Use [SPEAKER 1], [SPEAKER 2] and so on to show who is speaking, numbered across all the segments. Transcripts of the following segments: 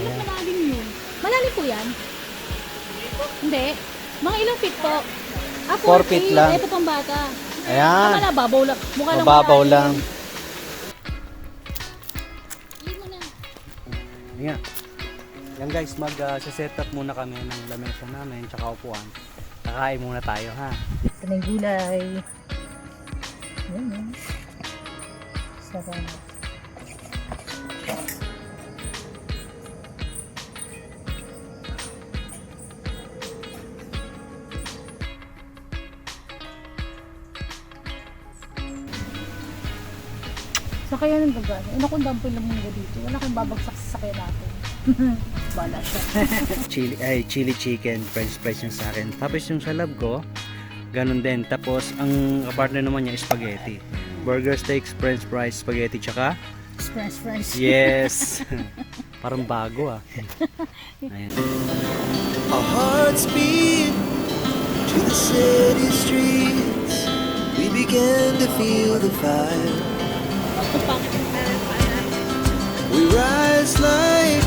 [SPEAKER 1] Bakit malalim yun? Malalim po yan? Hindi. Mga ilang feet po?
[SPEAKER 2] 4 feet lang.
[SPEAKER 1] Ito pang bata.
[SPEAKER 2] Ayan.
[SPEAKER 1] Malababaw lang. Mukha lang
[SPEAKER 2] Mababaw
[SPEAKER 1] malalim.
[SPEAKER 2] lang.
[SPEAKER 1] Hindi mo na.
[SPEAKER 2] Ayan. Yan guys, mag-set up muna kami ng lamesa namin tsaka upuan. Kakain muna tayo ha.
[SPEAKER 1] Ito na yung gulay. Ayan. Sarap. Sa kaya nang gagana. Ano kung dampin lang muna dito? Wala kang babagsak sa sakya natin. Bala siya.
[SPEAKER 2] Chili chicken, french fries yung sa akin. Tapos yung sa lab ko, ganun din. Tapos ang partner naman niya is spaghetti. Burger steaks, french fries, spaghetti, tsaka?
[SPEAKER 1] French.
[SPEAKER 2] Yes! Parang bago ah. Ayan.
[SPEAKER 3] Our hearts beat to the city streets. We began to feel the fire. We rise like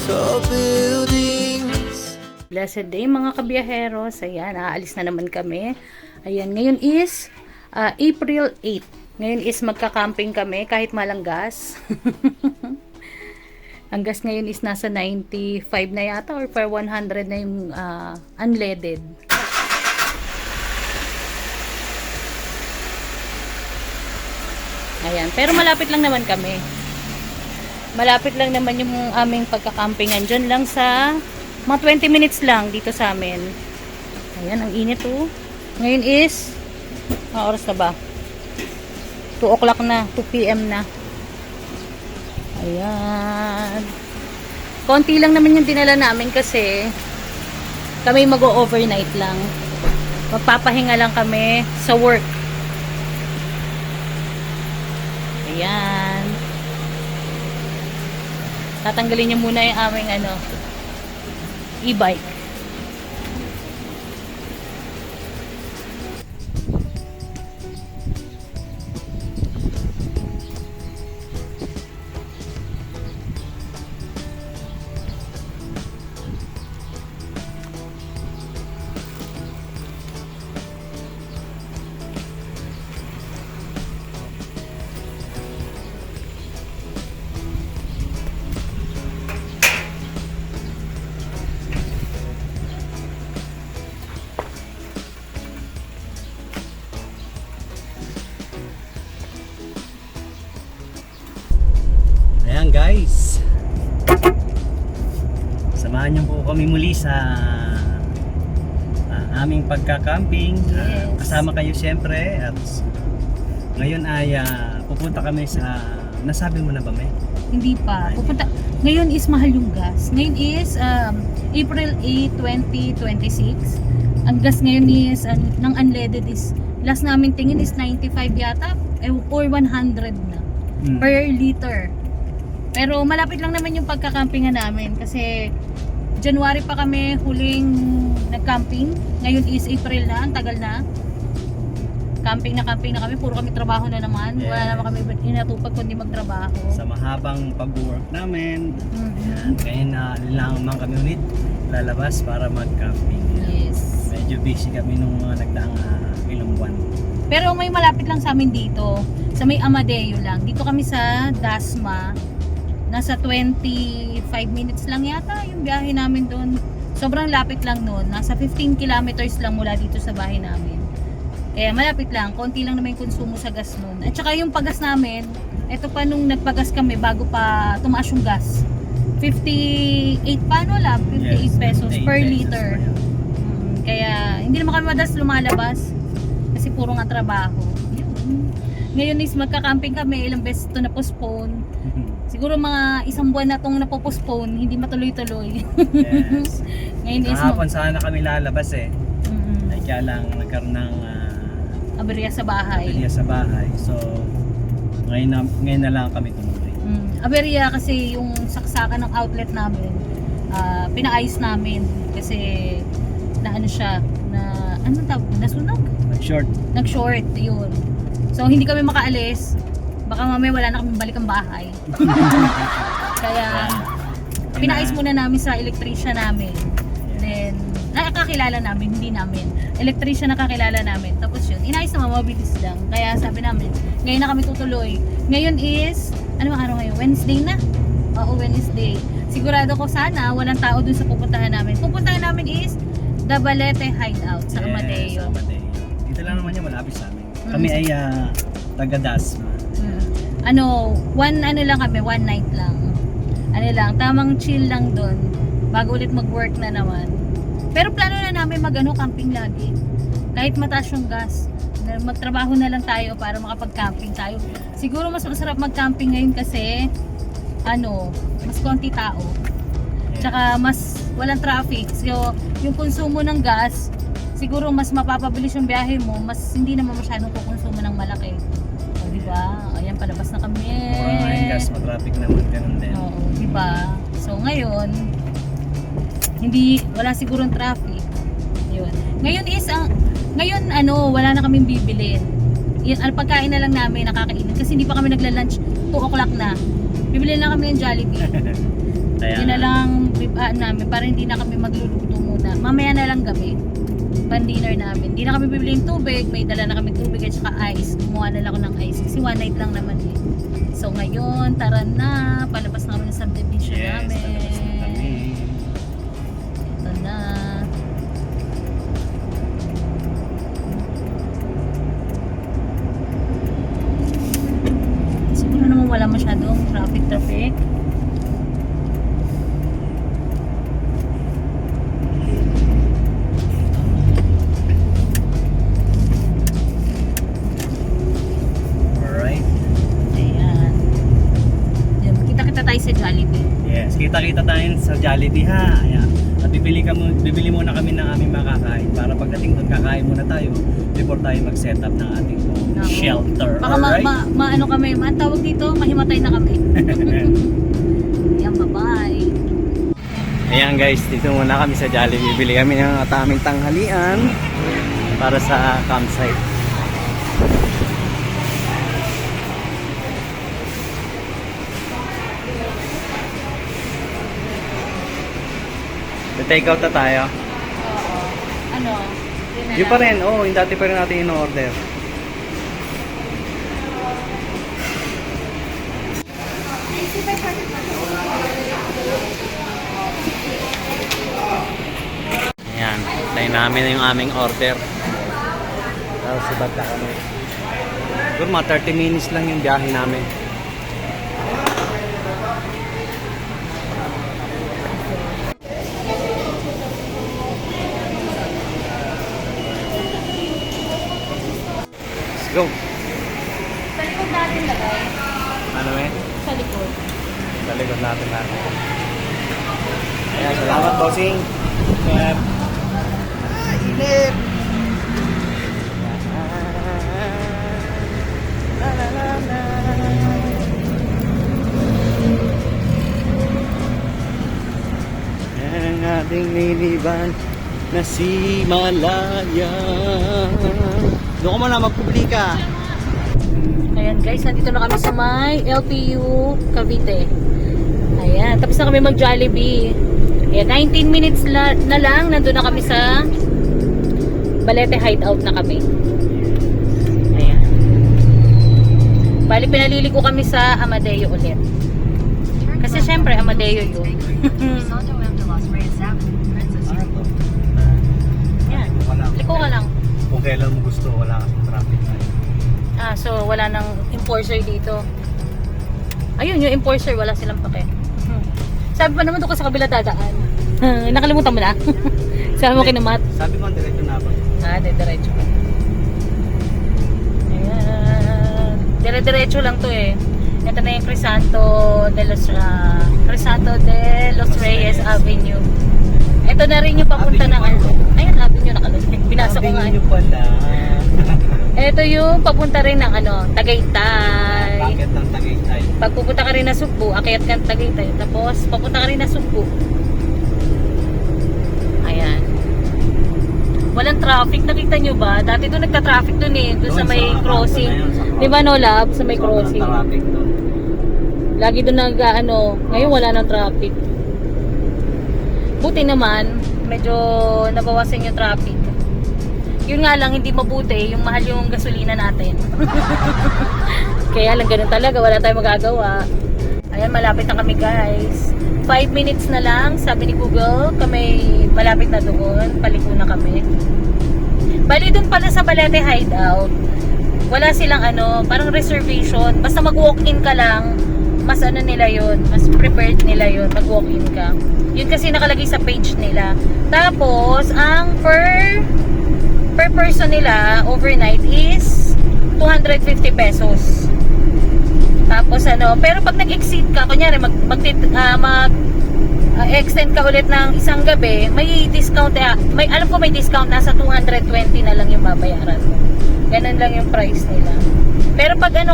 [SPEAKER 3] tall buildings.
[SPEAKER 1] Blessed day mga kabiyaheros. Ayan, aalis na naman kami. Ayan, ngayon is April 8. Ngayon is magka-camping kami kahit malang gas. Ang gas ngayon is nasa 95 na yata or per 100 na yung unleaded. Ayan, pero malapit lang naman kami. Malapit lang naman yung aming pagkakampingan. Diyan lang sa mga 20 minutes lang dito sa amin. Ayan, ang init oh. Ngayon is, oras na ba? 2 o'clock na, 2 p.m. na. Ayan. Konti lang naman yung dinala namin kasi kami mag-overnight lang. Magpapahinga lang kami sa work. Ayan. Tatanggalin niya muna yung aming e-bike.
[SPEAKER 2] Ayan guys. Samahan niyo po kami muli sa aming pagka-camping.
[SPEAKER 1] Yes.
[SPEAKER 2] Kasama kayo siyempre at ngayon ay pupunta kami sa, nasabi mo na ba May?
[SPEAKER 1] Hindi pa. Pupunta. Ngayon is mahal yung gas. Ngayon is April 8, 2026. Ang gas ngayon is ng unleaded is last namin tingin is 95 yata or 100 na per liter. Pero malapit lang naman yung pagkakampingan namin kasi January pa kami huling nag-camping. Ngayon is April na, ang tagal na. Camping na kami, puro kami trabaho na naman.
[SPEAKER 2] Yeah.
[SPEAKER 1] Wala naman kami inatupag kundi magtrabaho.
[SPEAKER 2] Sa mahabang pag-work namin. Ayan, ngayon naman kami ulit lalabas para mag-camping.
[SPEAKER 1] Yes.
[SPEAKER 2] Medyo busy kami nung mga nagdaang ilang buwan.
[SPEAKER 1] Pero may malapit lang sa amin dito. Sa may Amadeo lang. Dito kami sa Dasma. Nasa 25 minutes lang yata yung biyahe namin doon. Sobrang lapit lang noon. Nasa 15 kilometers lang mula dito sa bahay namin. Kaya malapit lang. Konti lang naman yung konsumo sa gas noon. At saka yung paggas namin, eto pa nung nagpagas kami bago pa tumaas yung gas. 58 pa no lang? 58
[SPEAKER 2] Yes,
[SPEAKER 1] pesos
[SPEAKER 2] 58
[SPEAKER 1] per
[SPEAKER 2] pesos
[SPEAKER 1] liter.
[SPEAKER 2] pa yan.
[SPEAKER 1] Kaya hindi naman kami madalas lumalabas. Kasi puro nga trabaho. Yun. Ngayon is magka-camping kami. Ilang beses ito na-postpone. Siguro mga isang buwan na itong napopostpone, hindi matuloy-tuloy.
[SPEAKER 2] Yes.
[SPEAKER 1] Ngayon is
[SPEAKER 2] Kahapon sana kami lalabas eh.
[SPEAKER 1] Mm-mm.
[SPEAKER 2] Ay kaya lang nagkaroon ng
[SPEAKER 1] Aberya sa bahay.
[SPEAKER 2] aberya sa bahay. So ngayon na lang kami tumuloy.
[SPEAKER 1] Aberya kasi yung saksakan ng outlet namin, pinaayos namin kasi na ano siya, na ano tawag, nasunog?
[SPEAKER 2] Short.
[SPEAKER 1] Nag-short, yun. So hindi kami makaalis. Baka mamaya wala na kami balik ang bahay. Kaya Pinaayos muna namin sa electrician namin. Then, nakakilala namin, hindi namin. Electrician nakakilala namin. Tapos yun, inayos naman, mabilis lang. Kaya sabi namin, ngayon na kami tutuloy. Ngayon is, ano ang araw ngayon? Wednesday na? Oo, Wednesday. Sigurado ko sana, walang tao dun sa pupuntahan namin. Pupuntahan namin is, The Balete Hideout sa Amadeo.
[SPEAKER 2] Sa Amadeo. Dito lang naman yan, malapit sa amin. Kami ay taga Dasma.
[SPEAKER 1] One night lang. Ano lang, tamang chill lang doon. Bago ulit mag-work na naman. Pero plano na namin camping lagi. Kahit mataas yung gas, magtrabaho na lang tayo para makapag-camping tayo. Siguro mas masarap mag-camping ngayon kasi mas konti tao. Tsaka mas walang traffic. So, yung konsumo ng gas, siguro mas mapapabilis yung biyahe mo, mas hindi naman masyadong kukonsumo ng malaki. O, diba? Ayan, palabas na kami.
[SPEAKER 2] Mura nga yung gas, matraffic naman, ganun din.
[SPEAKER 1] Oo, diba? So, ngayon, wala sigurong traffic. Yun. Ngayon wala na kaming bibilin. Pagkain na lang namin, nakakainin. Kasi hindi pa kami nagla-lunch, 2 o'clock na. Bibili lang kami ng Jollibee. Yun na lang namin para hindi na kami magluluto muna. Mamaya na lang gabi. Pan-dinner namin. Hindi na kami bibili ng tubig. May dala na kami tubig at saka ice. Kumuha na lang ako ng ice. Kasi one night lang naman eh. So ngayon, tara na. Palabas na kami ng subdivision namin.
[SPEAKER 2] Palabas na kami.
[SPEAKER 1] Ito na. Siguro naman wala masyadong traffic. Tayo sa Jollibee.
[SPEAKER 2] Yes, kita-kita tayo sa Jollibee ha. Ayan. At bibili muna kami ng aming makakain para pagdating doon kakain muna tayo before tayo mag-set up ng ating shelter.
[SPEAKER 1] Baka kami, ang tawag dito, mahimatay na kami. Yan, bye-bye.
[SPEAKER 2] Ayan guys, dito muna kami sa Jollibee. Bibili kami ng aming tanghalian para sa campsite. Take out na tayo.
[SPEAKER 1] Oo.
[SPEAKER 2] Yung pa rin, yung dati pa rin natin in-order. Ayan, tayo namin yung aming order. Tapos sibat na kami. Siguro mga 30 minutes lang yung biyahe namin. Go.
[SPEAKER 1] Sa likod natin lagay.
[SPEAKER 2] Ano
[SPEAKER 1] Sa likod.
[SPEAKER 2] Sa likod natin. Ayan, salamat bossing. Inip. Yan ang ating minivan na si Malaya. Doon ko muna magpublika.
[SPEAKER 1] Ayan guys, nandito na kami sa may LPU Cavite. Ayan, tapos na kami mag Jollibee. Ayan, 19 minutes na lang, nandun na kami sa Balete Hideout na kami. Ayan. Bali, pinaliligo kami sa Amadeo ulit. Kasi syempre, Amadeo yun. Ayan, liko ka lang.
[SPEAKER 2] Kung kailan mo gusto, wala kasing traffic na.
[SPEAKER 1] So wala nang enforcer dito. Ayun, yung enforcer, wala silang pake. Sabi pa naman doon ka sa kabila dadaan. Nakalimutan mo na. Sabi mo kinamat.
[SPEAKER 2] Sabi ko, diretso na ba?
[SPEAKER 1] Diretso. Ayan. Dire-diretso lang to eh. Ito na yung Crisanto de los Reyes Avenue. Ito na rin yung papunta ng Ayan, Avenue nakalagay. Binasa ko nga.
[SPEAKER 2] Avenue pala.
[SPEAKER 1] Ito yung papunta rin ng Tagaytay.
[SPEAKER 2] Bakit ng Tagaytay?
[SPEAKER 1] Pag pupunta ka rin na Sugbo, akyat ka ng Tagaytay. Tapos papunta ka rin na Sugbo. Ayan. Walang traffic, nakita nyo ba? Dati doon nagka-traffic doon eh. Doon sa may crossing. Di ba no, Lab? Sa may crossing.
[SPEAKER 2] Traffic doon.
[SPEAKER 1] Lagi doon ngayon wala nang traffic. Buti naman, medyo nabawasan yung traffic. Yun nga lang, hindi mabuti, yung mahal yung gasolina natin. Kaya lang ganun talaga, wala tayong magagawa. Ayan, malapit na kami guys. 5 minutes na lang, sabi ni Google, kami malapit na doon, paliko na kami. Bali doon pala sa Balete Hideout, wala silang parang reservation, basta mag-walk-in ka lang, mas nila yun, mas prepared nila yun, mag-walk-in ka. Yun kasi nakalagay sa page nila. Tapos, ang per person nila overnight is 250 pesos. Tapos pero pag nag-exceed ka, kunyari extend ka ulit ng isang gabi, may discount, alam ko may discount, nasa 220 na lang yung babayaran mo. Ganun lang yung price nila. Pero pag 200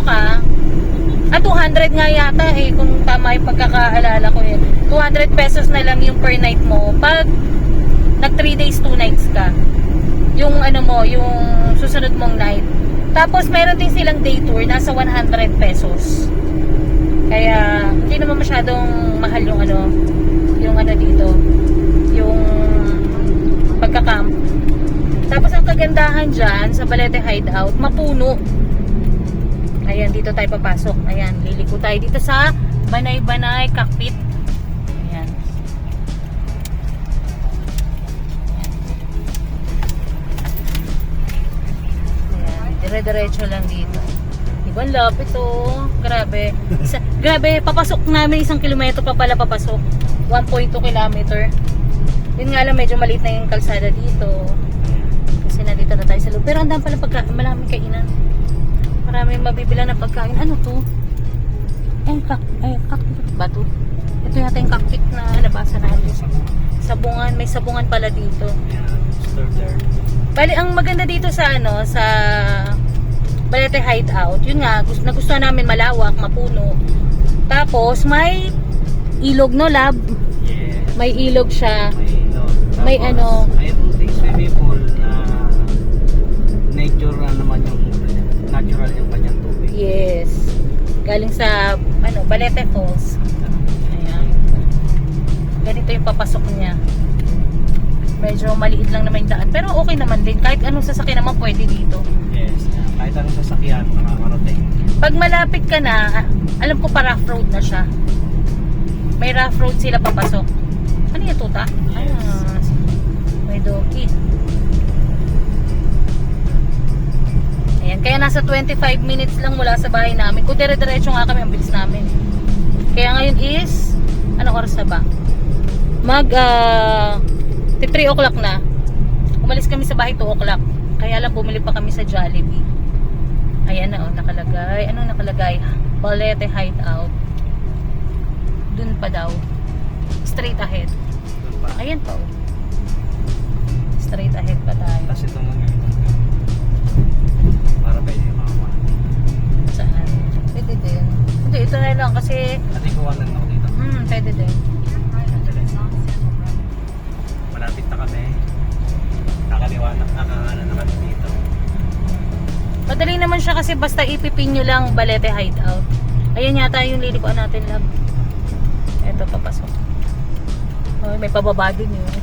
[SPEAKER 1] nga yata kung tama yung pagkakaalala ko 200 pesos na lang yung per night mo pag nag 3 days 2 nights ka. Yung yung susunod mong night. Tapos meron din silang day tour, nasa 100 pesos. Kaya hindi naman masyadong mahal yung dito, yung pagka-camp. Tapos ang kagandahan dyan sa Balete Hideout, mapuno. Ayan, dito tayo papasok. Ayan, liliko tayo dito sa Banay-Banay Cockpit. Ayan. Dire-diretso lang dito. Diba, lapit grabe. Grabe, papasok namin 1 kilometro pa pala papasok. 1.2 kilometer. Yun nga lang, medyo maliit na yung kalsada dito. Kasi nandito na tayo sa loob. Pero ang dami pala maraming kainan. Maraming mabibila na pagkain. Ano to? Cockpit ba to? Ito yata yung cockpit na nabasa natin. Sabungan, may sabungan pala dito. Bali, ang maganda dito sa sa Balete Hideout, yun nga, nagustuhan namin malawak, mapuno. Tapos may ilog, no lab?
[SPEAKER 2] Yes.
[SPEAKER 1] May ilog siya.
[SPEAKER 2] May
[SPEAKER 1] May
[SPEAKER 2] mayroon ding swimming pool na nature naman yung natural yung kanyang tubig.
[SPEAKER 1] Yes. Galing sa Balete Falls. Ayan. Ganito yung papasok niya. Medyo maliit lang naman yung daan. Pero okay naman din. Kahit anong sasakyan naman pwede dito.
[SPEAKER 2] Yes. Kahit anong sasakyan, makakarating.
[SPEAKER 1] Pag malapit ka na, alam ko pa rough road na siya. May rough road sila papasok. Ano yung tuta?
[SPEAKER 2] Yes.
[SPEAKER 1] May doki. Ayan. Kaya nasa 25 minutes lang mula sa bahay namin. Kung dire-diretso nga kami, ang bilis namin. Kaya ngayon is, anong oras na ba? 3 o'clock na. Umalis kami sa bahay 2 o'clock. Kaya lang bumili pa kami sa Jollibee. Ayan na nakalagay. Anong nakalagay? Balete Hideout. Dun pa daw. Straight ahead. Ayan pa Straight ahead pa tayo.
[SPEAKER 2] Kasi ito mga para pwede yung mama.
[SPEAKER 1] Saan? Pwede din. Hindi, ito na lang kasi
[SPEAKER 2] At ikuwanan ako dito.
[SPEAKER 1] pwede din.
[SPEAKER 2] Malapit na kami. Nakakanan na kami dito.
[SPEAKER 1] Madali naman siya kasi basta ipipin nyo lang Balete Hideout. Ayan yata yung lilikuan natin, lab. Eto, papasok. Oh, may pababa din yun.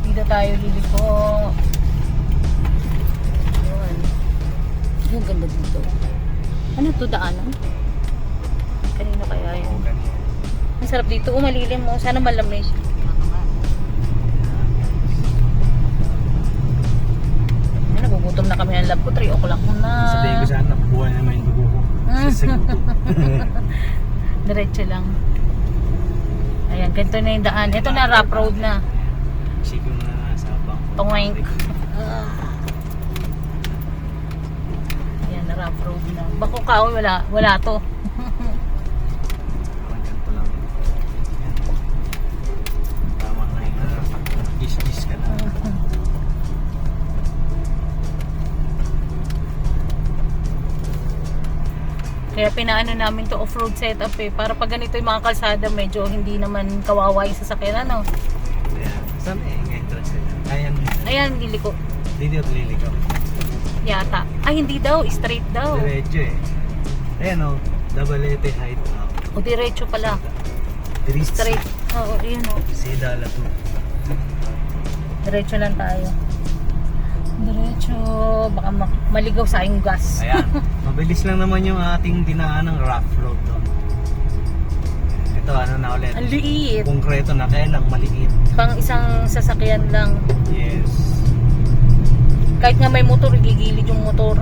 [SPEAKER 1] Dito tayo liliko. Yun. Yung ganda dito. Ano to, daanan? Kanino kaya yun?
[SPEAKER 2] Oo, ganyan.
[SPEAKER 1] Ang sarap dito. Malilim mo. Sana malamig. Nagugutom na kami ng lab ko, 3 o'clock na.
[SPEAKER 2] Sabihin ko sana, buwan naman yung dugo ko. Sisiguto.
[SPEAKER 1] Diretso lang. Ayan, ganito na yung daan. Ito na, rough road na.
[SPEAKER 2] Isipin mo na nasa bangko.
[SPEAKER 1] Tungwink. Ayan, na rough road na. Bako kaon, wala to.
[SPEAKER 2] Parang ganito lang. Tama na yung gis-gis ka na.
[SPEAKER 1] Kaya pinaano namin to off-road setup para pag ganito yung mga kalsada medyo hindi naman kawawa yung sasakyan
[SPEAKER 2] Yeah. Saan entrance nila?
[SPEAKER 1] Ayan, liliko.
[SPEAKER 2] Dito liliko.
[SPEAKER 1] Yata. Ay, hindi daw. Straight daw.
[SPEAKER 2] Diretso Ayan Balete Hideout.
[SPEAKER 1] O diretso pala.
[SPEAKER 2] Diretso.
[SPEAKER 1] Straight. Oo, yun
[SPEAKER 3] Sidala 2.
[SPEAKER 1] Diretso lang tayo. Diretso. Baka maligaw sa aking gas.
[SPEAKER 2] Ayan, mabilis lang naman yung ating dinaan ng rough road doon. Ito, ano na ulit?
[SPEAKER 1] Ang liit.
[SPEAKER 2] Konkreto na, kaya lang maliit.
[SPEAKER 1] Pang isang sasakyan lang.
[SPEAKER 2] Yes.
[SPEAKER 1] Kahit nga may motor, gigilid yung motor.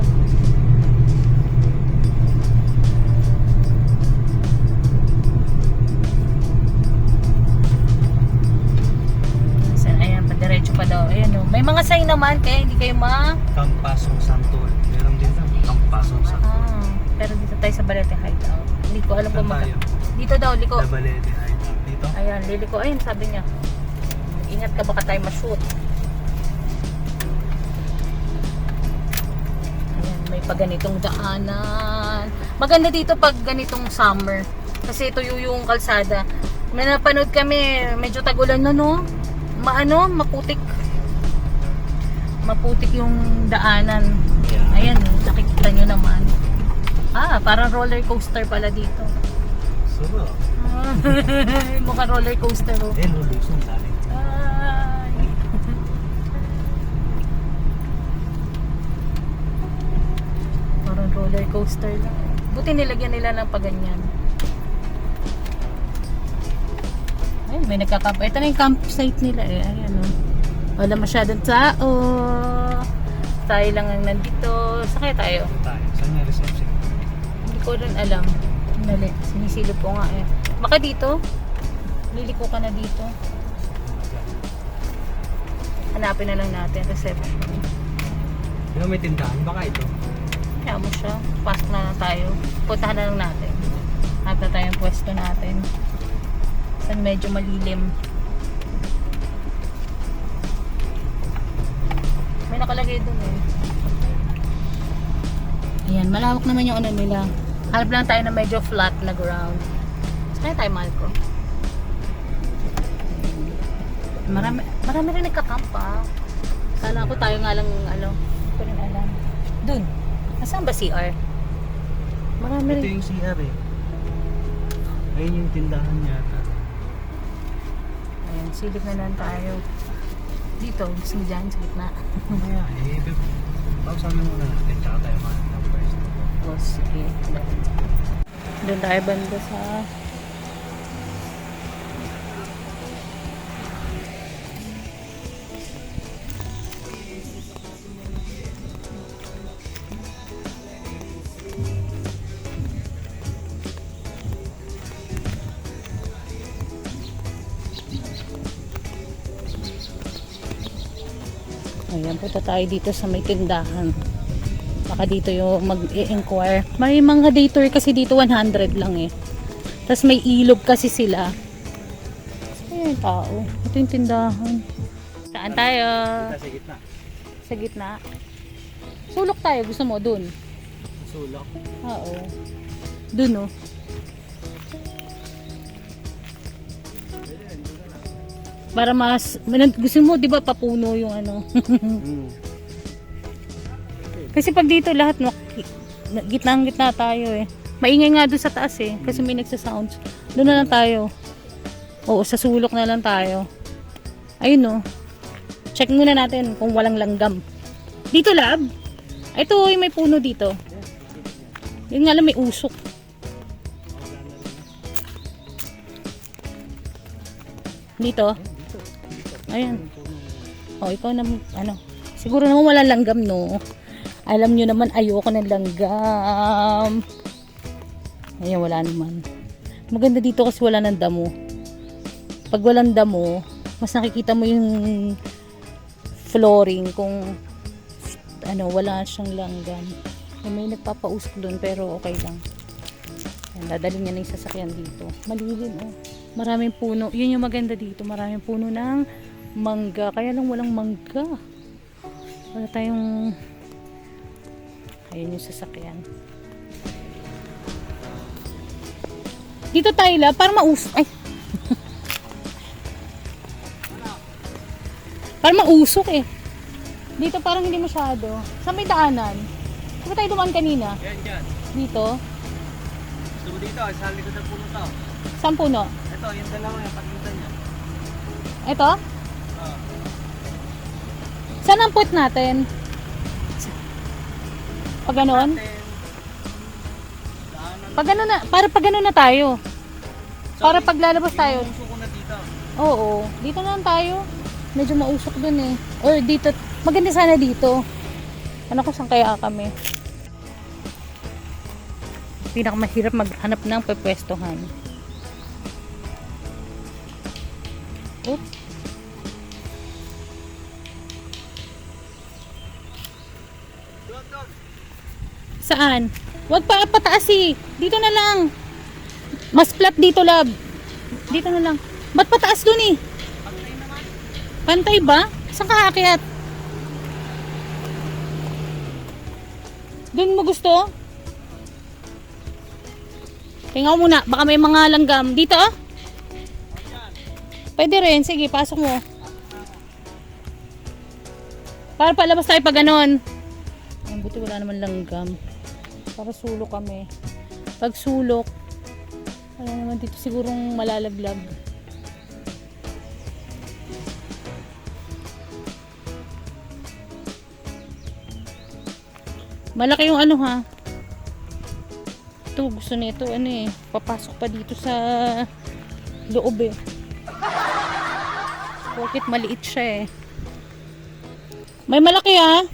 [SPEAKER 1] Ayan, padiretso pa daw. Ayan o. May mga sign naman, kaya hindi kayo
[SPEAKER 2] Campasong Santol. Meron din lang, Campasong Santol.
[SPEAKER 1] pero dito tayo sa Balete Hideout. Hindi ko alam kung
[SPEAKER 2] Saan tayo?
[SPEAKER 1] Dito daw, liko.
[SPEAKER 2] Sa Balete Hideout. Dito?
[SPEAKER 1] Ayan, liliko. Ayun, sabi niya. Ingat ka, baka tayo ma-shoot. Ayan, may paganitong daanan. Maganda dito pag ganitong summer. Kasi ito yung kalsada. May napanood kami, medyo tagulan na, no? Maputik. Maputik yung daanan. Ayan, nakikita nyo naman. Parang roller coaster pala dito.
[SPEAKER 2] Sarap.
[SPEAKER 1] Mukha roller coaster, oh.
[SPEAKER 2] Lulusong dali.
[SPEAKER 1] Ay. Parang roller coaster lang. Buti nilagyan nila ng paganyan. Ay, may nagka-camp. Ito na yung campsite nila eh. Ayan o. Wala masyadong tao. Tayo lang ang nandito. Sakay tayo.
[SPEAKER 2] Saan yung reception?
[SPEAKER 1] Hindi ko rin alam. Nali. Sinisilip ko nga eh. Baka dito? Liliko ka na dito. Hanapin na lang natin. Reception.
[SPEAKER 2] Di ba may tindahan? Baka ito.
[SPEAKER 1] Kaya mo siya. Pasok na lang tayo. Puntahan na lang natin. Hanap na tayo yung pwesto natin. Saan medyo malilim. May nakalagay dun eh. Ayan, malawak naman yung ano nila. Hanap lang tayo na medyo flat na ground. Saan tayo, Marco? Marami rin nagkakamp ah. Kala ko tayo nga lang, hindi ko rin alam. Dun. Nasaan ba CR? Marami
[SPEAKER 2] Ito
[SPEAKER 1] rin.
[SPEAKER 2] yung CR eh. Ayun yung tindahan yata.
[SPEAKER 1] Ayan, silip na lang tayo. Dito, gusto mo dyan, sa gitna.
[SPEAKER 2] Mamaya eh. Pausamin muna natin. Tsaka tayo mga ng first.
[SPEAKER 1] O, sige. Doon tayo banda sa... Ayan, punta tayo dito sa may tindahan. Baka dito yung mag-i-inquire. May mga day tour kasi dito 100 lang eh. Tapos may ilog kasi sila. Ayan yung tao. Ito yung tindahan. Saan tayo?
[SPEAKER 2] Sa gitna.
[SPEAKER 1] Sa gitna. Sulok tayo. Gusto mo? Dun.
[SPEAKER 2] Sulok.
[SPEAKER 1] Oo. Dun oh. Para mas, gusto mo, di ba, papuno yung ano. Kasi pag dito lahat, gitna tayo eh. Maingay nga doon sa taas eh. Kasi may nagsasounds. Doon na lang tayo. Oo, sa sulok na lang tayo. Ayun oh. Check muna natin kung walang langgam. Dito, lab. Ito, yung may puno dito. Yung nga lang may usok. Dito. Ayan. Oh, ikaw na, siguro naman wala langgam, no? Alam nyo naman, ayoko ng langgam. Ayan, wala naman. Maganda dito kasi wala ng damo. Pag walang damo, mas nakikita mo yung flooring kung wala siyang langgam. May nagpapausok doon, pero okay lang. Ayan, dadalhin niya na yung sasakyan dito. Malilim, oh. Maraming puno. Yun yung maganda dito. Maraming puno ng mangga. Kaya lang walang mangga. Wala tayong... Ayun yung sasakyan. Dito tayo la. Para mausok. Ay! Para mausok eh. Dito parang hindi masyado. Sa may daanan. Saan tayo dumaan kanina?
[SPEAKER 2] Yan, dyan.
[SPEAKER 1] Dito.
[SPEAKER 2] Gusto mo dito? Sa likod ng puno to.
[SPEAKER 1] Saan puno?
[SPEAKER 2] Ito, yung dalawa yung pagitan niya.
[SPEAKER 1] Ito? Saan ang put natin? Pag ganon? Pag ganon na, para pag ganon na tayo. Para pag lalabas tayo. Oo, dito na lang tayo. Medyo mausok dun eh. Or dito, maganda sana dito. Ano ko saan kaya kami? Pinakamahirap maghanap ng pepwestohan. Oops. Saan? Huwag pa pataas eh. Dito na lang. Mas flat dito, lab. Dito na lang. Ba't pataas dun eh? Pantay ba? Saan ka aakyat? Doon mo gusto? Tingnan mo muna. Baka may mga langgam. Dito ah? Pwede rin. Sige, pasok mo. Para palabas tayo pag ganon. Ang buti wala naman langgam. Para sulok kami. Pag sulok, wala naman dito sigurong malalaglag. Malaki yung ano ha. Ito, gusto nito ano eh. Papasok pa dito sa loob eh. Bakit maliit siya eh. May malaki ha.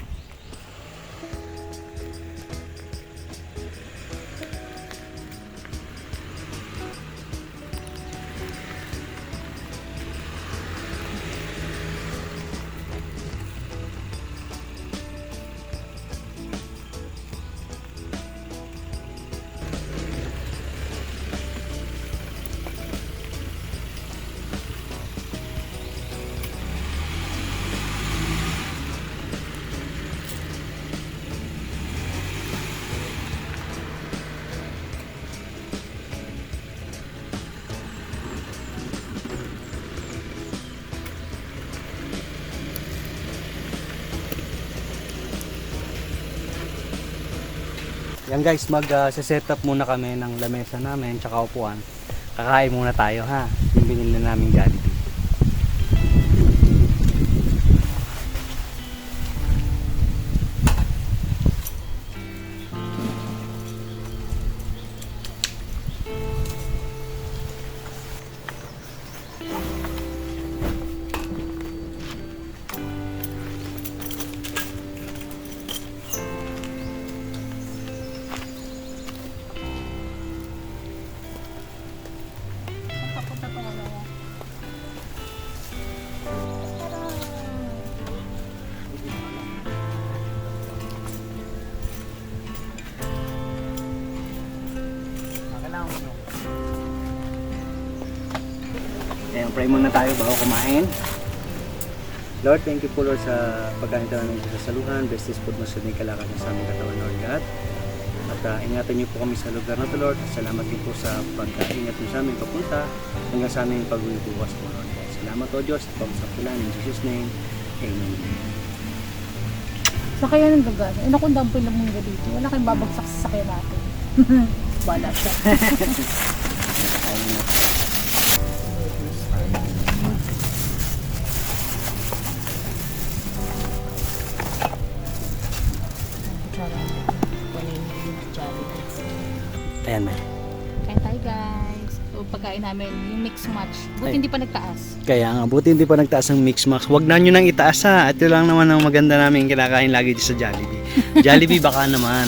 [SPEAKER 2] Yan guys, mag-set up muna kami ng lamesa namin tsaka upuan. Kakain muna tayo ha. Yung binili namin Jollibee. Ayan, pray muna tayo bago kumain. Lord, thank you po Lord sa pagkain tayo namin sa saluhan. Bless this food mo sa may kalakad sa aming katawan, Lord God. At ingatan niyo po kami sa lugar na to, Lord. Salamat din po sa pagkaingat niyo sa aming papunta hanggang sa aming pag-uwi bukas po, Lord. Salamat o Diyos. Pagsakilan in Jesus' name. Amen.
[SPEAKER 1] Sakayan ng gagana. Eh, naku, dampoy lang muna dito. Wala kayong babagsak sa sakyan natin. Bala siya.
[SPEAKER 2] Ayun na. Ayan na.
[SPEAKER 1] Kain tayo guys. So, pagkain namin, yung mix match. Buti
[SPEAKER 2] Ay.
[SPEAKER 1] hindi pa nagtaas.
[SPEAKER 2] Kaya nga, buti hindi pa nagtaas ang Mix Max. Huwag na nyo nang itaas ha. Ito lang naman ang maganda namin kinakain lagi dito sa Jollibee. Jollibee baka naman.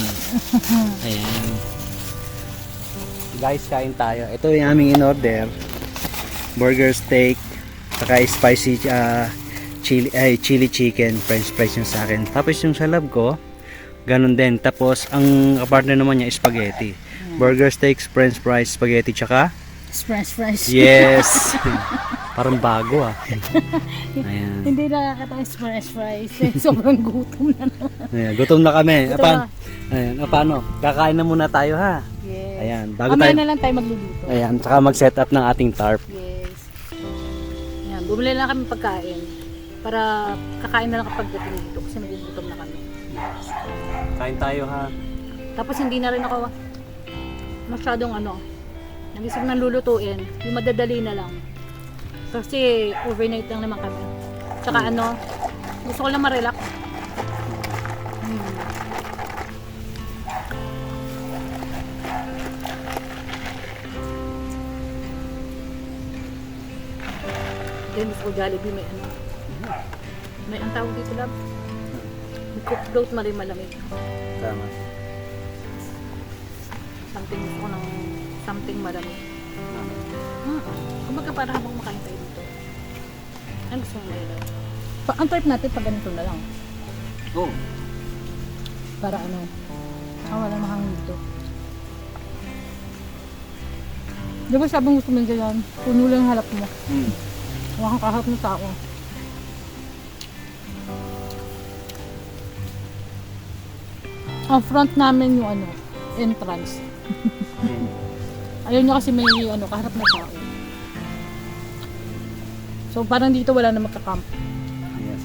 [SPEAKER 2] Ayan. Guys, kain tayo. Ito yung aming in-order. Burger steak, saka spicy chili chicken, french fries yung sa akin. Tapos yung sa lab ko, ganun din. Tapos ang partner naman niya is spaghetti. Burger steaks, french fries, spaghetti, tsaka
[SPEAKER 1] French fries.
[SPEAKER 2] yes. Parang bago ah. Ayan.
[SPEAKER 1] Hindi nakakataas French fries. Sobrang gutom na.
[SPEAKER 2] Ayan, gutom na kami.
[SPEAKER 1] Gutom
[SPEAKER 2] Apan,
[SPEAKER 1] na.
[SPEAKER 2] ayan, paano? Kakain na muna tayo ha.
[SPEAKER 1] Yes.
[SPEAKER 2] Ayan, bago
[SPEAKER 1] Mamaya
[SPEAKER 2] tayo.
[SPEAKER 1] na lang tayo magluluto.
[SPEAKER 2] Ayan, tsaka mag-set up ng ating tarp.
[SPEAKER 1] Yes. Ayan, bumili lang kami pagkain. Para kakain na lang kapag dating dito. Kasi nagugutom na kami.
[SPEAKER 2] Kain tayo ha.
[SPEAKER 1] Tapos hindi na rin ako masyadong nag-isip ng lulutuin. Yung madadali na lang. Kasi overnight lang naman kami. Tsaka Gusto ko lang ma-relax. Then gusto ko Jollibee may ano. May ang tawag dito lang. May cook float malamig.
[SPEAKER 2] Tama.
[SPEAKER 1] Something gusto ko ng something malamig. Kumbaga para habang makain tayo dito. Ano gusto mo nila? Ang type natin pag ganito na lang.
[SPEAKER 2] Oh.
[SPEAKER 1] Para ano, wala mahangin dito. Di ba sabi gusto mo dyan, puno lang halap mo. Wala kang kaharap ng tao. Ang front namin yung ano, entrance. Ayaw niya kasi may ano, kaharap na tao. So parang dito wala na magka-camp.
[SPEAKER 2] Yes.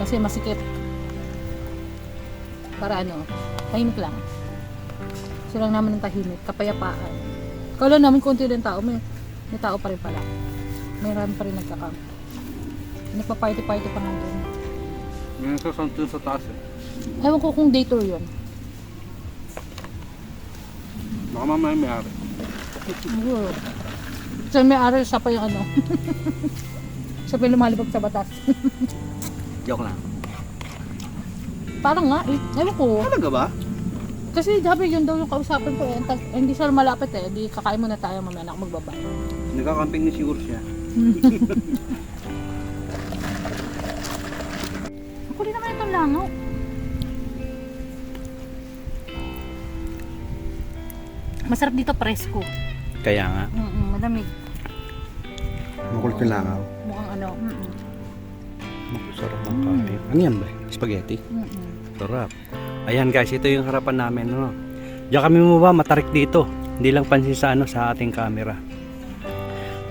[SPEAKER 1] Kasi masikip. Para ano, tahimik lang. Gusto lang naman ng tahimik, kapayapaan. Kala namin konti din tao, may tao pa rin pala. Mayroon pa rin nagka-camp. Nagpa-party-party pa nga doon.
[SPEAKER 2] Yung sasantun sa taas eh.
[SPEAKER 1] Ewan ko kung day tour yun.
[SPEAKER 2] Baka mamaya may ari.
[SPEAKER 1] Siguro. Kasi may aral siya pa yung ano. Siya pa yung lumalipag sa batas.
[SPEAKER 2] Joke lang.
[SPEAKER 1] Parang nga, ewan ko.
[SPEAKER 2] Talaga ba?
[SPEAKER 1] Kasi sabi yun daw yung kausapan ko eh. Hindi siya malapit eh. Di kakain muna tayo mamaya na magbaba.
[SPEAKER 2] Nagkakamping ni siguro siya.
[SPEAKER 1] Ang kulit naman itong langaw. Masarap dito presko.
[SPEAKER 2] Kaya nga.
[SPEAKER 1] Malamig.
[SPEAKER 2] Makulit yung langaw.
[SPEAKER 1] Mukhang ano.
[SPEAKER 2] Sarap ng kain. Ano yan ba? Spaghetti? Sarap. Ayan guys, ito yung harapan namin. No? Diyan kami mo ba matarik dito. Hindi lang pansin sa ano sa ating camera.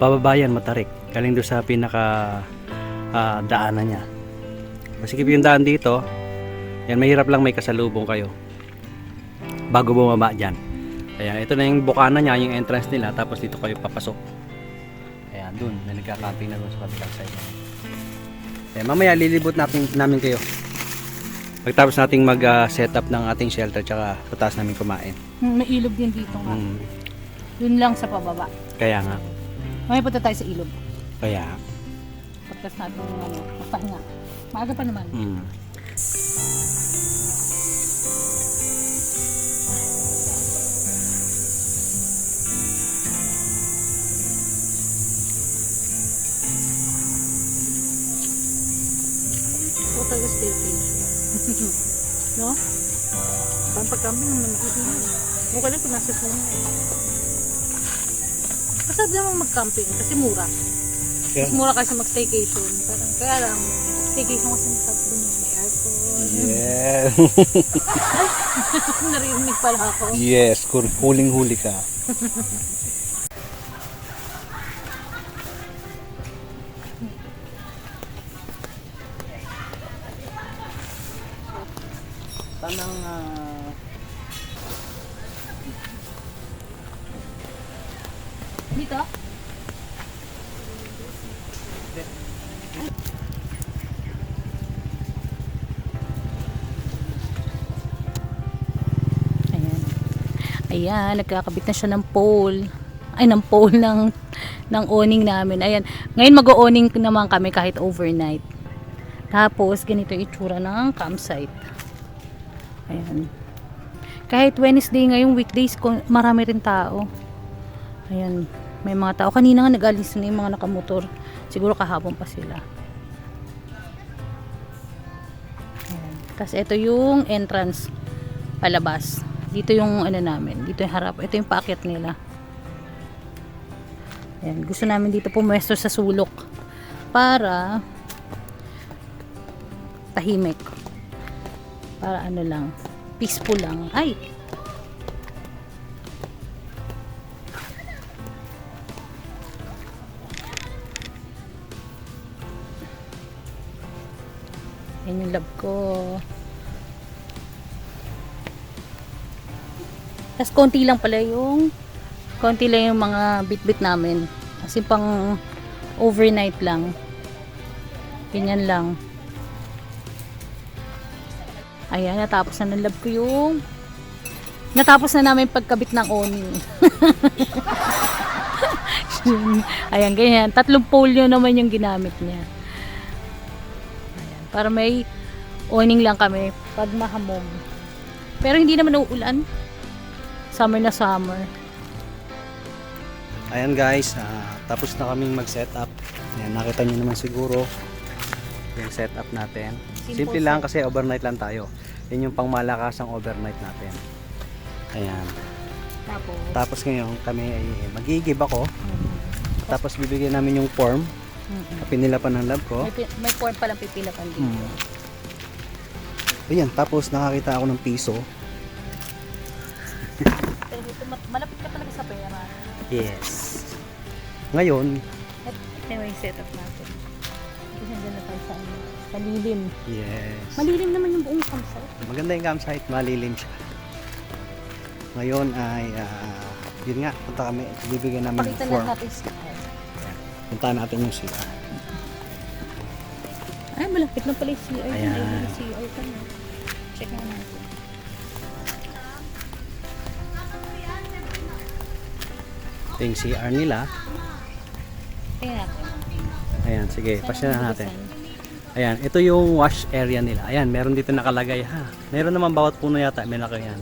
[SPEAKER 2] Pababayan matarik. Galing doon sa pinaka daanan niya. Masikip yung daan dito. Yan, mahirap lang may kasalubong kayo. Bago bumaba dyan. Ayan, ito na yung bukana niya, yung entrance nila. Tapos dito kayo papasok. Ayan, dun. Na nagka-camping na dun sa kabilang side. Ayan, mamaya lilibot namin kayo. Pagtapos nating mag-set up ng ating shelter tsaka putas namin kumain.
[SPEAKER 1] May ilog din dito nga. Yun lang sa pababa.
[SPEAKER 2] Kaya nga.
[SPEAKER 1] May punta tayo sa ilog.
[SPEAKER 2] Kaya.
[SPEAKER 1] Pagkas natin yung ano, magpahinga. Maaga pa naman. So tayo staycation. No? Parang pag-camping naman makikita. Mukha lang kung nasa sila. Masarap naman mag-camping kasi mura. Mas mura kasi mag-staycation. Parang kaya lang, staycation kasi masarap dun yung may aircon.
[SPEAKER 2] Yes.
[SPEAKER 1] Narinig pala ako.
[SPEAKER 2] Yes, huling-huli ka. Tanang
[SPEAKER 1] Dito? Ayan, nagkakabit na siya ng pole. Ay, ng pole ng awning namin. Ayan, ngayon mag-awning naman kami kahit overnight. Tapos, ganito yung itsura ng campsite. Ayan. Kahit Wednesday ngayong weekdays, marami rin tao. Ayan, may mga tao. Kanina nga nag-alis na yung mga nakamotor. Siguro kahapon pa sila. Ayan. Tapos, ito yung entrance palabas. Dito yung ano namin, dito yung harap. Ito yung paakyat nila. Ayan, gusto namin dito pumwesto sa sulok para tahimik. Para ano lang, peaceful lang. Ay! Ayan yung lab ko. Tapos konti lang yung mga bit-bit namin. Kasi pang overnight lang. Ganyan lang. Ayan, natapos na ng lab ko yung natapos na namin pagkabit ng awning. Ayan, ganyan. 3 polyo naman yung ginamit niya. Ayan, para may awning lang kami pag mahamog. Pero hindi naman uulan. Summer na summer.
[SPEAKER 2] Ayan guys, tapos na kaming mag-setup. Ayan, nakita nyo naman siguro yung setup natin. Simple lang kasi overnight lang tayo. Yan yung pangmalakasang overnight natin. Ayan. Tapos ngayon kami ay mag-i-give ako. Tapos bibigyan namin yung form. Pinila pa ng lab ko.
[SPEAKER 1] May form palang pipila pa dito.
[SPEAKER 2] Ayan, tapos nakakita ako ng piso.
[SPEAKER 1] Pero dito, malapit ka talaga sa pera.
[SPEAKER 2] Yes. Ngayon,
[SPEAKER 1] Ito yung setup natin. Kasi nandiyan na tayo sa ano. Malilim.
[SPEAKER 2] yes.
[SPEAKER 1] Malilim naman yung buong campsite.
[SPEAKER 2] Maganda yung campsite, malilim siya. Ngayon ay, yun nga, punta kami, bibigyan namin
[SPEAKER 1] Pakita
[SPEAKER 2] ng
[SPEAKER 1] lang
[SPEAKER 2] form.
[SPEAKER 1] natin sa
[SPEAKER 2] Punta natin yung CR.
[SPEAKER 1] Ay, malapit na pala yung CR.
[SPEAKER 2] Ayan.
[SPEAKER 1] Ay, yung CR pa na. Check na natin.
[SPEAKER 2] Ito yung CR nila.
[SPEAKER 1] Tingnan natin.
[SPEAKER 2] Ayan, sige,
[SPEAKER 1] Saan
[SPEAKER 2] pasya
[SPEAKER 1] ang
[SPEAKER 2] na natin.
[SPEAKER 1] buksan?
[SPEAKER 2] Ayan, ito yung wash area nila. Ayan, meron dito nakalagay ha. Meron naman bawat puno yata, may nakalagay yan.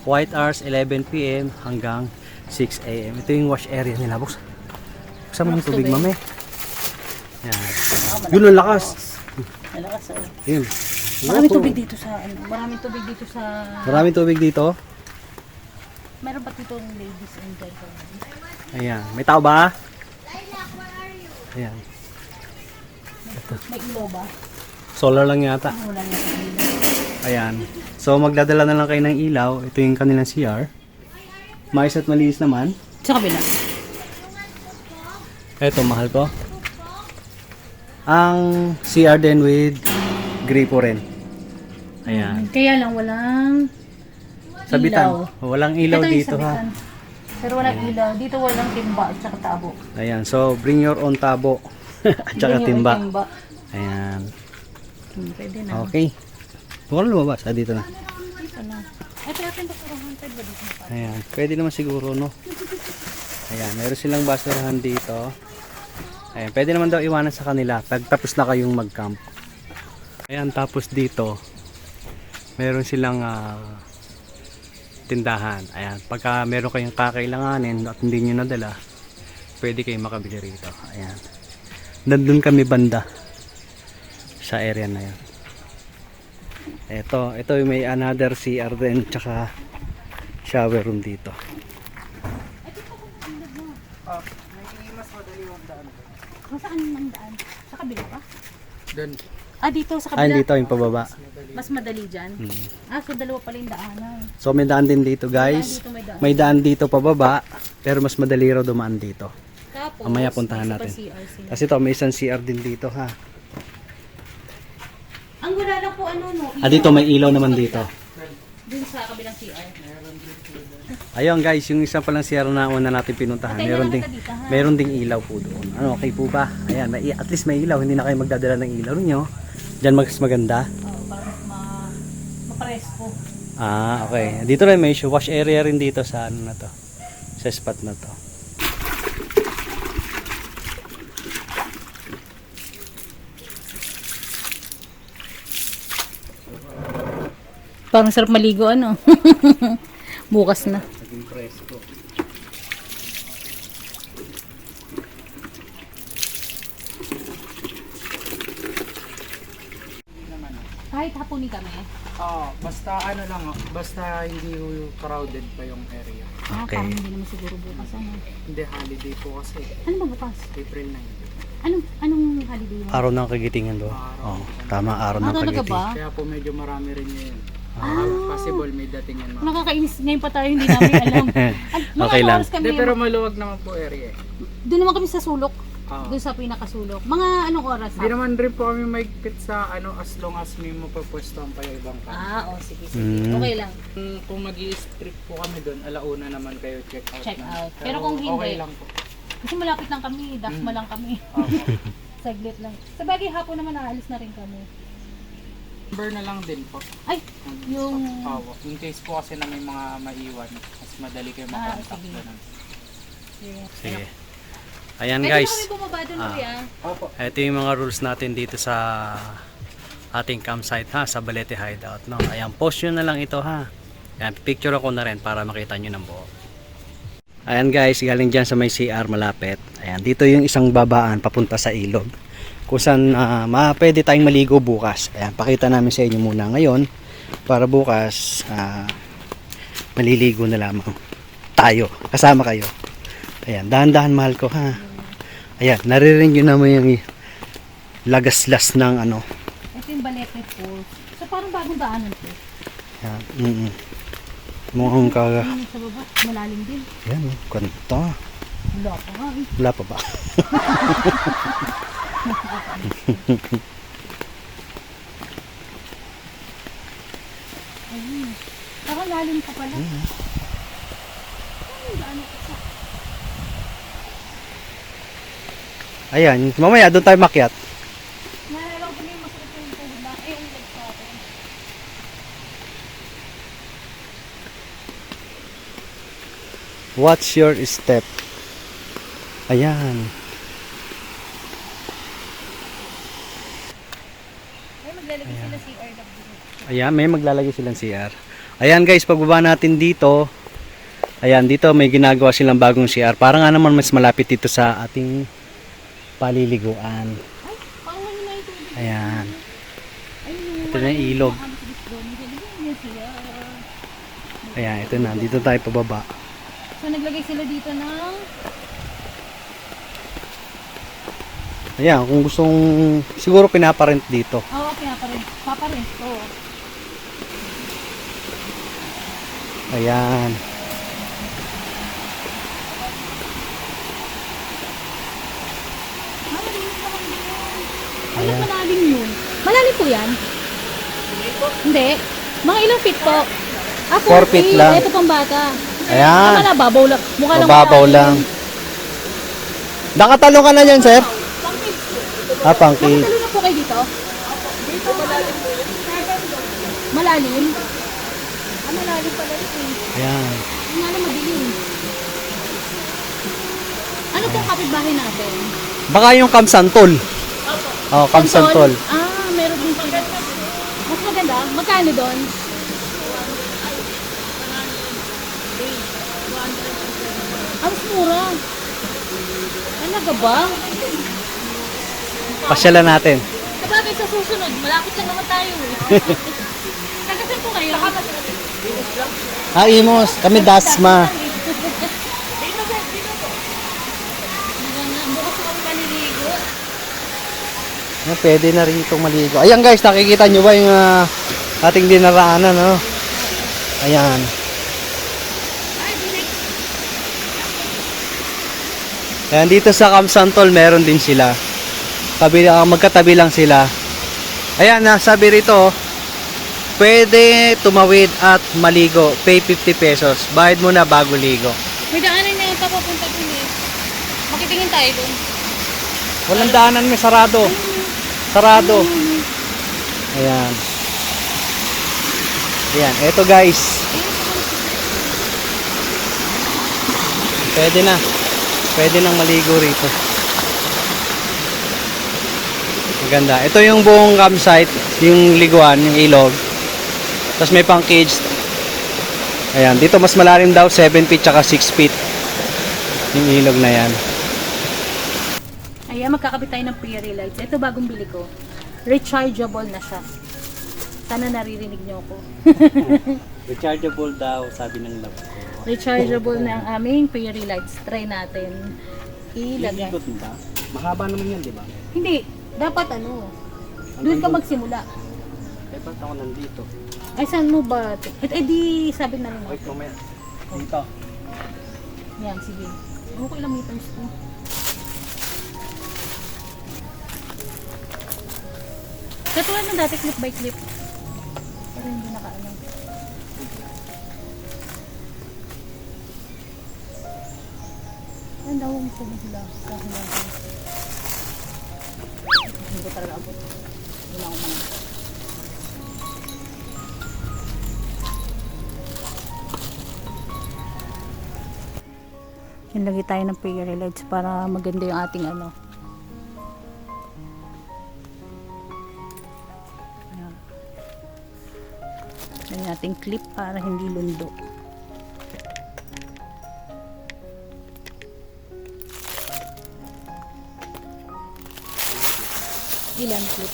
[SPEAKER 2] White hours, 11 p.m. hanggang 6 a.m. Ito yung wash area nila. Buksan mo yung tubig,
[SPEAKER 1] Tubig.
[SPEAKER 2] mami. Ayan. Yun ang lakas.
[SPEAKER 1] Malakas oh.
[SPEAKER 2] Yun.
[SPEAKER 1] Maraming tubig dito sa ano. Maraming tubig dito sa...
[SPEAKER 2] Maraming tubig dito.
[SPEAKER 1] Meron pa dito ng ladies and gentlemen.
[SPEAKER 2] Ayan. May tao ba? Ayan.
[SPEAKER 1] May ilaw ba?
[SPEAKER 2] Solar lang yata.
[SPEAKER 1] Wala na sa ilaw.
[SPEAKER 2] Ayan. So magdadala na lang kayo ng ilaw. Ito yung kanilang CR. Mais at malinis naman.
[SPEAKER 1] Sa kabila.
[SPEAKER 2] Ito, mahal ko. Ang CR din with gripo rin. Ayan.
[SPEAKER 1] Kaya lang walang
[SPEAKER 2] Sabitan. Walang ilaw
[SPEAKER 1] Ito yung
[SPEAKER 2] dito ha.
[SPEAKER 1] sabitan. Pero walang ilaw. Dito walang timba at saka tabo.
[SPEAKER 2] Ayan. So bring your own tabo. At saka
[SPEAKER 1] Hindi
[SPEAKER 2] timba.
[SPEAKER 1] yung timba.
[SPEAKER 2] Ayan.
[SPEAKER 1] Pwede na.
[SPEAKER 2] Okay. Huwag na lumabas. Dito na.
[SPEAKER 1] Dito na. Ay, pero ito yung ba dito na pa?
[SPEAKER 2] Ayan. Pwede naman siguro, no? Ayan. Meron silang basurahan dito. Ayan. Pwede naman daw iwanan sa kanila pag tapos na kayong mag-camp. Ayan. Tapos dito, meron silang tindahan. Ayan. Pagka meron kayong kakailanganin at hindi nyo nadala, pwede kayong makabili rito. Ayan. Nandun kami banda sa area na yan. Ito may another CR din tsaka shower room dito.
[SPEAKER 1] Saan ang daan? Sa kabila pa?
[SPEAKER 4] Doon.
[SPEAKER 1] Dito sa
[SPEAKER 2] Ah,
[SPEAKER 1] kabila.
[SPEAKER 2] dito yung pababa.
[SPEAKER 1] Mas madali dyan. So dalawa pala yung daanan.
[SPEAKER 2] So may daan din dito guys.
[SPEAKER 1] Dito may daan.
[SPEAKER 2] May daan dito pababa, pero mas madali raw dumaan dito.
[SPEAKER 1] Tapos,
[SPEAKER 2] Mamaya puntahan
[SPEAKER 1] may
[SPEAKER 2] natin.
[SPEAKER 1] isa pa CR sila.
[SPEAKER 2] Kasi to may isang CR din dito ha.
[SPEAKER 1] Ang wala lang po ano no.
[SPEAKER 2] Dito may ilaw naman dito.
[SPEAKER 1] Dun sa kabilang CR.
[SPEAKER 2] Ayun guys, yung isa palang CR na una natin pinuntahan, meron ding ilaw po doon. Ano, okay po ba? Ayan, at least may ilaw, hindi na kayo magdadala ng ilaw niyo. Diyan mas maganda.
[SPEAKER 1] Para mapresko.
[SPEAKER 2] Okay. Dito rin may wash area rin dito sa ano na to. Sa spot na to.
[SPEAKER 1] Parang sarap maligo ano. Bukas na.
[SPEAKER 2] Naging presko.
[SPEAKER 1] Kahit hapunin kami.
[SPEAKER 4] Basta ano lang, basta hindi crowded pa yung area.
[SPEAKER 2] Okay.
[SPEAKER 1] Parang hindi naman siguro bukas ano.
[SPEAKER 4] Hindi holiday po kasi,
[SPEAKER 1] Ano ba bukas?
[SPEAKER 4] April 9.
[SPEAKER 1] Anong holiday yun?
[SPEAKER 2] Araw ng kagitingan do. Oh, tama, araw ng
[SPEAKER 1] Talaga
[SPEAKER 2] kagiting.
[SPEAKER 1] ba?
[SPEAKER 4] Kaya po medyo marami rin ngayon. Possible may dating yan mga.
[SPEAKER 1] Nakakainis ngayon pa tayo, hindi namin alam. At mga
[SPEAKER 2] Okay lang.
[SPEAKER 1] oras kami,
[SPEAKER 4] Hindi, pero maluwag naman po area.
[SPEAKER 1] doon naman kami sa sulok.
[SPEAKER 4] Ah.
[SPEAKER 1] Doon sa pinakasulok. Mga anong oras?
[SPEAKER 4] Hindi naman rin po kami maigpit sa ano as long as may mapapwestohan pa yung ibang ka.
[SPEAKER 1] Sige. Okay lang.
[SPEAKER 4] Kung mag-i-strip po kami doon, alauna naman kayo check out.
[SPEAKER 1] Check
[SPEAKER 4] na.
[SPEAKER 1] out. Pero kung hindi,
[SPEAKER 4] okay lang po.
[SPEAKER 1] kasi malapit lang kami, dakma lang kami. Saglit lang. Sa bagay, hapon naman aalis na rin kami.
[SPEAKER 4] Number na lang din po.
[SPEAKER 1] Ay, yung...
[SPEAKER 4] Oo. In case po kasi na may mga maiwan, mas madali kayo makontak.
[SPEAKER 1] sige.
[SPEAKER 4] Ganun.
[SPEAKER 2] Sige. Ayan
[SPEAKER 1] Pwede
[SPEAKER 2] guys.
[SPEAKER 1] na kami bumaba doon, Kuya.
[SPEAKER 4] Opo.
[SPEAKER 2] Ito yung mga rules natin dito sa ating campsite ha, sa Balete Hideout, no. Ayan, post nyo na lang ito ha. Ayan, picture ako na rin para makita nyo ng buo. Ayan guys, galing dyan sa may CR malapit. Ayan, dito yung isang babaan papunta sa ilog. Kung saan pwede tayong maligo bukas. Ayan, pakita namin sa inyo muna ngayon para bukas maliligo na lamang tayo. Kasama kayo. Ayan, dahan-dahan mahal ko ha. Ayan, naririnig nyo naman yung lagaslas ng ano.
[SPEAKER 1] Ito yung Balete Falls. So, parang bagong daanan to.
[SPEAKER 2] Ayan, mukhang
[SPEAKER 1] Yung sa baba, malalim din.
[SPEAKER 2] Ayan, kanta.
[SPEAKER 1] Wala pa nga eh.
[SPEAKER 2] Wala pa ba?
[SPEAKER 1] Ayun. Parang lalim ka pala. Ay, daanan ka sa...
[SPEAKER 2] Ayan, mamaya doon tayo makyat.
[SPEAKER 1] Nalalaw ko na yung masakit yung tuhod na. Eh, ang leg sa akin.
[SPEAKER 2] Watch your step. Ayan.
[SPEAKER 1] Ay, maglalagay sila CR na dito.
[SPEAKER 2] Ayan, may maglalagay silang CR. Ayan guys, pagbaba natin dito, ayan, dito may ginagawa silang bagong CR. Para nga naman mas malapit dito sa ating paliliguan.
[SPEAKER 1] Ay, parang mahina yung tubig.
[SPEAKER 2] Ayan.
[SPEAKER 1] Ay, yung
[SPEAKER 2] Ito na yung ilog.
[SPEAKER 1] Sila.
[SPEAKER 2] Ayan, ito na. Dito tayo pababa.
[SPEAKER 1] So, naglagay sila dito ng...
[SPEAKER 2] Ayan, kung gustong, siguro pinaparent dito.
[SPEAKER 1] Oo, pinaparent. Paparent. Oo.
[SPEAKER 2] Ayan.
[SPEAKER 1] Malinis naman din yun. Ay,
[SPEAKER 2] Ayan.
[SPEAKER 1] malalim yun. Malalim po yan? Hindi. Mga ilang feet po?
[SPEAKER 2] 4 feet lang.
[SPEAKER 1] Ito pang bata.
[SPEAKER 2] Ayan.
[SPEAKER 1] Tama na, babaw lang. Mukha lang
[SPEAKER 2] Mababaw
[SPEAKER 1] malalim.
[SPEAKER 2] lang. Nakatalong ka na dyan, sir? Ah, pang kids.
[SPEAKER 1] Nakatalo na po kayo dito? Dito malalim po. Malalim? Ah, malalim pala ito eh.
[SPEAKER 2] Ayan.
[SPEAKER 1] Hindi nga na madilim. Ano pong kapitbahay natin?
[SPEAKER 2] Baka yung Kamsantol. Oh, Kamsantol.
[SPEAKER 1] Ah, meron din sila. Mas maganda. Magkano doon? Ah, mas mura. Ano ba?
[SPEAKER 2] Pasyalan natin.
[SPEAKER 1] Sabagay sa susunod, malapit lang naman tayo eh. Kagasan po kayo.
[SPEAKER 2] Ah, Imos. Kami Dasma.
[SPEAKER 1] Dito po. Bukas po kami maliligo.
[SPEAKER 2] Ah, pwede na rin itong maligo. Ayan guys, nakikita nyo ba yung ating dinaraanan, no? Ayan. Ayan, dito sa Kamsantol, meron din sila. Magkatabi lang sila. Ayan, sabi rito, pwede tumawid at maligo. Pay 50 pesos. Bayad mo na bago ligo.
[SPEAKER 1] May daanan na yung papapunta dun eh. Makitingin tayo dun.
[SPEAKER 2] Walang daanan, may sarado. Sarado. Ayan. Ayan, eto guys. Pwede na. Pwede nang maligo rito. Maganda. Ito yung buong campsite, yung liguan, yung ilog. Tapos may pang cage. Ayan, dito mas malalim daw, 7 feet tsaka 6 feet. Yung ilog na yan.
[SPEAKER 1] Ayan, magkakabit tayo ng fairy lights. Ito bagong bili ko. Rechargeable na siya. Sana naririnig niyo ako.
[SPEAKER 2] Rechargeable daw, sabi ng love ko.
[SPEAKER 1] Rechargeable na ang aming fairy lights. Try natin. Ilagay.
[SPEAKER 2] Ikot mo ba? Mahaba naman yan, di ba?
[SPEAKER 1] Hindi. Dapat ano. Doon ka magsimula.
[SPEAKER 2] Dapat ako nandito.
[SPEAKER 1] Ay, saan mo ba? Eh di, sabi na rin
[SPEAKER 2] Wait,
[SPEAKER 1] ako.
[SPEAKER 2] mamaya. Dito.
[SPEAKER 1] Yan, sige. Ano ko ilang meters to? Katulad ng dati clip by clip. Pero hindi nakaano. Ang dawang sa bigla. Hindi ko talaga abot. Hindi na ako mga. Yan, lagay tayo ng fairy lights para maganda yung ating ano. Ayan. Lagyan natin clip para hindi lundo. Ilan clip?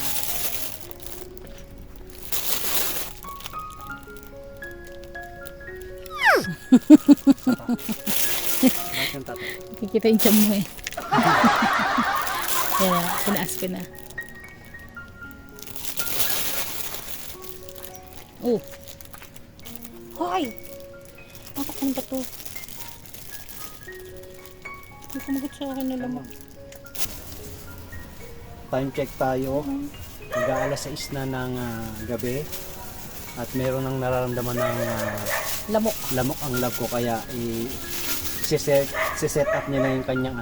[SPEAKER 2] Bakit yung tatay?
[SPEAKER 1] Kikita yung tiyan mo eh. Yan, pinaas ko na. Oh! Hoy! Makakan ba to? Hindi kumagot sa akin na lamang.
[SPEAKER 2] Time check tayo. Mag-aalas 6 na ng gabi. At meron nang nararamdaman ng
[SPEAKER 1] Lamok.
[SPEAKER 2] lamok ang lab ko, kaya i-set up niya na yung kanyang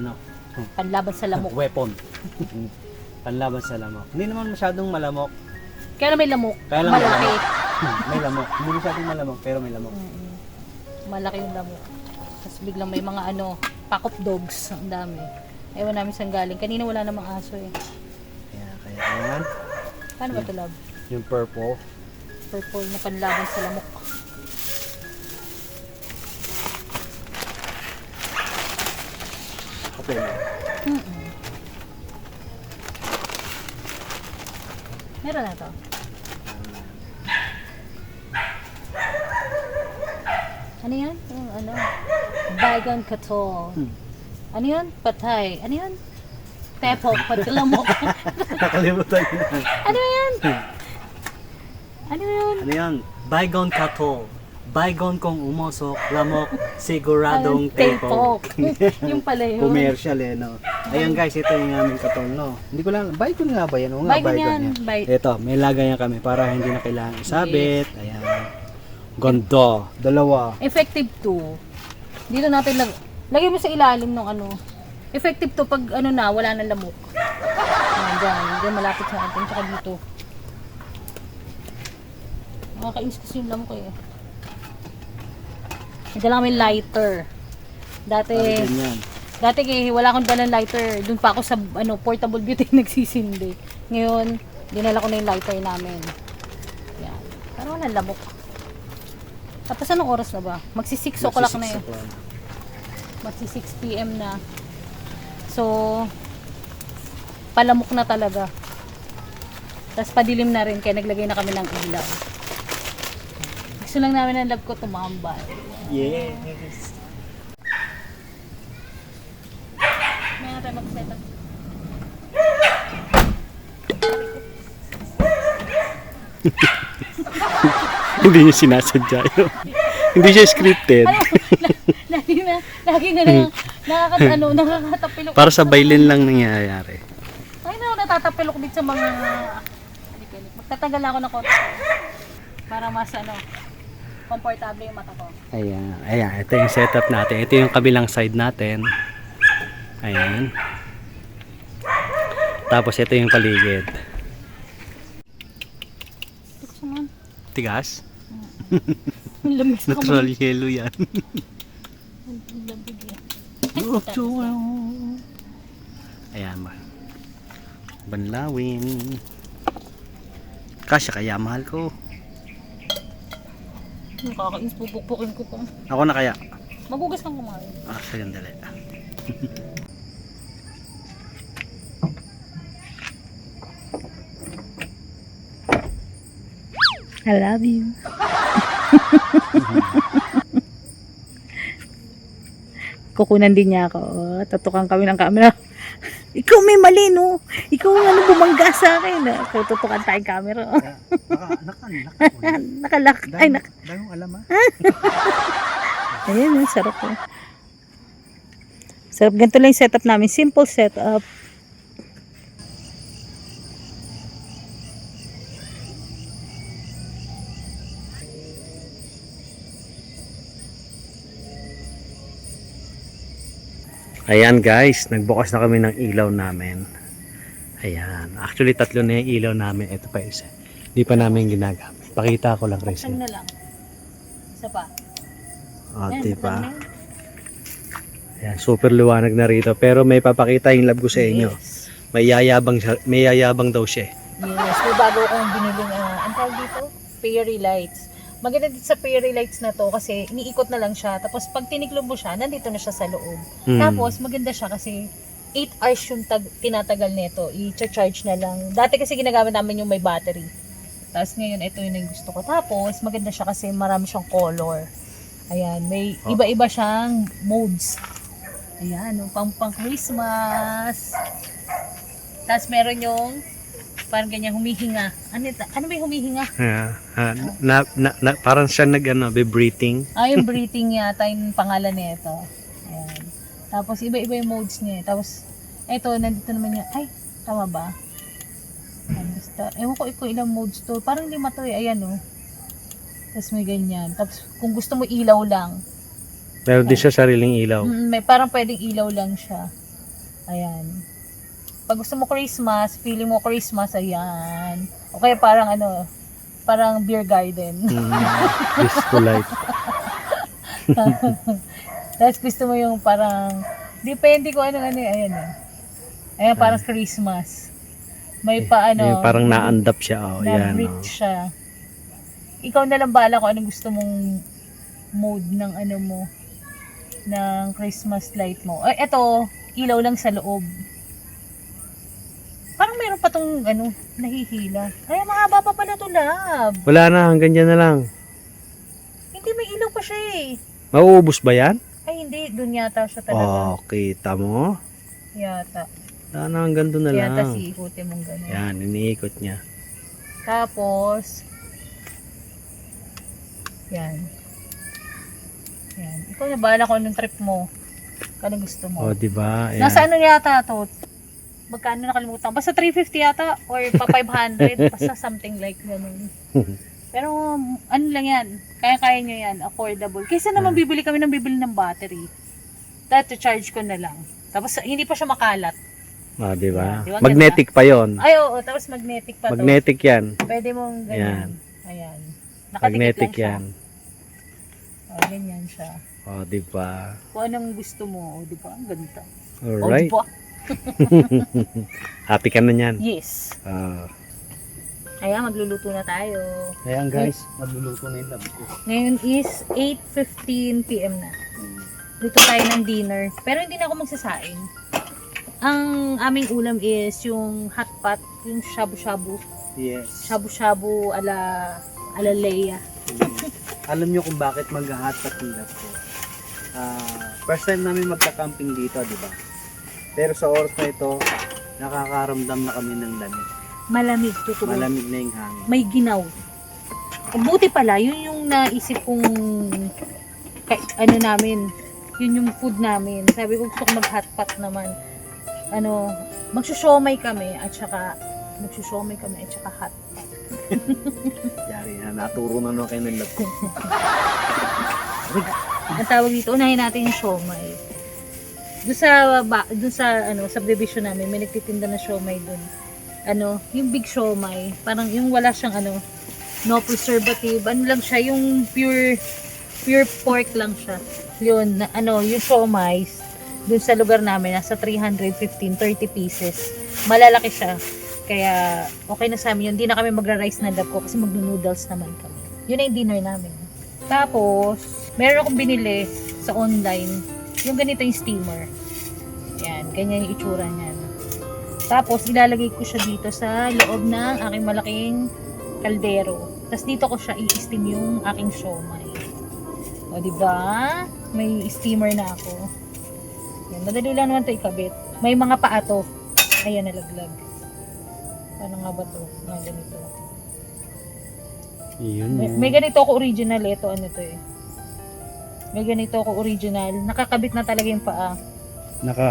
[SPEAKER 1] Panlaban sa lamok.
[SPEAKER 2] weapon. Panlaban sa lamok. Hindi naman masyadong malamok.
[SPEAKER 1] Kaya na may lamok.
[SPEAKER 2] Kaya lang may
[SPEAKER 1] Malaki.
[SPEAKER 2] lamok. May lamok. Hindi masyadong malamok pero may lamok.
[SPEAKER 1] Malaki yung lamok. Tapos biglang may mga ano, pack of dogs. Ang dami. Ewan namin saan galing. Kanina wala namang aso eh.
[SPEAKER 2] Kaya ayan.
[SPEAKER 1] Paano ba ito, love?
[SPEAKER 2] Yung purple.
[SPEAKER 1] Purple na panlaban sa lamok.
[SPEAKER 2] Okay.
[SPEAKER 1] Meron na to. Ano yan? Yung ano? Bygone Katol. Ano yun? Patay. Ano yun? Tepok. Pagkalamok.
[SPEAKER 2] Nakalimutan yun.
[SPEAKER 1] Ano yan? Ano yun?
[SPEAKER 2] Ano yan? Bygone Katol. Bygone kong umusok, lamok, siguradong tepok.
[SPEAKER 1] Yung pala yun.
[SPEAKER 2] Commercial no? Ayan guys, ito yung aming katol, no? Hindi ko lang, bygone nga ba yan? Oo nga,
[SPEAKER 1] Bygone yan.
[SPEAKER 2] Ito, may lagayan kami para hindi na kailangan isabit. Ayan. Ganda. Dalawa.
[SPEAKER 1] Effective to. Dito natin lagay mo sa ilalim ng ano. Effective to pag ano na, wala nang lamok. Ayan, dyan malapit sa atin. Tsaka dito. Nakakainis kasi yung lamok eh. Dala kami lighter. Dati wala akong dalang lighter. Doon pa ako sa ano, portable beauty nagsisindi. Ngayon, dinala ko na yung lighter namin. Yan. Para walang lamok. Tapos anong oras na ba? Magsi 6 o'clock na eh. Magsi 6 PM na. So, palamok na talaga. Tapos padilim na rin kaya naglagay na kami ng ilaw. Gusto lang namin ng love ko tumambay.
[SPEAKER 2] Yes.
[SPEAKER 1] May nga tayo mag-set up.
[SPEAKER 2] Hindi niya sinasadya yun. Hindi siya scripted.
[SPEAKER 1] Lagi na nakakatapilok.
[SPEAKER 2] Para sa bailin lang nangyayari.
[SPEAKER 1] Ay na, natatapilok dito sa mga magtatagal ako ng konti. Para mas komportable yung mata ko.
[SPEAKER 2] Ayan, ito yung setup natin. Ito yung kabilang side natin. Ayan. Tapos ito yung paligid. Tigas?
[SPEAKER 1] Ang lamig sa
[SPEAKER 2] Natural yellow yan.
[SPEAKER 1] Ang lamig yan.
[SPEAKER 2] Ayan ba. Banlawin. Kasya kaya mahal ko.
[SPEAKER 1] Nakakainis, pupukpukin ko pa.
[SPEAKER 2] Ako na kaya.
[SPEAKER 1] Magugas kang kumain.
[SPEAKER 2] Sa gandali.
[SPEAKER 1] I love you. Kukunan din niya ako. Tutukan kami ng camera. Ikaw may mali, no? Ikaw ang bumangga sa akin. Tutukan tayong camera. Nakalak. Ay,
[SPEAKER 2] Dahil alam ha.
[SPEAKER 1] Ayan, sarap po. Sarap. Ganito lang yung setup namin. Simple setup.
[SPEAKER 2] Ayan guys, nagbukas na kami ng ilaw namin. Ayan. Actually, 3 na yung ilaw namin. Ito pa isa. Hindi pa namin ginagamit. Pakita ko lang, Chris.
[SPEAKER 1] Saan na lang? Isa pa.
[SPEAKER 2] O,
[SPEAKER 1] Ayan,
[SPEAKER 2] diba?
[SPEAKER 1] saan na?
[SPEAKER 2] Ayan, super liwanag na rito. Pero may papakita yung love ko sa inyo.
[SPEAKER 1] Yes.
[SPEAKER 2] May yayabang daw siya.
[SPEAKER 1] Yes, may bago akong biniling, ang tawag dito? Fairy lights. Maganda dito sa fairy lights na to kasi iniikot na lang siya. Tapos pag tiniklop mo siya, nandito na siya sa loob. Tapos maganda siya kasi 8 hours yung tinatagal nito. I-charge na lang. Dati kasi ginagamit namin yung may battery. Tapos ngayon, ito yung gusto ko. Tapos maganda siya kasi marami siyang color. Ayan, may iba-iba siyang modes. Ayan, yung pang Christmas. Tapos meron yung parang ganyan humihinga. Ano ba yung humihinga?
[SPEAKER 2] Parang siya be-breathing.
[SPEAKER 1] Yung breathing yata yung pangalan nito. Ayan. Tapos iba-iba yung modes niya. Tapos ito, nandito naman yung, ay, tama ba? Basta, ewan ko ilang modes to. Parang 5 to eh. Ayan oh. Tapos may ganyan. Tapos kung gusto mo ilaw lang.
[SPEAKER 2] Meron din siya sariling ilaw.
[SPEAKER 1] May parang pwedeng ilaw lang siya. Ayan. Pag gusto mo Christmas, feeling mo Christmas, ayan. O kaya parang parang beer garden.
[SPEAKER 2] Disco light.
[SPEAKER 1] Tapos gusto mo yung parang, depende ko ayan eh. Ayan, parang Christmas. May
[SPEAKER 2] Yung parang naandap siya. Oh, yan.
[SPEAKER 1] na-brick siya. Ikaw na lang bahala kung anong gusto mong mode ng mo, ng Christmas light mo. Ay, eto, ilaw lang sa loob. Parang meron pa tong nahihila. Ay, mahaba pa pala to, love.
[SPEAKER 2] Wala na, hanggang dyan na lang.
[SPEAKER 1] Hindi, may ilaw pa siya eh.
[SPEAKER 2] Mauubos ba yan?
[SPEAKER 1] Ay, hindi. Doon yata siya talaga.
[SPEAKER 2] Kita mo?
[SPEAKER 1] Yata.
[SPEAKER 2] Sana hanggang doon na lang.
[SPEAKER 1] Yata si ikutin mong gano'n.
[SPEAKER 2] Yan, iniikot niya.
[SPEAKER 1] Tapos, yan. Yan. Ikaw na bahala kung anong trip mo. Kung anong gusto mo.
[SPEAKER 2] Diba? Ayan.
[SPEAKER 1] Nasa yata to? Magkano nakalimutan? Basta 350 yata or pa 500. Basta something like ganun. Pero lang yan. Kaya-kaya nyo yan. Affordable. Kaysa naman bibili kami ng battery. Dati charge ko na lang. Tapos hindi pa siya makalat.
[SPEAKER 2] Diba?
[SPEAKER 1] Diba,
[SPEAKER 2] Magnetic pa yon.
[SPEAKER 1] Ay, oo. Tapos magnetic pa to.
[SPEAKER 2] Magnetic yan.
[SPEAKER 1] Pwede mong ganyan. Ayan. Nakatikit
[SPEAKER 2] Magnetic
[SPEAKER 1] lang siya.
[SPEAKER 2] yan.
[SPEAKER 1] Ganyan siya.
[SPEAKER 2] Diba?
[SPEAKER 1] Kung anong gusto mo. Diba? Ang ganda.
[SPEAKER 2] Alright.
[SPEAKER 1] Diba?
[SPEAKER 2] Happy ka na yan.
[SPEAKER 1] Yes. Ayan, magluluto na tayo.
[SPEAKER 2] Ayan guys, magluluto na yung love ko.
[SPEAKER 1] Ngayon is 8:15 PM na. Dito tayo ng dinner. Pero hindi na ako magsasaing. Ang aming ulam is yung hot pot, yung shabu-shabu.
[SPEAKER 2] Yes.
[SPEAKER 1] Shabu-shabu ala Leia.
[SPEAKER 2] Alam nyo kung bakit mag-hotpot yung love ko. First time namin magka-camping dito, di ba? Pero sa oras na ito, nakakaramdam na kami ng lamig.
[SPEAKER 1] Malamig, totoo.
[SPEAKER 2] Malamig na yung hangin.
[SPEAKER 1] May ginaw. Buti pala, yun yung naisip kong namin. Yun yung food namin. Sabi ko gusto ko mag-hotpot naman. Magsushomay kami at saka hotpot.
[SPEAKER 2] Yari na, naturo na naman kayo ng love ko.
[SPEAKER 1] Ang tawag dito, unahin natin yung siomay. Doon sa subdivision namin, may nagtitinda na siomay doon. Yung big siomay, parang yung wala siyang no preservative, lang siya, yung pure pork lang siya. Yun, yung siomay, doon sa lugar namin, nasa 315, 30 pieces. Malalaki siya. Kaya, okay na sa amin yun. Hindi na kami magra-rice na love ko kasi mag-noodles naman kami. Yun na yung dinner namin. Tapos, meron akong binili sa online. Yung ganito yung steamer. Yan, ganyan yung itsura niyan. Tapos, ilalagay ko siya dito sa loob ng aking malaking kaldero. Tapos, dito ko siya i-steam yung aking siomay. O, diba? May steamer na ako. Yan, madali lang naman ito ikabit. May mga paa to. Ayan, nalaglag. Paano nga ba to? Ganito.
[SPEAKER 2] Yun.
[SPEAKER 1] May ganito ako original. Ito, to eh. May ganito ako original. Nakakabit na talaga yung paa.
[SPEAKER 2] Naka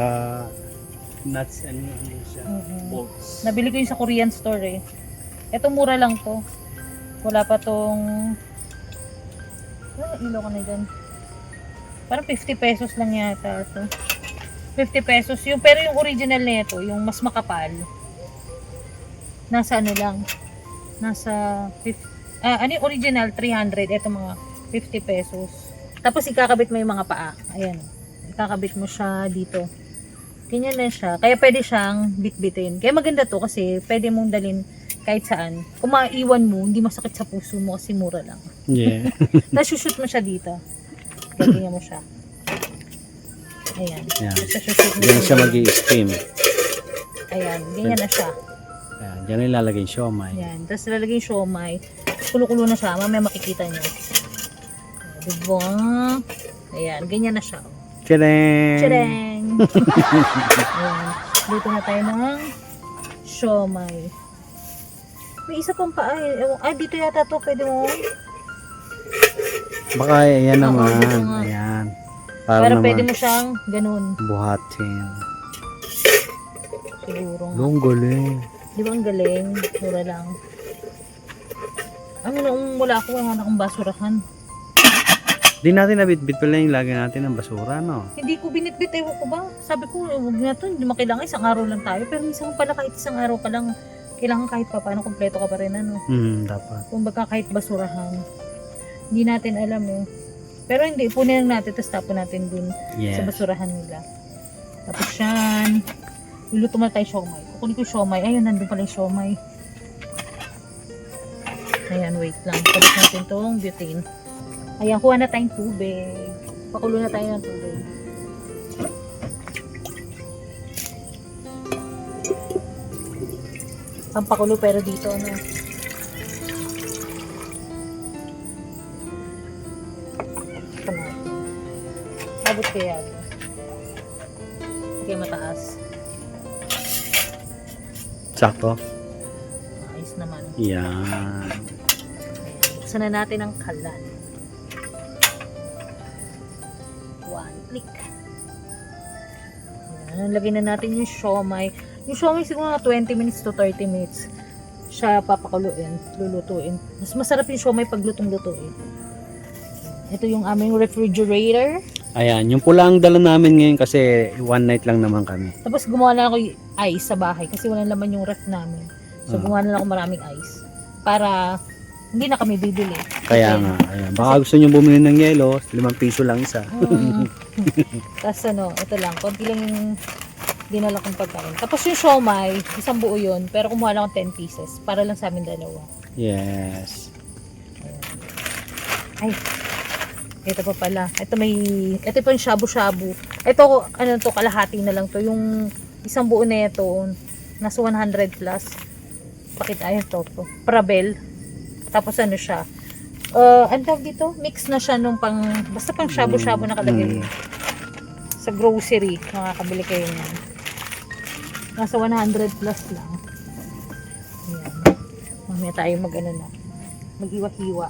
[SPEAKER 2] nuts and siya. Bolts.
[SPEAKER 1] Nabili ko yung sa Korean store eh. Ito mura lang to. Wala pa tong... ilaw ka na dyan. Parang 50 pesos lang yata ito. 50 pesos. Pero yung original na ito, yung mas makapal. nasa ano lang, nasa ano yung original 300, ito mga 50 pesos. Tapos ikakabit mo yung mga paa. Ayan. Ikakabit mo siya dito. Ganyan na siya. Kaya pwede siyang bitbitin. Kaya maganda to kasi pwede mong dalhin kahit saan. Kung maiwan mo, hindi masakit sa puso mo kasi mura lang.
[SPEAKER 2] Yeah.
[SPEAKER 1] Tapos shoot mo siya dito. Ganyan mo siya. Ayan.
[SPEAKER 2] Ayan.
[SPEAKER 1] Tapos shoot mo
[SPEAKER 2] Diyan siya mag-i-steam.
[SPEAKER 1] Ayan. Ganyan na siya.
[SPEAKER 2] Ayan. Diyan ilalagay yung siomay.
[SPEAKER 1] Ayan. Tapos lalagay yung siomay. Kulo-kulo na siya. Mamaya makikita nyo. Diba? Ayan. Ganyan na siya.
[SPEAKER 2] Tadang!
[SPEAKER 1] Tadang! Ayan. Dito na tayo ng siomay. May isa pang paa eh. Dito yata to. Pwede mo.
[SPEAKER 2] Baka ayan
[SPEAKER 1] Oo,
[SPEAKER 2] naman.
[SPEAKER 1] dito nga.
[SPEAKER 2] Ayan.
[SPEAKER 1] Para
[SPEAKER 2] naman
[SPEAKER 1] pwede mo siyang ganun.
[SPEAKER 2] buhatin.
[SPEAKER 1] Siguro.
[SPEAKER 2] Ang galing.
[SPEAKER 1] Di ba ang galing? Mura lang. Nung wala ako, wala akong basurahan.
[SPEAKER 2] Di natin nabitbit pala yung lagay natin ng basura, no?
[SPEAKER 1] Hindi ko binitbit, ewan ko ba? Sabi ko, huwag na to, hindi makailangan, isang araw lang tayo. Pero minsan pala kahit isang araw ka lang, kailangan kahit pa paano, kompleto ka pa rin, ano?
[SPEAKER 2] Dapat.
[SPEAKER 1] Kung baka kahit basurahan. Hindi natin alam eh. Pero hindi, punin lang natin, tapos tapon natin dun sa
[SPEAKER 2] Yes.
[SPEAKER 1] basurahan nila. Tapos yan, luluto mo na tayo siomay. Kukunin ko yung siomay. Ayun, nandun pala yung siomay. Ayan, wait lang. Tapos natin tong butane. Ayan, kuha na tayong tubig. Pakulo na tayo ng tubig. Ang pakulo pero dito, ano? Ito na. Abot kaya ito. Sige, mataas.
[SPEAKER 2] Sakto?
[SPEAKER 1] Ayos naman.
[SPEAKER 2] Yan.
[SPEAKER 1] Ayan. Buksan na natin ang kalan. One click. Ayan. Lagyan na natin yung siomay. Yung siomay siguro mga 20 minutes to 30 minutes. Siya papakuluin, lulutuin. Mas masarap yung siomay pag lutong-lutuin. Ito yung aming refrigerator.
[SPEAKER 2] Ayan, yung pula ang dala namin ngayon kasi one night lang naman kami.
[SPEAKER 1] Tapos gumawa na ako yung ice sa bahay kasi walang laman yung ref namin. So gumawa na ako maraming ice. Para hindi na kami bibili.
[SPEAKER 2] Kaya nga, ayan. Baka gusto nyo bumili ng yelo, 5 piso lang isa.
[SPEAKER 1] Tapos ito lang, konti lang yung dinala kong pagkain. Tapos yung siomay, isang buo yun, pero kumuha lang ako 10 pieces para lang sa amin dalawa.
[SPEAKER 2] Yes.
[SPEAKER 1] Ay, ito pa pala. Ito pa yung shabu-shabu. Ito, kalahati na lang to. Yung isang buo na ito, nasa 100 plus. Pakita, ayun to. Parabel. Tapos siya. Ang tawag dito, mix na siya nung basta pang shabu-shabu na kalagay. Sa grocery, makakabili kayo niyan. Nasa 100 plus lang. Ayan. Mamaya tayo mag-iwa-hiwa.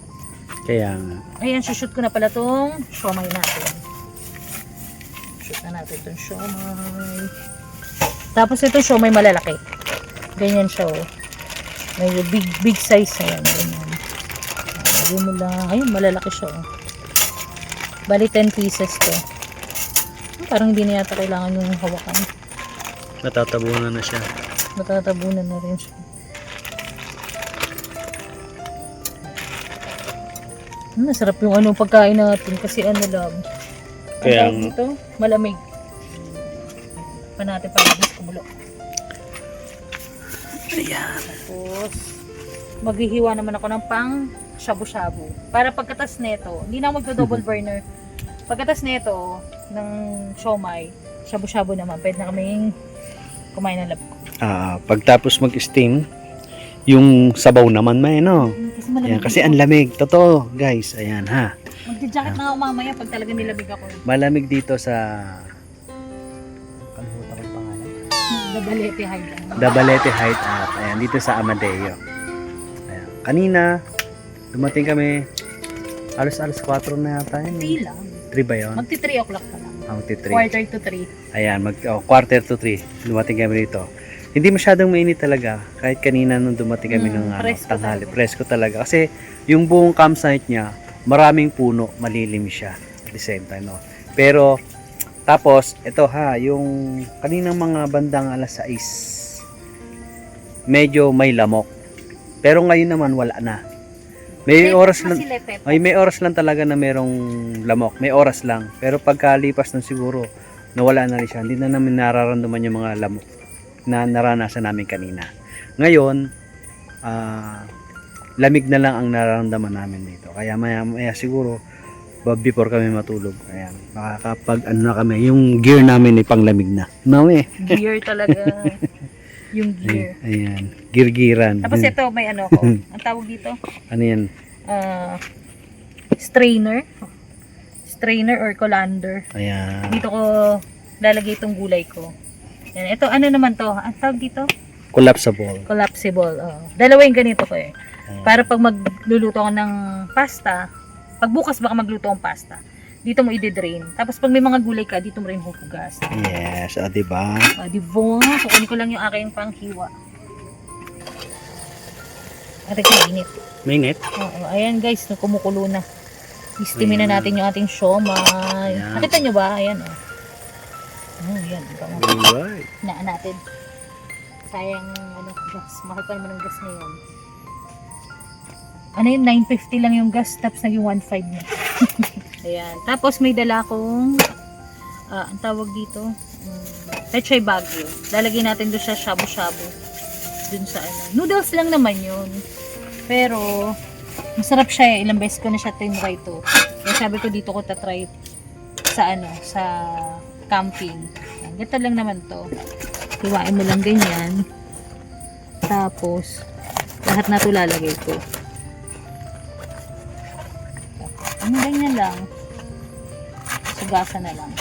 [SPEAKER 2] Kaya nga.
[SPEAKER 1] Ayan, shoot ko na pala tong siomay natin. Shoot na natin tong siomay. Tapos itong siomay malalaki. Ganyan siya, oh. May big size na yan. Ganyan. Lagyan mo lang. Ayun, malalaki siya, oh. Bali 10 pieces to. Parang hindi na yata kailangan yung hawakan.
[SPEAKER 2] Natatabunan na siya.
[SPEAKER 1] Matatabunan na rin siya. Masarap yung pagkain natin kasi lang.
[SPEAKER 2] Kaya
[SPEAKER 1] Ang tawag dito, malamig. Pa natin palabas kumulo.
[SPEAKER 2] Ayan.
[SPEAKER 1] Tapos, maghihiwa naman ako ng pang shabu-shabu. Para pagkatas nito, hindi na magdo-double burner. Pagkatas nito, ng siomay, shabu-shabu naman, pwede na kaming kumain ng labo.
[SPEAKER 2] Pagtapos mag-steam, yung sabaw naman may, no?
[SPEAKER 1] Kasi malamig.
[SPEAKER 2] Ayan, kasi ang lamig. Totoo, guys. Ayan, ha.
[SPEAKER 1] Magja-jacket na ako mamaya pag talaga nilamig ako.
[SPEAKER 2] Malamig dito sa... Kalimutan ko yung pangalan.
[SPEAKER 1] Dabalete Highland.
[SPEAKER 2] Dabalete Hideout. Ayan, dito sa Amadeo. Ayan. Kanina, dumating kami, alas 4 na yata yun.
[SPEAKER 1] 3 lang.
[SPEAKER 2] 3 ba yun?
[SPEAKER 1] Magti 3 o'clock pa lang.
[SPEAKER 2] Magti-3.
[SPEAKER 1] Quarter to 3.
[SPEAKER 2] Ayan, quarter to 3. Dumating kami dito. Hindi masyadong mainit talaga. Kahit kanina nung dumating kami ng
[SPEAKER 1] presko
[SPEAKER 2] tanghali.
[SPEAKER 1] talaga.
[SPEAKER 2] Presko talaga. Kasi yung buong campsite niya, maraming puno, malilim siya. At the same time, no? Pero, tapos, ito ha, yung kaninang mga bandang alas 6. medyo may lamok. Pero ngayon naman wala na. May oras lang, may oras lang talaga na merong lamok. May oras lang. Pero pagkalipas ng siguro, nawala na rin siya. Hindi na namin nararamdaman yung mga lamok na naranasan namin kanina. Ngayon, lamig na lang ang nararamdaman namin dito. Kaya maya siguro, before kami matulog, ayan, makakapag ano na kami, yung gear namin ay panglamig na. Mami.
[SPEAKER 1] Gear talaga. Yung gear.
[SPEAKER 2] Ayan, gear-gearan.
[SPEAKER 1] Tapos ito, may ano ko. Ang tawag dito?
[SPEAKER 2] Ano yan?
[SPEAKER 1] Strainer. Strainer or colander.
[SPEAKER 2] Ayan.
[SPEAKER 1] Dito ko lalagay itong gulay ko. Yan. Ito, ano naman to? Ang tawag dito?
[SPEAKER 2] Collapsible.
[SPEAKER 1] Collapsible. Dalawa yung ganito ko eh. Para pag magluluto ako ng pasta, pag bukas baka magluto akong pasta, dito mo i-drain. Tapos pag may mga gulay ka, dito mo rin huhugas.
[SPEAKER 2] Yes, diba?
[SPEAKER 1] Diba? Kukunin ko lang yung aking panghiwa. At ito, init.
[SPEAKER 2] Mainit?
[SPEAKER 1] Oo, ayan guys, kumukulo na. Istimin na natin yung ating siomay.
[SPEAKER 2] Ayan.
[SPEAKER 1] Nakita nyo ba? Ayan o. Ayan.
[SPEAKER 2] Alright.
[SPEAKER 1] Hinaan natin. Sayang ano, gas. Mahal pa naman ang gas ngayon. Ano yun? 950 lang yung gas. Tapos naging 1.5 na. Ayan. Tapos may dala akong ang tawag dito pechay bagyo. Lalagyan natin doon sa shabu-shabu. Doon sa ano. Noodles lang naman yun. Pero masarap siya eh. Ilang beses ko na siya tinry to. Kaya sabi ko dito ko tatry sa ano, sa camping. Ayan, ganito lang naman to. Hiwain mo lang ganyan. Tapos lahat na to lalagay ko. Ano ganyan lang. Sugasan na lang.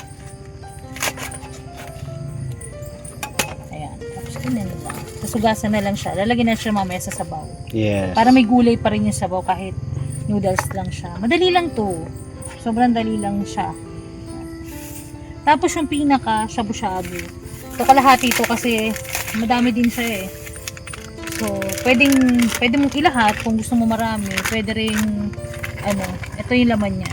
[SPEAKER 1] Ayan. Tapos ganyan lang. Sugasan na lang siya. Lalagyan na siya mamaya sa sabaw.
[SPEAKER 2] Yes.
[SPEAKER 1] Para may gulay pa rin yung sabaw kahit noodles lang siya. Madali lang to. Sobrang dali lang siya. Tapos yung pinaka, shabu-shabu. Ito kalahati ito kasi madami din siya eh. So, pwede mong ilahat kung gusto mo marami. Pwede rin, ano, ito yung laman niya.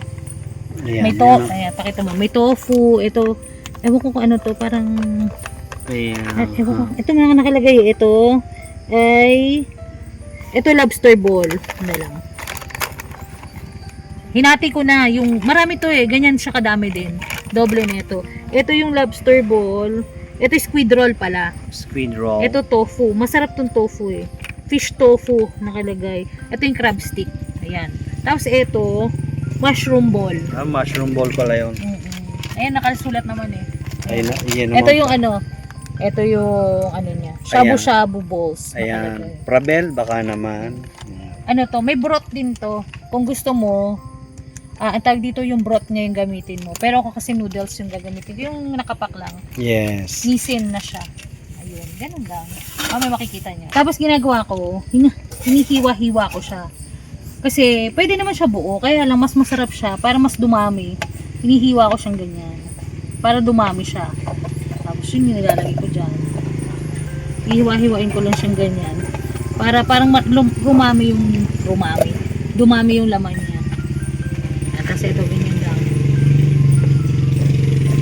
[SPEAKER 2] Ayan,
[SPEAKER 1] May tofu, ayan, pakita mo. May tofu, ito, ewan ko kung ano to, parang,
[SPEAKER 2] Ayan.
[SPEAKER 1] ewan ko, ito nga nakalagay, ito, ito lobster ball, na lang. Hinati ko na, yung, marami to eh, ganyan siya kadami din. Doble nito. Ito yung lobster ball, ito squid roll pala.
[SPEAKER 2] Squid roll.
[SPEAKER 1] Ito tofu. Masarap tong tofu eh. Fish tofu nakalagay. Ito yung crab stick. Ayan. Tapos ito, mushroom ball.
[SPEAKER 2] Mushroom ball pala yun.
[SPEAKER 1] Ayan, nakasulat naman eh.
[SPEAKER 2] Ayan, yan
[SPEAKER 1] Ito yung ano, ito yung ano niya. Shabu-shabu balls.
[SPEAKER 2] Ayan.
[SPEAKER 1] nakalagay.
[SPEAKER 2] Prabel, baka naman.
[SPEAKER 1] Ano to, may broth din to. Kung gusto mo, ang tawag dito yung broth niya yung gamitin mo. Pero ako kasi noodles yung gagamitin ko. Yung nakapak lang.
[SPEAKER 2] Yes.
[SPEAKER 1] Nisin na siya. Ayun, ganun lang. May makikita niya. Tapos ginagawa ko, hinihiwa-hiwa ko siya. Kasi pwede naman siya buo, kaya lang mas masarap siya para mas dumami. Hinihiwa ko siyang ganyan. Para dumami siya. Tapos yun yung nilalagay ko dyan. Hihiwa-hiwain ko lang siyang ganyan. Para parang dumami yung laman niya. At kasi ito ganyan lang.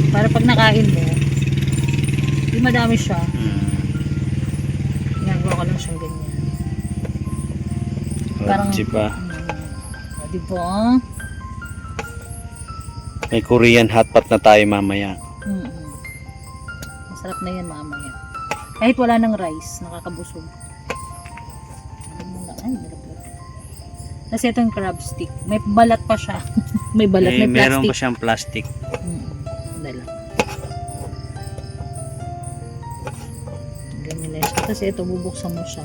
[SPEAKER 1] Para pag nakain mo, di madami siya. Ginagawa ko lang siyang ganyan. Parang,
[SPEAKER 2] Diba?
[SPEAKER 1] diba?
[SPEAKER 2] May Korean hotpot na tayo mamaya.
[SPEAKER 1] Masarap na yan mamaya. Kahit wala ng rice, nakakabusog. Ay, nalaglag. Kasi ito yung crab stick. May balat pa siya. May balat, may plastic.
[SPEAKER 2] Meron pa siyang plastic.
[SPEAKER 1] Dala. Ganyan lang siya. Kasi ito, bubuksan mo siya.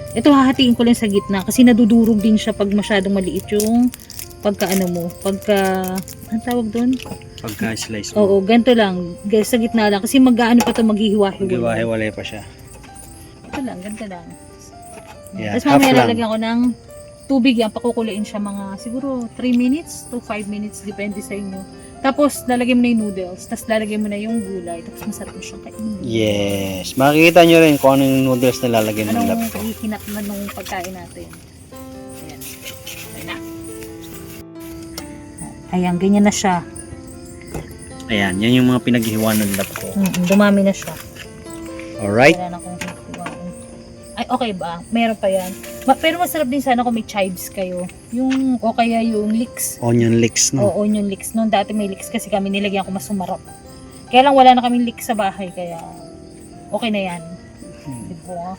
[SPEAKER 1] Ito, hahatiin ko lang sa gitna. Kasi nadudurog din siya pag masyadong maliit yung pagka ano mo. Pagka, ang tawag doon?
[SPEAKER 2] Pagka-slice mo.
[SPEAKER 1] Oo, ganito lang. Sa gitna lang. Kasi mag-ano pa ito, maghihiwa-hiwa.
[SPEAKER 2] Giwa-hiwalay pa siya.
[SPEAKER 1] Ito lang, ganito lang.
[SPEAKER 2] Yeah,
[SPEAKER 1] Tapos
[SPEAKER 2] half
[SPEAKER 1] mamaya
[SPEAKER 2] lang.
[SPEAKER 1] lalagyan ko ng tubig yan. Pakukuloyin siya mga siguro 3 minutes to 5 minutes. Depende sa inyo. Tapos lalagyan mo na yung noodles. Tapos lalagyan mo na yung gulay. Tapos masarap mo siyang kainin.
[SPEAKER 2] Yes. Makikita nyo rin kung anong noodles na lalagyan ng
[SPEAKER 1] Anong
[SPEAKER 2] laptop.
[SPEAKER 1] hihinat na nung pagkain natin. Ayan. Ayan na. Ayan, ganyan na siya.
[SPEAKER 2] Ayan, yan yung mga pinaghihiwa ng laptop.
[SPEAKER 1] Dumami na siya.
[SPEAKER 2] Alright.
[SPEAKER 1] Wala na akong hihiwain. Ay, okay ba? Meron pa yan. Pero masarap din sana kung may chives kayo. Yung, o kaya yung leeks.
[SPEAKER 2] Onion leeks, no?
[SPEAKER 1] O onion leeks. Noon dati may leeks kasi kami nilagyan ko mas sumarap. Kaya lang wala na kaming leeks sa bahay. Kaya okay na yan. Diba?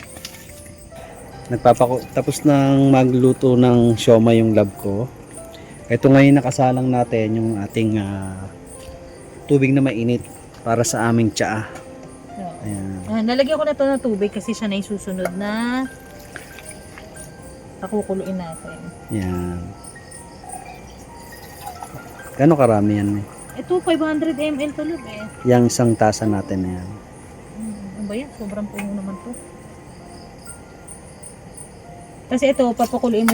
[SPEAKER 2] Tapos nang magluto ng siomai yung lab ko. Ito ngayon nakasalang natin yung ating tubig na mainit para sa aming tsaa. Ayan.
[SPEAKER 1] Nalagyan ko na to ng tubig kasi siya na yung susunod na pakukuluin natin.
[SPEAKER 2] Yan. Gano'ng karami yan eh?
[SPEAKER 1] Ito 500 ml to love eh.
[SPEAKER 2] Yang isang tasa natin na yan.
[SPEAKER 1] Ano ba yan? Sobrang puno naman to. Kasi ito, papakuluin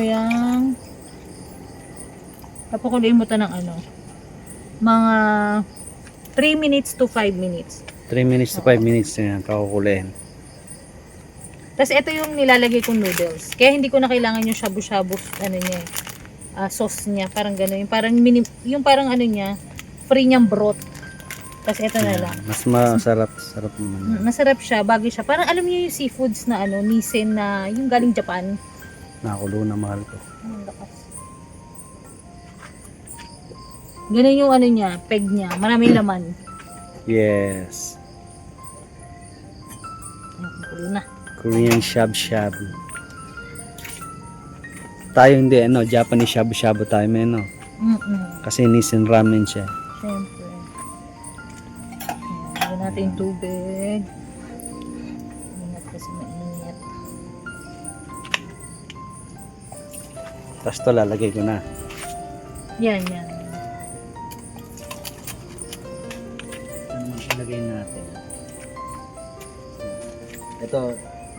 [SPEAKER 1] mo to ng ano, mga 3 minutes to 5 minutes.
[SPEAKER 2] 3 minutes to 5 minutes na yan, pakukuliin.
[SPEAKER 1] Tapos ito yung nilalagay kong noodles. Kaya hindi ko na kailangan yung shabu-shabu, ano niya, sauce niya, parang gano'n. Yung parang ano niya, free niyang broth. Tapos ito na lang.
[SPEAKER 2] Mas masarap, sarap naman.
[SPEAKER 1] Masarap siya, bagay siya. Parang alam niyo yung seafoods na ano, Nissin na yung galing Japan.
[SPEAKER 2] Nakakulo na mahal ko.
[SPEAKER 1] Ang lakas. Ganun yung ano niya, peg niya. Maraming laman.
[SPEAKER 2] Yes.
[SPEAKER 1] Kulo na.
[SPEAKER 2] Korean shab-shab. Tayo hindi, Japanese shabu-shabu tayo, no? Kasi Nissin ramen siya.
[SPEAKER 1] Siyempre. Lagyan natin yung tubig. Ingat kasi mainit.
[SPEAKER 2] Tapos to lalagay ko na.
[SPEAKER 1] Yan.
[SPEAKER 2] Ano ilagay natin? Ito,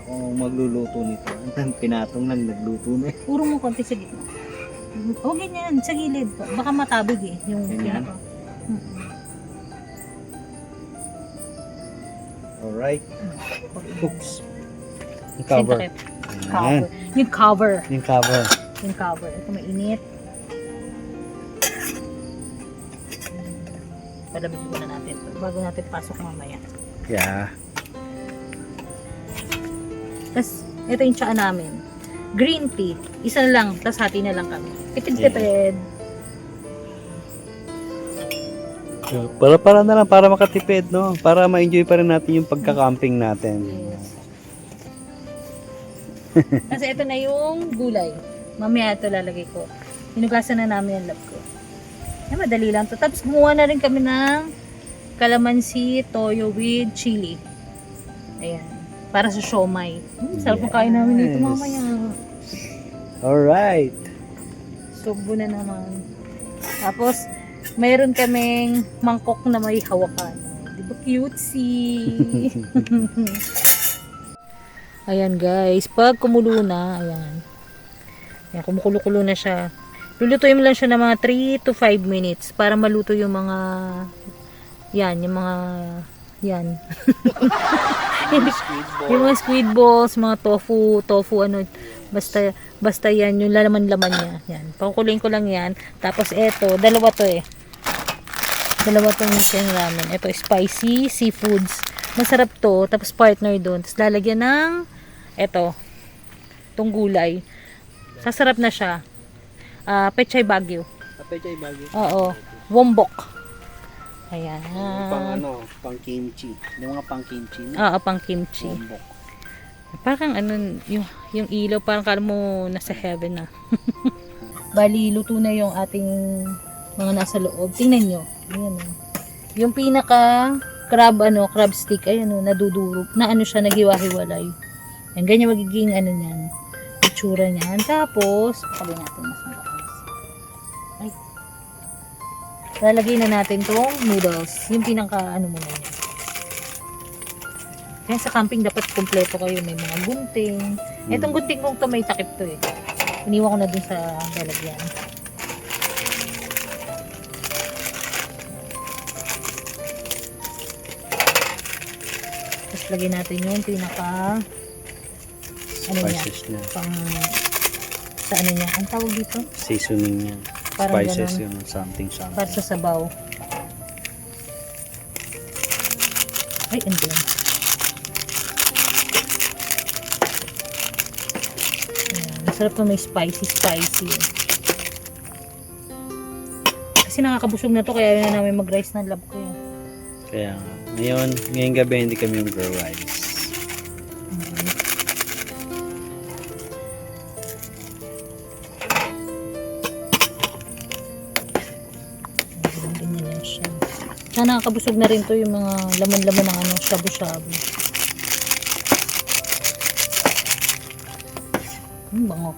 [SPEAKER 2] ako magluluto nito. Ang pinatong lang nagluto na.
[SPEAKER 1] Puro mo konti sa gitna. O ganyan, sa gilid. Baka matabig eh. Yung
[SPEAKER 2] Ganyan?
[SPEAKER 1] pinaka.
[SPEAKER 2] Alright. Oops. Yung cover. Ayan.
[SPEAKER 1] Cover. Yung cover.
[SPEAKER 2] Yung cover.
[SPEAKER 1] Yung cover. Ito mainit. Palamig muna natin ito. Bago natin pasok mamaya.
[SPEAKER 2] Yeah.
[SPEAKER 1] Tapos, ito yung tsaa namin. Green tea. Isa na lang. Tapos hati na lang kami. Tipid-tipid.
[SPEAKER 2] Para na lang, para makatipid, no? Para ma-enjoy pa rin natin yung pagka-camping natin.
[SPEAKER 1] Yes. Kasi ito na yung gulay. Mamaya ito lalagay ko. Hinugasan na namin yung lab ko. Ay, madali lang to. Tapos gumawa na rin kami ng calamansi, toyo with chili. Ayan. Para sa siomai. Sarap ng kain namin dito mamaya.
[SPEAKER 2] Alright.
[SPEAKER 1] Subo na naman. Tapos, mayroon kaming mangkok na may hawakan. Di ba cutesy? Ayan guys, pag kumulo na, ayan. Ayan, kumukulo-kulo na siya. Lulutuin mo lang siya ng mga 3 to 5 minutes para maluto yung mga yung mga yung mga squid balls, mga tofu ano, basta yan, yung laman-laman niya. Yan, pakukuloyin ko lang yan. Tapos eto, dalawa tong Nissin ramen. Ito, spicy seafoods. Masarap to. Tapos partner doon. Tapos lalagyan ng itong gulay. Sasarap na siya. Pechay Baguio.
[SPEAKER 2] Pechay Baguio.
[SPEAKER 1] Oo. Wombok. Ayan.
[SPEAKER 2] Pang kimchi. Yung mga pang kimchi.
[SPEAKER 1] Oo, pang kimchi.
[SPEAKER 2] Bombok.
[SPEAKER 1] Parang yung ilaw, parang kala mo nasa heaven na. Bali, luto na yung ating mga nasa loob. Tingnan nyo. Ayan o. Yung pinaka crab stick, ayan o, nadudurog. Na siya, naghiwa-hiwalay. Yan, ganyan magiging niyan. Itsura niyan. Tapos, pagay natin mas mataas. Ay. Lalagay na natin tong noodles. Yung pinaka muna yan. Kaya sa camping dapat kompleto kayo. May mga gunting. Itong gunting kong to may takip to eh. Iniwan ko na dun sa lalagyan. Tapos lagyan natin yung pinaka
[SPEAKER 2] Spices niya.
[SPEAKER 1] Pang sa niya. Ang tawag dito?
[SPEAKER 2] Seasoning niya.
[SPEAKER 1] Parang
[SPEAKER 2] Spices
[SPEAKER 1] ganun.
[SPEAKER 2] yun. Something.
[SPEAKER 1] Para sa sabaw. Ay, and then. Sarap na may spicy. Kasi nakakabusog na to, kaya yun na namin mag-rice ng lab ko eh.
[SPEAKER 2] Kaya ngayong gabi hindi kami mag-rice.
[SPEAKER 1] Ganyan yan siya. Sana nakakabusog na rin to yung mga laman-laman ng ano, shabu-shabu. Bango.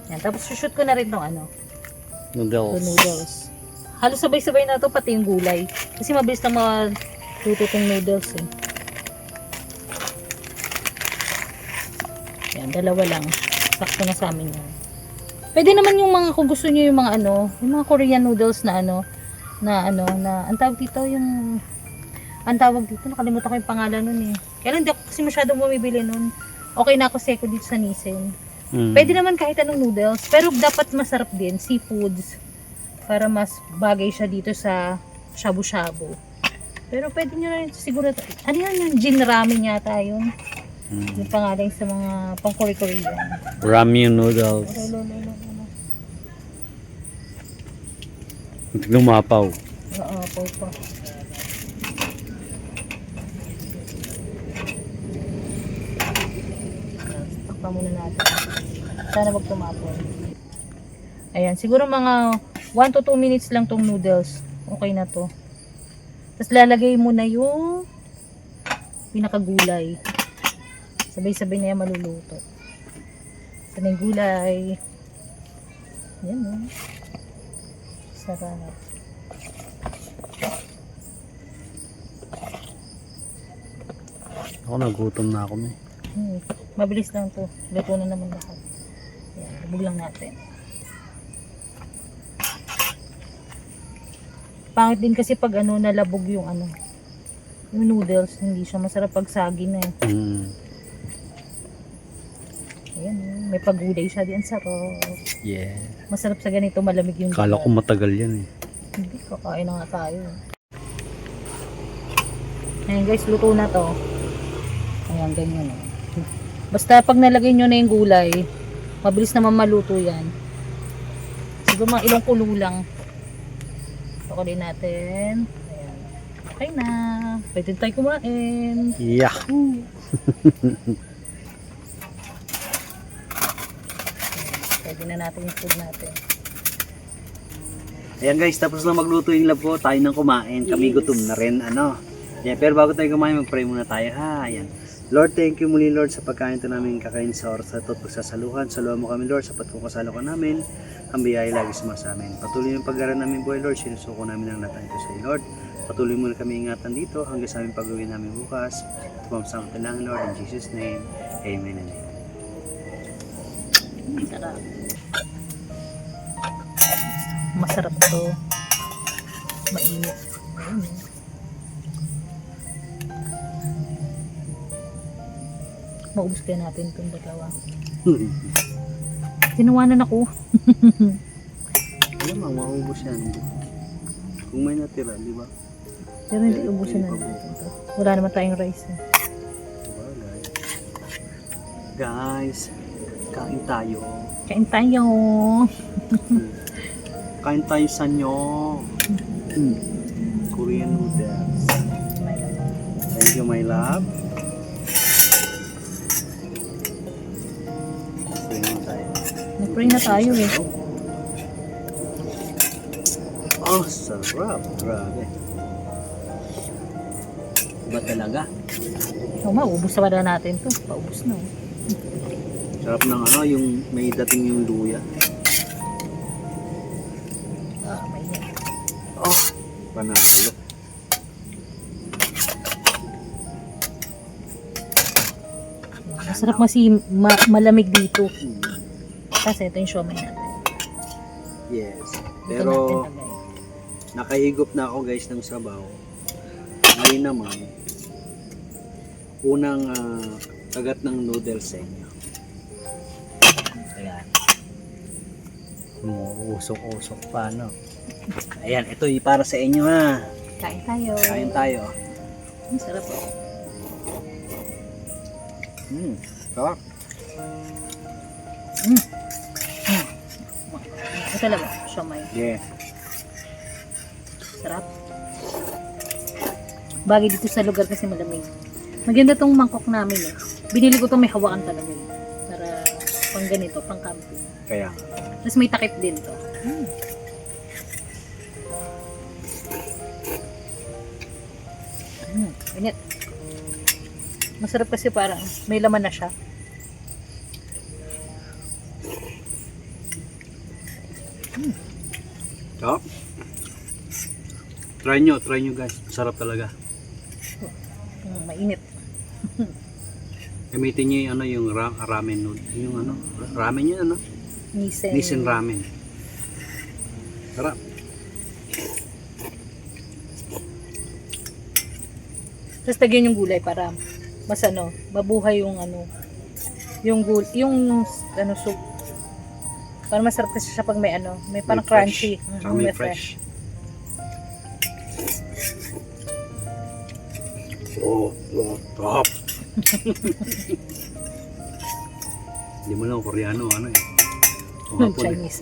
[SPEAKER 1] Yan, tapos shoot ko na rin tong ano, noodles. Halos sabay-sabay na to, pati yung gulay. Kasi mabilis na matuto tong noodles eh. Yan, dalawa lang. Sakto na sa amin yan. Pwede naman yung mga, kung gusto nyo yung mga ano, yung mga Korean noodles na ano, ang tawag dito, nakalimutan ko yung pangalan nun eh. Kaya hindi ako kasi masyadong bumibili nun. Okay na ako seko dito sa Nissin. Pwede naman kahit anong noodles, pero dapat masarap din, seafoods. Para mas bagay siya dito sa shabu-shabu. Pero pwede nyo na rin siguro, ano yan, yung Jin Ramen yata yun. Yung pangalan sa mga pang-Korean.
[SPEAKER 2] Ramyun noodles. Lumapaw.
[SPEAKER 1] Oo, po. Takpan muna natin. Sana wag tumapon. Ayan, siguro mga 1 to 2 minutes lang tong noodles. Okay na to. Tapos lalagay mo na yung pinakagulay. Sabay-sabay na yan maluluto. Ito na yung gulay. Yan o. Sarap.
[SPEAKER 2] Ako nagutom na ako eh.
[SPEAKER 1] Mabilis lang to. Luto na naman lahat. Yan, lubog lang natin. Pangit din kasi pag ano, nalabog yung ano, yung noodles, hindi siya masarap pag sagi na eh. Ayan, may pagulay siya din, sarap.
[SPEAKER 2] Yeah.
[SPEAKER 1] Masarap sa ganito, malamig yung
[SPEAKER 2] Kala ko matagal yan eh.
[SPEAKER 1] Hindi, kakain na nga tayo. Ayan guys, luto na to. Ayan, ganyan eh. Basta pag nalagay nyo na yung gulay, mabilis naman maluto yan. Siguro mga ilang kulo lang. Pakulin natin. Ayan. Okay na. Pwede tayo kumain.
[SPEAKER 2] Yahoo!
[SPEAKER 1] Pwede na natin yung food natin.
[SPEAKER 2] Ayan guys, tapos na magluto yung lab ko, tayo nang kumain. Kami gutom na rin, ano. Ayan, pero bago tayo kumain, mag-pray muna tayo. Ayan. Lord, thank you muli Lord sa pagkain ito namin kakain sa oras na ito at pagsasaluhan. Saluhan mo kami Lord sa pagkukasalo ka namin. Ang biyaya lagi sumasamin. Patuloy yung pag-aaral namin buhay Lord. Sinusuko namin ang lahat ito sa iyo Lord. Patuloy mo na kami ingatan dito hanggang sa aming pag-uwi namin bukas. Tumamsa ang talang Lord in Jesus name. Amen and amen.
[SPEAKER 1] Sarap. Masarap to. Mainit. Maubos kaya natin itong dalawa. Tinawanan ako.
[SPEAKER 2] Alam mo, maubos yan. Kung may natira, di ba?
[SPEAKER 1] Pero hindi ubusin na natin to. Wala naman tayong rice eh.
[SPEAKER 2] Guys, kain tayo.
[SPEAKER 1] Kain tayo.
[SPEAKER 2] Kain tayo sa nyo. Korean noodles. Thank you, my love. Pray na tayo.
[SPEAKER 1] Nag-pray na tayo eh.
[SPEAKER 2] Oh, sarap. Grabe. Iba talaga.
[SPEAKER 1] Oh, maubos na pala natin to. Paubos na.
[SPEAKER 2] Sarap ng ano, yung may dating yung luya.
[SPEAKER 1] May yan.
[SPEAKER 2] Oh, panalo.
[SPEAKER 1] Masarap kasi malamig dito. Kasi ito yung siomai natin.
[SPEAKER 2] Yes.
[SPEAKER 1] Ito
[SPEAKER 2] Pero
[SPEAKER 1] natin lagay.
[SPEAKER 2] nakahigop na ako guys ng sabaw. Ngayon naman, unang kagat ng noodles sa inyo. Ayan. Usok-usok pa, no? Ayan, ito yung para sa inyo ha.
[SPEAKER 1] Kain tayo.
[SPEAKER 2] Kain tayo.
[SPEAKER 1] Ang sarap oh.
[SPEAKER 2] Sarap.
[SPEAKER 1] Ito lang, siomay.
[SPEAKER 2] Yeah.
[SPEAKER 1] Sarap. Bagay dito sa lugar kasi malamig. Maganda tong mangkok namin eh. Binili ko tong may hawakan talaga eh. Para pang ganito, pang camping.
[SPEAKER 2] Kaya.
[SPEAKER 1] Tapos may takip din to. Init. Masarap kasi parang may laman na siya.
[SPEAKER 2] Sarap. Try nyo guys. Sarap talaga.
[SPEAKER 1] Mainit.
[SPEAKER 2] Gamitin nyo yung, ano, yung ramen noodle. Yung ano, ramen yun ano? Nissin ramen. Sarap.
[SPEAKER 1] Tapos tagyan yung gulay para mas ano, mabuhay yung ano, yung ano soup. Para masarap kasi siya pag may ano, may parang
[SPEAKER 2] May fresh.
[SPEAKER 1] crunchy.
[SPEAKER 2] Saka may fresh. Oh, top. Hindi mo lang Koreano, ano eh. O, Hapon eh.
[SPEAKER 1] Chinese.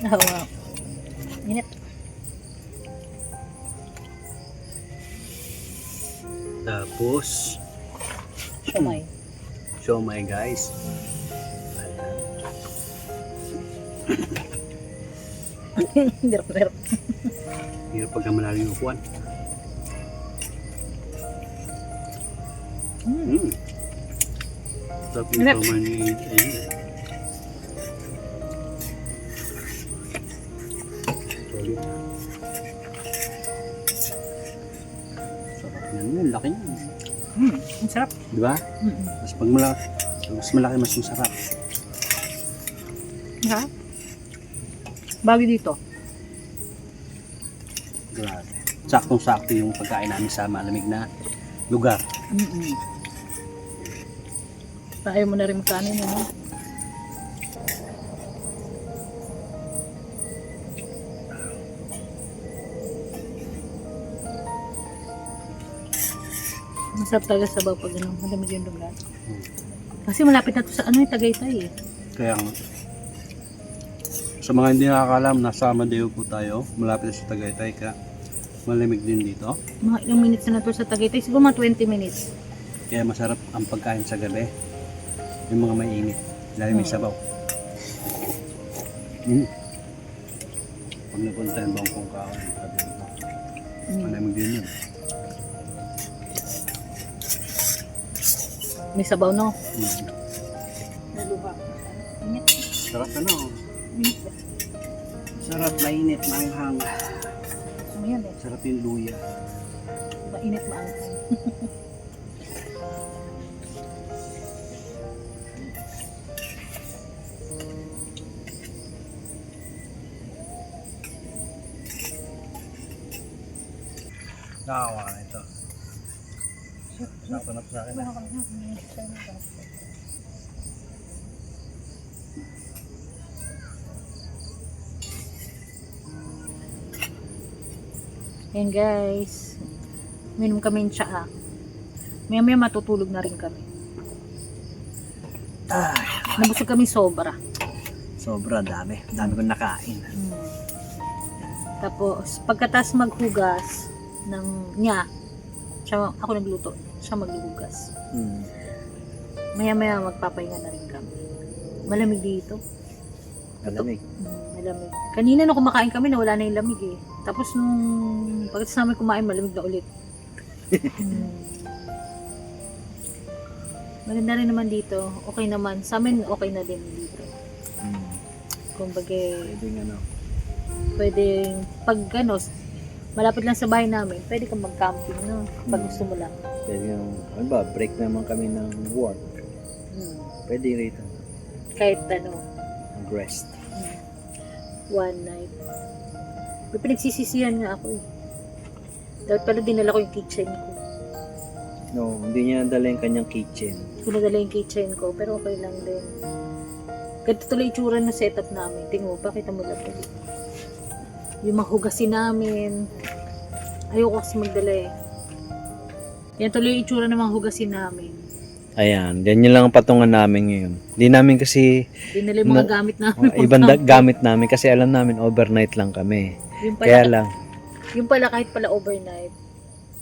[SPEAKER 1] Oh, wow. Init.
[SPEAKER 2] Tapos,
[SPEAKER 1] Siomay.
[SPEAKER 2] siomay guys.
[SPEAKER 1] Hirap.
[SPEAKER 2] Hirap pagka malalim yung upuan. Sarap yung
[SPEAKER 1] Init.
[SPEAKER 2] siomay ni solid. Sarap yan. Yung laki niya.
[SPEAKER 1] Ang sarap.
[SPEAKER 2] Di ba? Mas pag mas malaki mas masarap.
[SPEAKER 1] Ha? Bagay dito.
[SPEAKER 2] Grabe. Saktong-sakto yung pagkain namin sa malamig na lugar.
[SPEAKER 1] Ayaw mo na rin magkanin, ano? Masarap talaga sa baw pag ano, malamig yung lugar. Kasi malapit na to sa ano yung Tagaytay eh.
[SPEAKER 2] Kaya nga. Sa mga hindi nakakalam, nasa Amadeo po tayo. Malapit na sa Tagaytay. Kaya malamig din dito.
[SPEAKER 1] Mga ilang minutes na to sa Tagaytay, siguro mga 20 minutes.
[SPEAKER 2] Kaya masarap ang pagkain sa gabi. Yung mga mainit. Dahil may sabaw. Pag napunta yung bangkong kaon, sabi ko, malamig din yun.
[SPEAKER 1] May sabaw, no?
[SPEAKER 2] Mm.
[SPEAKER 1] Init.
[SPEAKER 2] Sarap ano.
[SPEAKER 1] Init.
[SPEAKER 2] Sarap, mainit, maanghang.
[SPEAKER 1] Ano yan eh?
[SPEAKER 2] Sarap yung luya.
[SPEAKER 1] Mainit maangkang.
[SPEAKER 2] Nakawa na ito. Nakanap sa akin.
[SPEAKER 1] Ayan guys. Minom kami ng tsaa. Maya matutulog na rin kami. Nabusog kami sobra.
[SPEAKER 2] Sobra, dami. Dami kong nakain.
[SPEAKER 1] Tapos, pagkatas maghugas ng niya, siya, ako nagluto, siya maghugas. Maya magpapahinga na rin kami. Malamig dito.
[SPEAKER 2] Malamig.
[SPEAKER 1] Malamig. Kanina nung kumakain kami, nawala na yung lamig eh. Tapos nung pagkatapos namin kumain, malamig na ulit. Maganda rin naman dito. Okay naman. Sa amin, okay na din dito. Kumbaga, pwede, pag ano, malapit lang sa bahay namin, pwede kang mag-camping, no? Pag gusto mo lang.
[SPEAKER 2] Pwede yung, ano ba, break naman kami ng work. Pwede rito.
[SPEAKER 1] Kahit ano,
[SPEAKER 2] Mag-rest.
[SPEAKER 1] one night. May pinagsisisihan nga ako eh. Dapat pala dinala ko yung kitchen ko.
[SPEAKER 2] No, hindi niya nadala yung kanyang kitchen.
[SPEAKER 1] Pinadala yung kitchen ko, pero okay lang din. Ganito tuloy itsura ng setup namin. Tingnan mo, pakita mo lang pala. Yung mahugasin namin. Ayoko kasi magdala eh. Yan tuloy yung itsura ng mga hugasin namin.
[SPEAKER 2] Ayan, yan lang ang patungan namin ngayon. Hindi namin kasi
[SPEAKER 1] Dinala yung mga gamit namin.
[SPEAKER 2] ibang gamit namin kasi alam namin overnight lang kami.
[SPEAKER 1] Yung
[SPEAKER 2] Kaya
[SPEAKER 1] pala,
[SPEAKER 2] lang,
[SPEAKER 1] yung pala kahit pala overnight,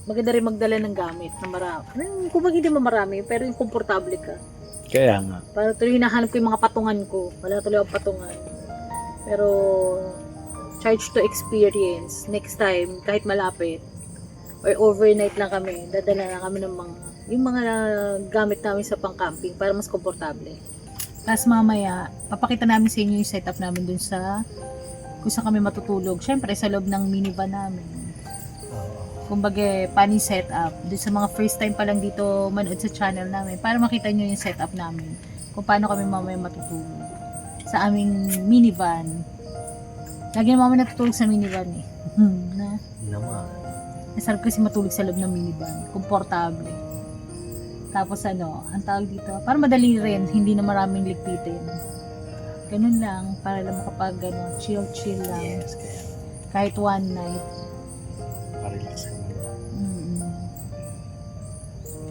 [SPEAKER 1] maganda rin magdala ng gamit na marami. Kung hindi mo marami, pero yung komportable ka.
[SPEAKER 2] kaya nga.
[SPEAKER 1] Para tuloy hinahanap ko yung mga patungan ko. Wala tuloy ang patungan. Pero, charge to experience. Next time, kahit malapit, or overnight lang kami, dadala na kami ng yung mga gamit namin sa pang-camping para mas komportable. Tapos mamaya, papakita namin sa inyo yung setup namin dun sa kung saan kami matutulog. Siyempre, sa loob ng minivan namin. Kumbaga, paano yung setup. Dun sa mga first time pa lang dito manood sa channel namin para makita nyo yung setup namin. Kung paano kami mamaya matutulog. Sa aming minivan. Lagi na mamaya natutulog sa minivan eh.
[SPEAKER 2] Naman.
[SPEAKER 1] Masarap kasi matulog sa loob ng minivan. Komportable. Tapos ang tawag dito, para madali rin, hindi na maraming ligpitin. Ganun lang, para lang makapag chill lang.
[SPEAKER 2] Yes, kaya
[SPEAKER 1] Kahit one night.
[SPEAKER 2] parelax naman lang.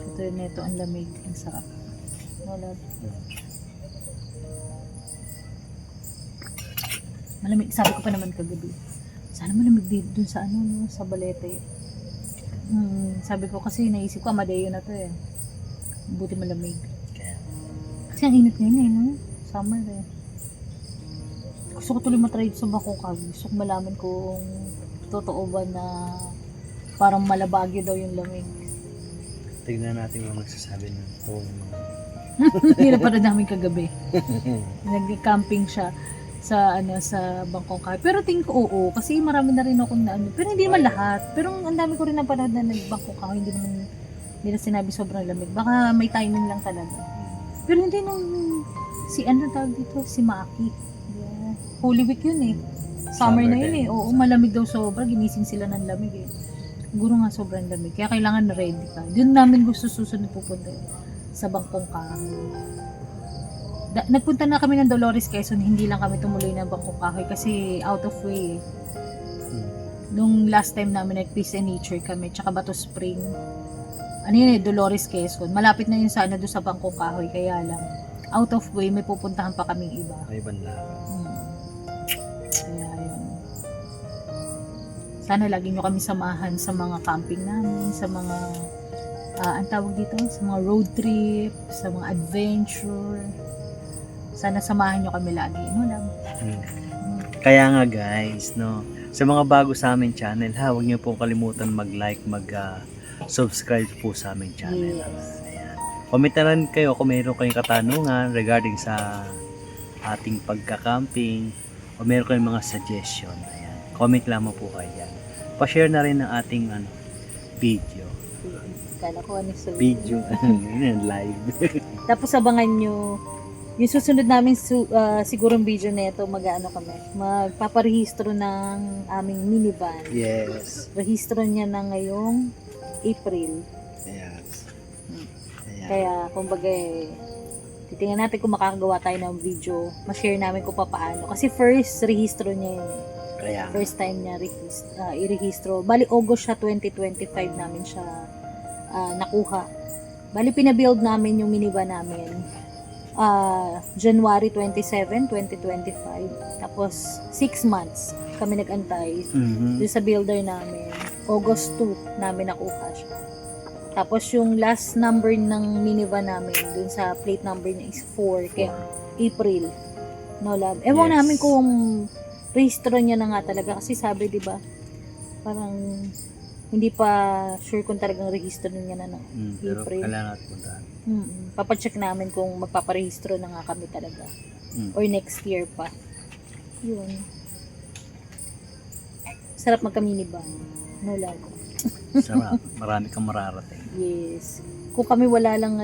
[SPEAKER 1] Ito nito, ang lamig, ang sarap. Wala. Malamig, sabi ko pa naman kagabi. Sana malamig dito dun sa sa Balete. Sabi ko kasi naisip ko, Amadeo na to eh. Buti malamig.
[SPEAKER 2] Kaya,
[SPEAKER 1] Kasi ang init ngayon eh, no? Summer eh. Gusto ko tuloy matry sa Bangkok. Gusto ko malaman kung totoo ba na parang malabagyo daw yung lamig.
[SPEAKER 2] tignan natin kung magsasabi ng totoo mga.
[SPEAKER 1] Hindi na para namin kagabi. Nag-camping siya sa sa Bangkok. Pero tingin ko oo kasi marami na rin akong pero hindi naman lahat. Pero ang dami ko rin napanood na nag-Bangkok. Hindi naman nila sinabi sobrang lamig. Baka may timing lang talaga. Pero hindi nung si tawag dito, si Maki. Yeah. Holy Week yun eh. Summer na yun eh. Oo, malamig daw sobra. Ginising sila ng lamig eh. Siguro nga sobrang lamig. Kaya kailangan ready ka. Doon namin gusto susunod pupunta sa Bangkok. Nagpunta na kami ng Dolores, Quezon. Hindi lang kami tumuloy ng Bangkok kasi out of way eh. Nung last time namin Peace and Nature kami, tsaka Bato Spring. Dolores, Quezon. Malapit na yun sa doon sa Bangkok Kahoy. Kaya lang, out of way, may pupuntahan pa kaming iba.
[SPEAKER 2] May banda.
[SPEAKER 1] Kaya yun. Sana lagi nyo kami samahan sa mga camping namin, sa mga, ang tawag dito, sa mga road trip, sa mga adventure. Sana samahan nyo kami lagi, no lang.
[SPEAKER 2] Kaya nga guys, no, sa mga bago sa aming channel, huwag niyo pong kalimutan mag-like, subscribe po sa aming channel.
[SPEAKER 1] Yes.
[SPEAKER 2] Ayan. Comment na rin kayo kung mayroon kayong katanungan regarding sa ating pagka-camping o mayroon kayong mga suggestion. Ayan. Comment lamang po kayo yan. Pa-share na rin ng ating video.
[SPEAKER 1] Kala ko sa
[SPEAKER 2] Video. Live.
[SPEAKER 1] Tapos abangan nyo yung susunod namin sigurong video na ito, magpaparehistro ng aming minivan.
[SPEAKER 2] Yes.
[SPEAKER 1] Rehistro niya na ngayong April.
[SPEAKER 2] Yes. Ayan.
[SPEAKER 1] Kaya kumbaga titingnan natin kung makakagawa tayo ng video, ma-share namin kung paano. Kasi first rehistro niya yun.
[SPEAKER 2] Kaya
[SPEAKER 1] First time niya i-rehistro. Bali August siya 2025 namin siya nakuha. Bali pinabuild namin yung minivan namin January 27, 2025. Tapos 6 months kami nag-antay doon sa builder namin. August 2 namin nakuha siya. Tapos yung last number ng minivan namin doon sa plate number niya is 4 kaya April. No love. Ewan
[SPEAKER 2] Yes.
[SPEAKER 1] namin kung registro niya na nga talaga kasi sabi 'di ba parang hindi pa sure kung talagang registro niya na no.
[SPEAKER 2] pero
[SPEAKER 1] April.
[SPEAKER 2] kailangan natin puntahan.
[SPEAKER 1] Papacheck namin kung magpaparehistro na nga kami talaga. Or next year pa. Yun. Sarap magka-minivan. No lag.
[SPEAKER 2] Sarap. Marami kang mararating.
[SPEAKER 1] Yes. Kung kami wala lang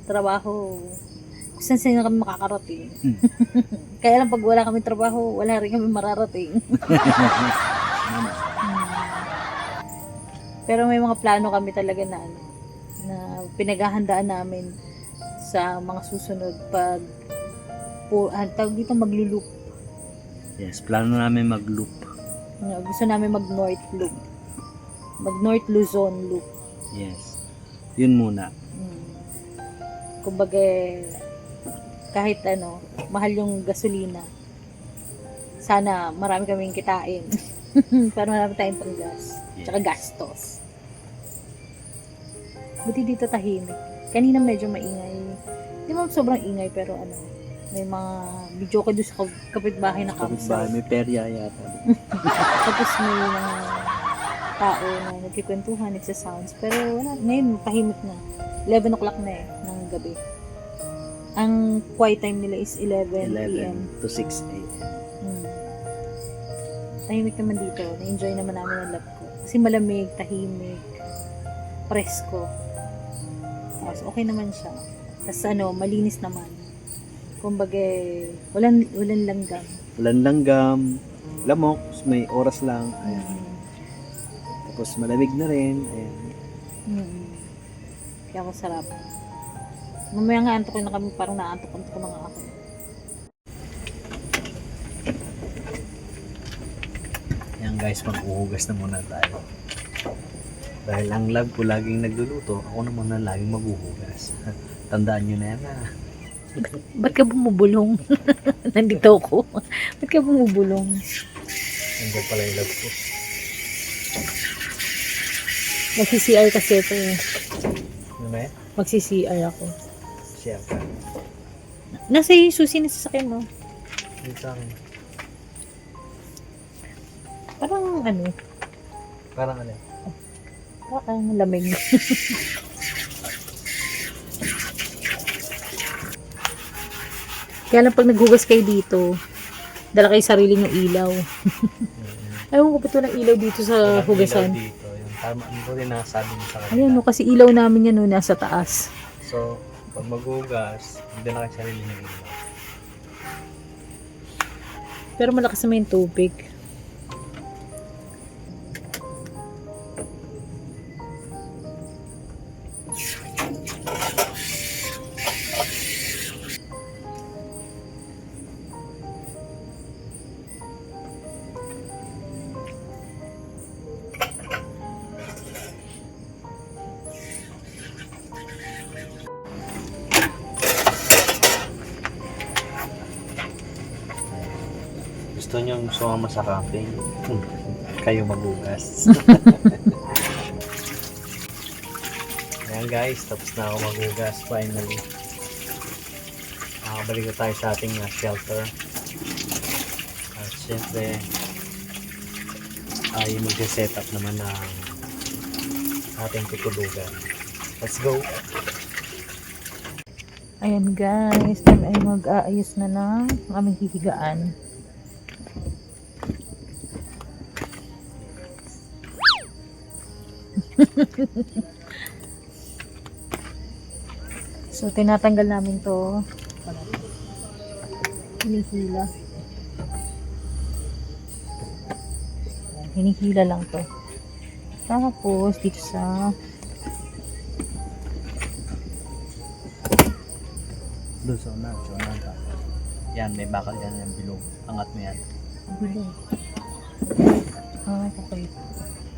[SPEAKER 1] trabaho, kung saan kami makakarating. Kaya lang pag wala kami trabaho, wala rin kami mararating. Pero may mga plano kami talaga na pinaghahandaan namin sa mga susunod pag tawag dito maglulup.
[SPEAKER 2] Yes, plano namin mag-loop.
[SPEAKER 1] Gusto namin mag-North Loop. Mag-North Luzon Loop.
[SPEAKER 2] Yes. Yun muna.
[SPEAKER 1] Kumbaga, kahit ano, mahal yung gasolina, sana marami kaming kitain. Para marami tayong pang gas. Tsaka gastos. Buti dito tahimik. Kanina medyo maingay. Hindi mo sobrang ingay, pero ano, may mga video ko doon sa kapitbahay na campsite.
[SPEAKER 2] May perya yata.
[SPEAKER 1] Tapos may mga tao na nagkikwentuhan, nagsasounds. Pero wala, ngayon tahimik na. 11 o'clock na ng gabi. Ang quiet time nila is 11 p.m.
[SPEAKER 2] 11 to 6 a.m.
[SPEAKER 1] Tahimik naman dito. Na-enjoy naman namin ang lab ko. Kasi malamig, tahimik, presko. Tapos okay naman siya. Tapos ano, malinis naman. Kumbaga, walang langgam.
[SPEAKER 2] Walang langgam, lamok, may oras lang. Ayan. Tapos malamig na rin. Ayan.
[SPEAKER 1] Kaya ako sarap. Mamaya nga antok na kami, parang naantok na nga ako.
[SPEAKER 2] Ayan guys, mag-uhugas na muna tayo. Dahil ang lab ko laging nagluluto, ako naman na laging maghuhugas. Tandaan nyo na yan
[SPEAKER 1] Ba't ka bumubulong? Nandito ako. Ba't ka bumubulong?
[SPEAKER 2] Nandiyan pala yung lab ko.
[SPEAKER 1] Magsi-CR kasi ito eh.
[SPEAKER 2] Ano na yan?
[SPEAKER 1] Magsi-CR ako.
[SPEAKER 2] Share ka.
[SPEAKER 1] Nasa yung susi na sasakyan mo.
[SPEAKER 2] Dito sa akin.
[SPEAKER 1] Parang ano,
[SPEAKER 2] Parang ano?
[SPEAKER 1] parang lamig. Kaya lang pag naghugas kayo dito, dala kayo sarili yung ilaw. Ayaw ko ba't walang ilaw dito sa hugasan?
[SPEAKER 2] Dito. Yung tama, ano ko rin nasabi mo sa kanila.
[SPEAKER 1] Ayan no, kasi ilaw namin yan no, nasa taas.
[SPEAKER 2] So, pag maghugas, hindi na kayo sarili ng ilaw.
[SPEAKER 1] Pero malakas naman yung tubig.
[SPEAKER 2] Gusto nyo sumama sa camping? Kayo maghugas. Ayan guys, tapos na ako maghugas finally. Nakabalik na tayo sa ating shelter. At syempre ay mag-set up naman ng ating tutulugan. Let's go!
[SPEAKER 1] Ayan guys, kami ay mag-aayos na ng aming hihigaan. So, tinatanggal namin to. Hinihila. Hinihila lang to. Tapos, dito sa
[SPEAKER 2] Doon sa unan ka. Yan, may bakal yan yung bilog. Angat mo yan.
[SPEAKER 1] bilog. Ah, okay.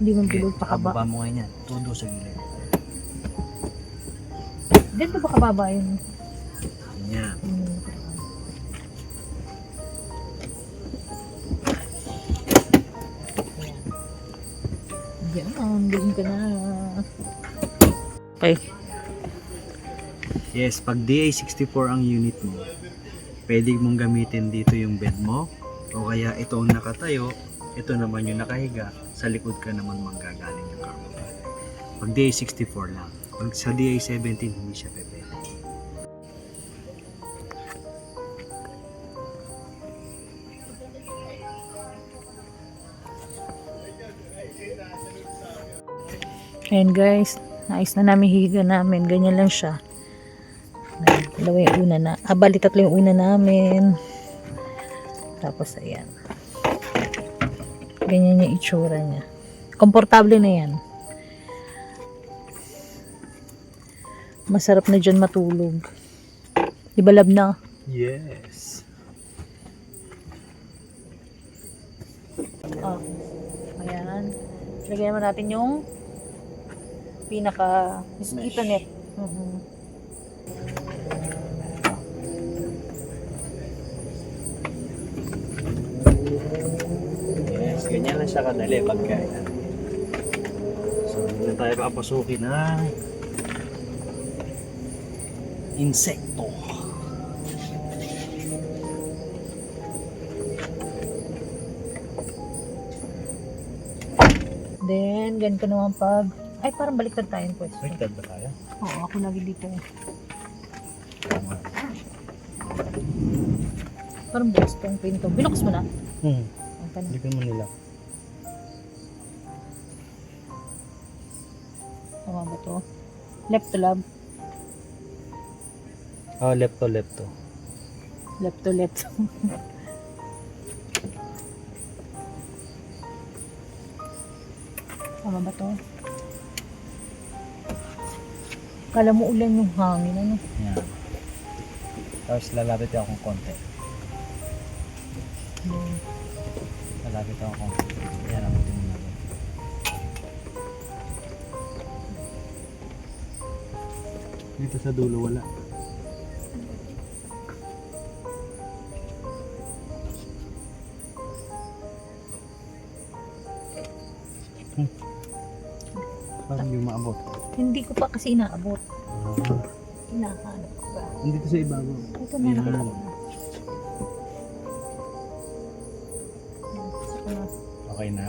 [SPEAKER 1] Hindi man bilog, pakaba.
[SPEAKER 2] Pakababa mo ngayon yan. Tundo sa gilid.
[SPEAKER 1] Dito ba kababa yun?
[SPEAKER 2] Yan.
[SPEAKER 1] Yan, doon ka na. Okay.
[SPEAKER 2] Yes, pag DA64 ang unit mo, pwede mong gamitin dito yung bed mo, o kaya ito ang nakatayo, ito naman yung nakahiga, sa likod ka naman manggagaling yung cargo. Pag DA64 lang. Pag sa DA17, hindi siya pwede.
[SPEAKER 1] Ayan guys, naayos na namin higa namin. Ganyan lang siya. Dalawa yung una na. Bali, tatlo yung una namin. Tapos ayan. Ganyan yung itsura niya. Komportable na yan. Masarap na dyan matulog. Di ba lab na?
[SPEAKER 2] Yes.
[SPEAKER 1] Oh. Ayan. Lagyan naman natin yung pinaka mosquito net. Mhm.
[SPEAKER 2] Yes, ganyan lang siya kadali pagka so, hindi na tayo papasukin ng insekto.
[SPEAKER 1] Then, ganito naman pag... Ay, parang baliktad tayo yung pwesto.
[SPEAKER 2] Baliktad ba tayo?
[SPEAKER 1] Oo, ako lagi dito. Parang bukas tong pinto. Binukas mo na?
[SPEAKER 2] Hmm.
[SPEAKER 1] Ang tanong.
[SPEAKER 2] Hindi ko naman nila.
[SPEAKER 1] Tama ba to? Left to lab.
[SPEAKER 2] Oh, left to left to.
[SPEAKER 1] Left to left. Tama ba to? Kala mo ulan yung hangin, ano?
[SPEAKER 2] Yan. Tapos lalapit ako ng konti. Lalapit ako ng konti. Yan ang tingin natin. Dito sa dulo wala. Parang yung maabot.
[SPEAKER 1] Hindi ko pa kasi inaabot. Hinahanap ko ba?
[SPEAKER 2] Dito sa ibabaw.
[SPEAKER 1] Ito na nakita ko na. Saka na.
[SPEAKER 2] Okay na?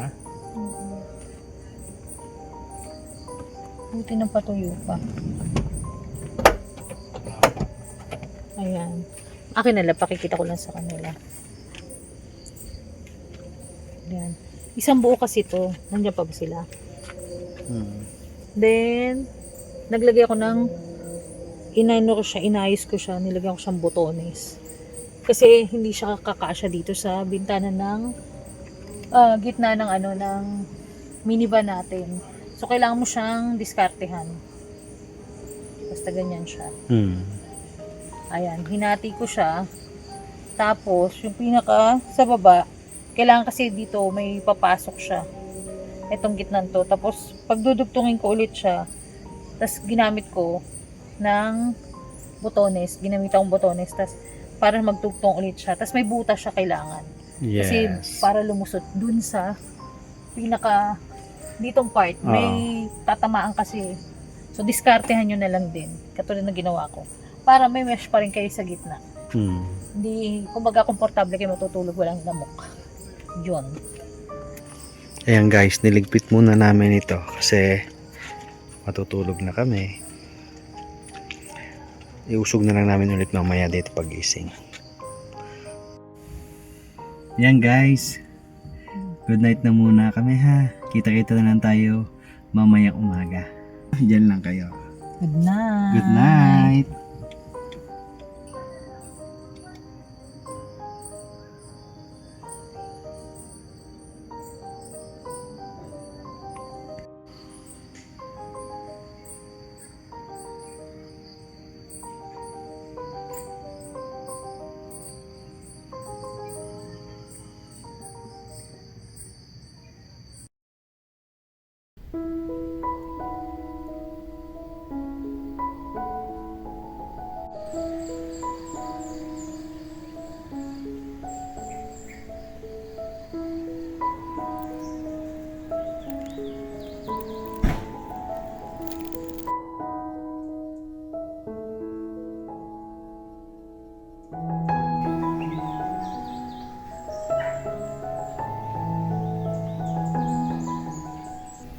[SPEAKER 1] Buti ng patuyo pa. Ayan. Akin na lang, pakikita ko lang sa kanila. Ayan. Isang buo kasi to. Nandiyan pa ba sila? Then, naglagay ako ng inayos ko siya, nilagyan ko siyang botones. Kasi hindi siya kakasya dito sa bintana ng gitna ng ng minivan natin. So, kailangan mo siyang diskartehan. Basta ganyan siya. Ayan, hinati ko siya. Tapos, yung pinaka sa baba, kailangan kasi dito may papasok siya. Itong gitnan to. Tapos, pagdudugtungin ko ulit siya, tapos ginamit ko ng botones. Ginamit akong botones. Tapos, para magtugtong ulit siya. Tapos, may butas siya kailangan.
[SPEAKER 2] Yes.
[SPEAKER 1] Kasi, para lumusot dun sa pinaka ditong part, may tatamaan kasi. So, diskartehan nyo na lang din. Katulad na ginawa ko. Para may mesh pa rin kayo sa gitna. Hindi, kumbaga, komportable kayo matutulog walang lamok. Yun.
[SPEAKER 2] Ayan guys, niligpit muna namin ito kasi matutulog na kami. Iusog na lang namin ulit mamaya dito pagising. Ayan guys, good night na muna kami ha. Kita-kita na lang tayo mamaya umaga. Diyan lang kayo.
[SPEAKER 1] Good night.
[SPEAKER 2] Good night.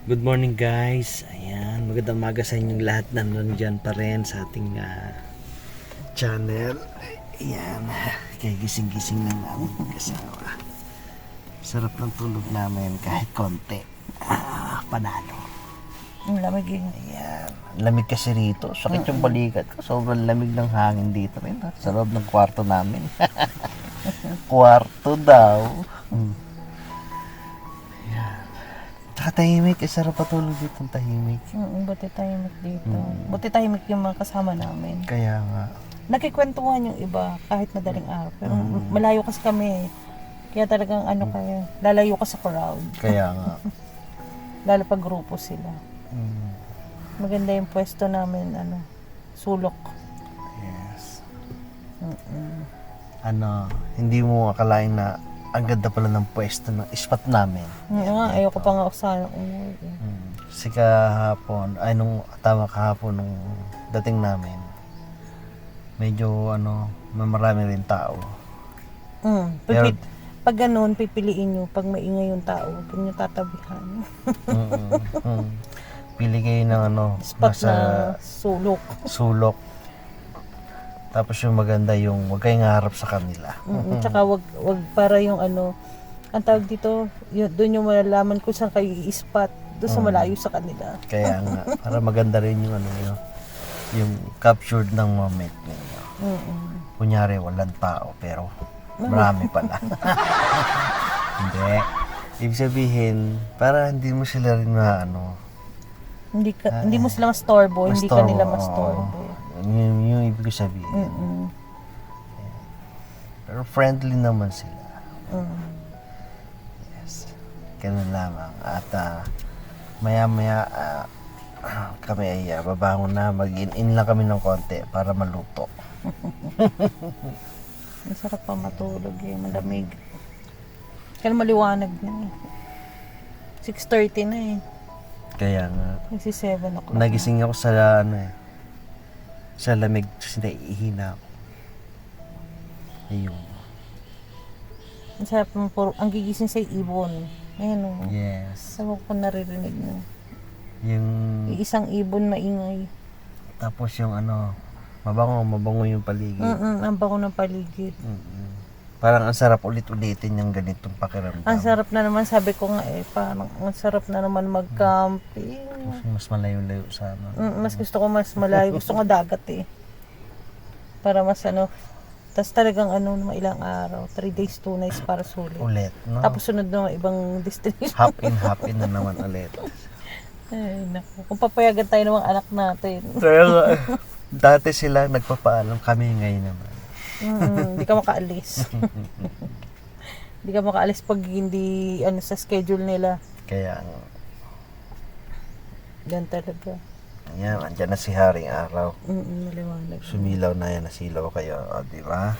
[SPEAKER 2] Good morning guys. Ayan, magandang umaga sa inyong lahat. Nandun dyan pa rin sa ating channel. Ayan, kaya gising-gising lang namin mag-asawa. Sarap ng tulog namin kahit konti. Panalo.
[SPEAKER 1] Ang lamig yun.
[SPEAKER 2] Ayan, lamig kasi rito. Sakit yung balikat ko. Sobrang lamig ng hangin dito rin. Sa loob ng kwarto namin. Kwarto daw. Tsaka tahimik, sarap patulog dito ang tahimik.
[SPEAKER 1] Buti tahimik dito. Buti tahimik yung mga kasama namin.
[SPEAKER 2] Kaya nga.
[SPEAKER 1] Nagkikwentuhan yung iba kahit madaling araw. Pero malayo kasi kami. Kaya talagang kayo, lalayo ka sa crowd.
[SPEAKER 2] Kaya nga.
[SPEAKER 1] Lalo pag grupo sila. Maganda yung pwesto namin, sulok.
[SPEAKER 5] Yes.
[SPEAKER 1] Mm-mm.
[SPEAKER 5] Hindi mo akalain na ang ganda pala ng pwesto ng spot namin.
[SPEAKER 1] Ayoko pa nga sana umuwi.
[SPEAKER 5] Kasi kahapon, kahapon nung dating namin, medyo may marami rin tao. Pero-
[SPEAKER 1] Pag ganun, pipiliin nyo. Pag maingay yung tao, huwag nyo tatabihan.
[SPEAKER 5] Pili kayo ng
[SPEAKER 1] Spot
[SPEAKER 5] nasa
[SPEAKER 1] na sulok.
[SPEAKER 5] sulok. Tapos yung maganda yung huwag kayong harap sa kanila.
[SPEAKER 1] Tsaka wag para yung ang tawag dito, doon yung malalaman kung saan kayo i-spot. Doon sa malayo sa kanila.
[SPEAKER 5] Kaya nga, para maganda rin yung yung captured ng moment ninyo. Kunyari, walang tao, pero marami pala. Hindi. Ibig sabihin, para hindi mo sila rin
[SPEAKER 1] Hindi mo sila mastorbo, hindi ka nila mastorbo.
[SPEAKER 5] Yung ibig sabihin. Pero friendly naman sila. Yes. Ganun lamang. At maya-maya kami ay babangon na, mag-in lang kami ng konti para maluto.
[SPEAKER 1] Masarap pa matulog malamig. Kaya maliwanag na 6:30 na
[SPEAKER 5] Kaya nga,
[SPEAKER 1] Kasi 7 o'clock.
[SPEAKER 5] nagising ako sa sa lamig kasi naiihina ako. Ayun.
[SPEAKER 1] Ang sarap ang gigising sa ibon. Ayan o.
[SPEAKER 5] Yes.
[SPEAKER 1] Sabi ko naririnig mo.
[SPEAKER 5] Yung
[SPEAKER 1] Isang ibon maingay.
[SPEAKER 5] tapos yung mabango yung paligid.
[SPEAKER 1] Ang bango ng paligid.
[SPEAKER 5] Parang ang sarap ulit-ulitin yung ganitong pakiramdam.
[SPEAKER 1] Ang sarap na naman, sabi ko nga parang ang sarap na naman mag-camping.
[SPEAKER 5] Mas malayo-layo sa
[SPEAKER 1] Mas gusto ko mas malayo. Gusto ko dagat Para mas tas talagang mga ilang araw. 3 days, 2 nights para sulit.
[SPEAKER 5] ulit, no?
[SPEAKER 1] Tapos sunod na ibang destination.
[SPEAKER 5] hop in na naman ulit.
[SPEAKER 1] Ay, naku. Kung papayagan tayo ng mga anak natin.
[SPEAKER 5] Pero dati sila nagpapaalam, kami ngayon naman.
[SPEAKER 1] Hindi ka makaalis. Hindi ka makaalis pag hindi sa schedule nila.
[SPEAKER 5] Kaya
[SPEAKER 1] Yan talaga.
[SPEAKER 5] yan, andyan na si Haring Araw.
[SPEAKER 1] Maliwanag.
[SPEAKER 5] Sumilaw na yan, nasilaw kayo, di ba?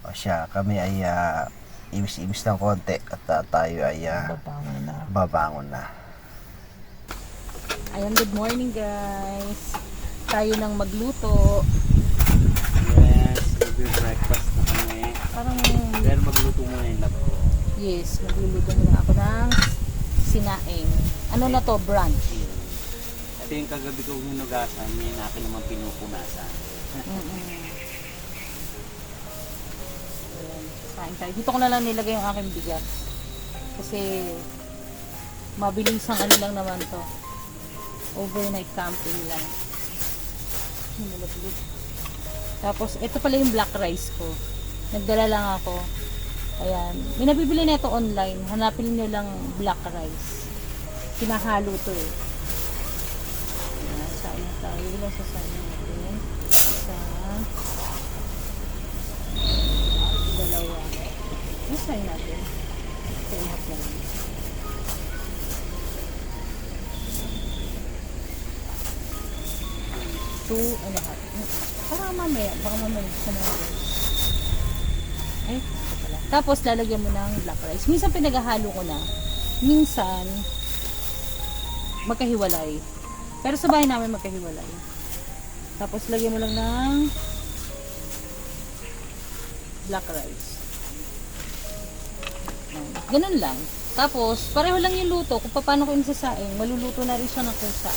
[SPEAKER 5] O siya, kami ay imis-imis ng konti at tayo ay
[SPEAKER 1] Babangon na.
[SPEAKER 5] babangon na.
[SPEAKER 1] Ayan, good morning guys. Tayo nang magluto.
[SPEAKER 2] Yes, mag-breakfast na kami.
[SPEAKER 1] Parang,
[SPEAKER 2] Pero magluto muna yung labo.
[SPEAKER 1] yes, magluluto muna ako ng sinaing. Ano na to, brunch?
[SPEAKER 2] Ito yung kagabi kong hinugasan, yung akin naman pinupunasan.
[SPEAKER 1] Ayan, sasain tayo. Dito ko na lang nilagay yung aking bigas. Kasi, mabilis ang lang naman to. Overnight camping lang. Nalaglag. Tapos, ito pala yung black rice ko. Nagdala lang ako. Ayan. May nabibili na ito online. Hanapin nyo lang black rice. Kinahalo to Ayan, sain tayo. Ilang sasain natin? Isa. Dalawa. Ano sain natin? Kaingat na lang. Two and a half. Baka mamaya sa mga rice. Ay, ito pala. Tapos lalagyan mo ng black rice. Minsan pinaghahalo ko na. Minsan magkahiwalay. Pero sa bahay namin magkahiwalay. Tapos lagyan mo lang ng black rice. Ganun lang. Tapos pareho lang yung luto. Kung paano ko inasasaing, maluluto na rin siya ng kusa.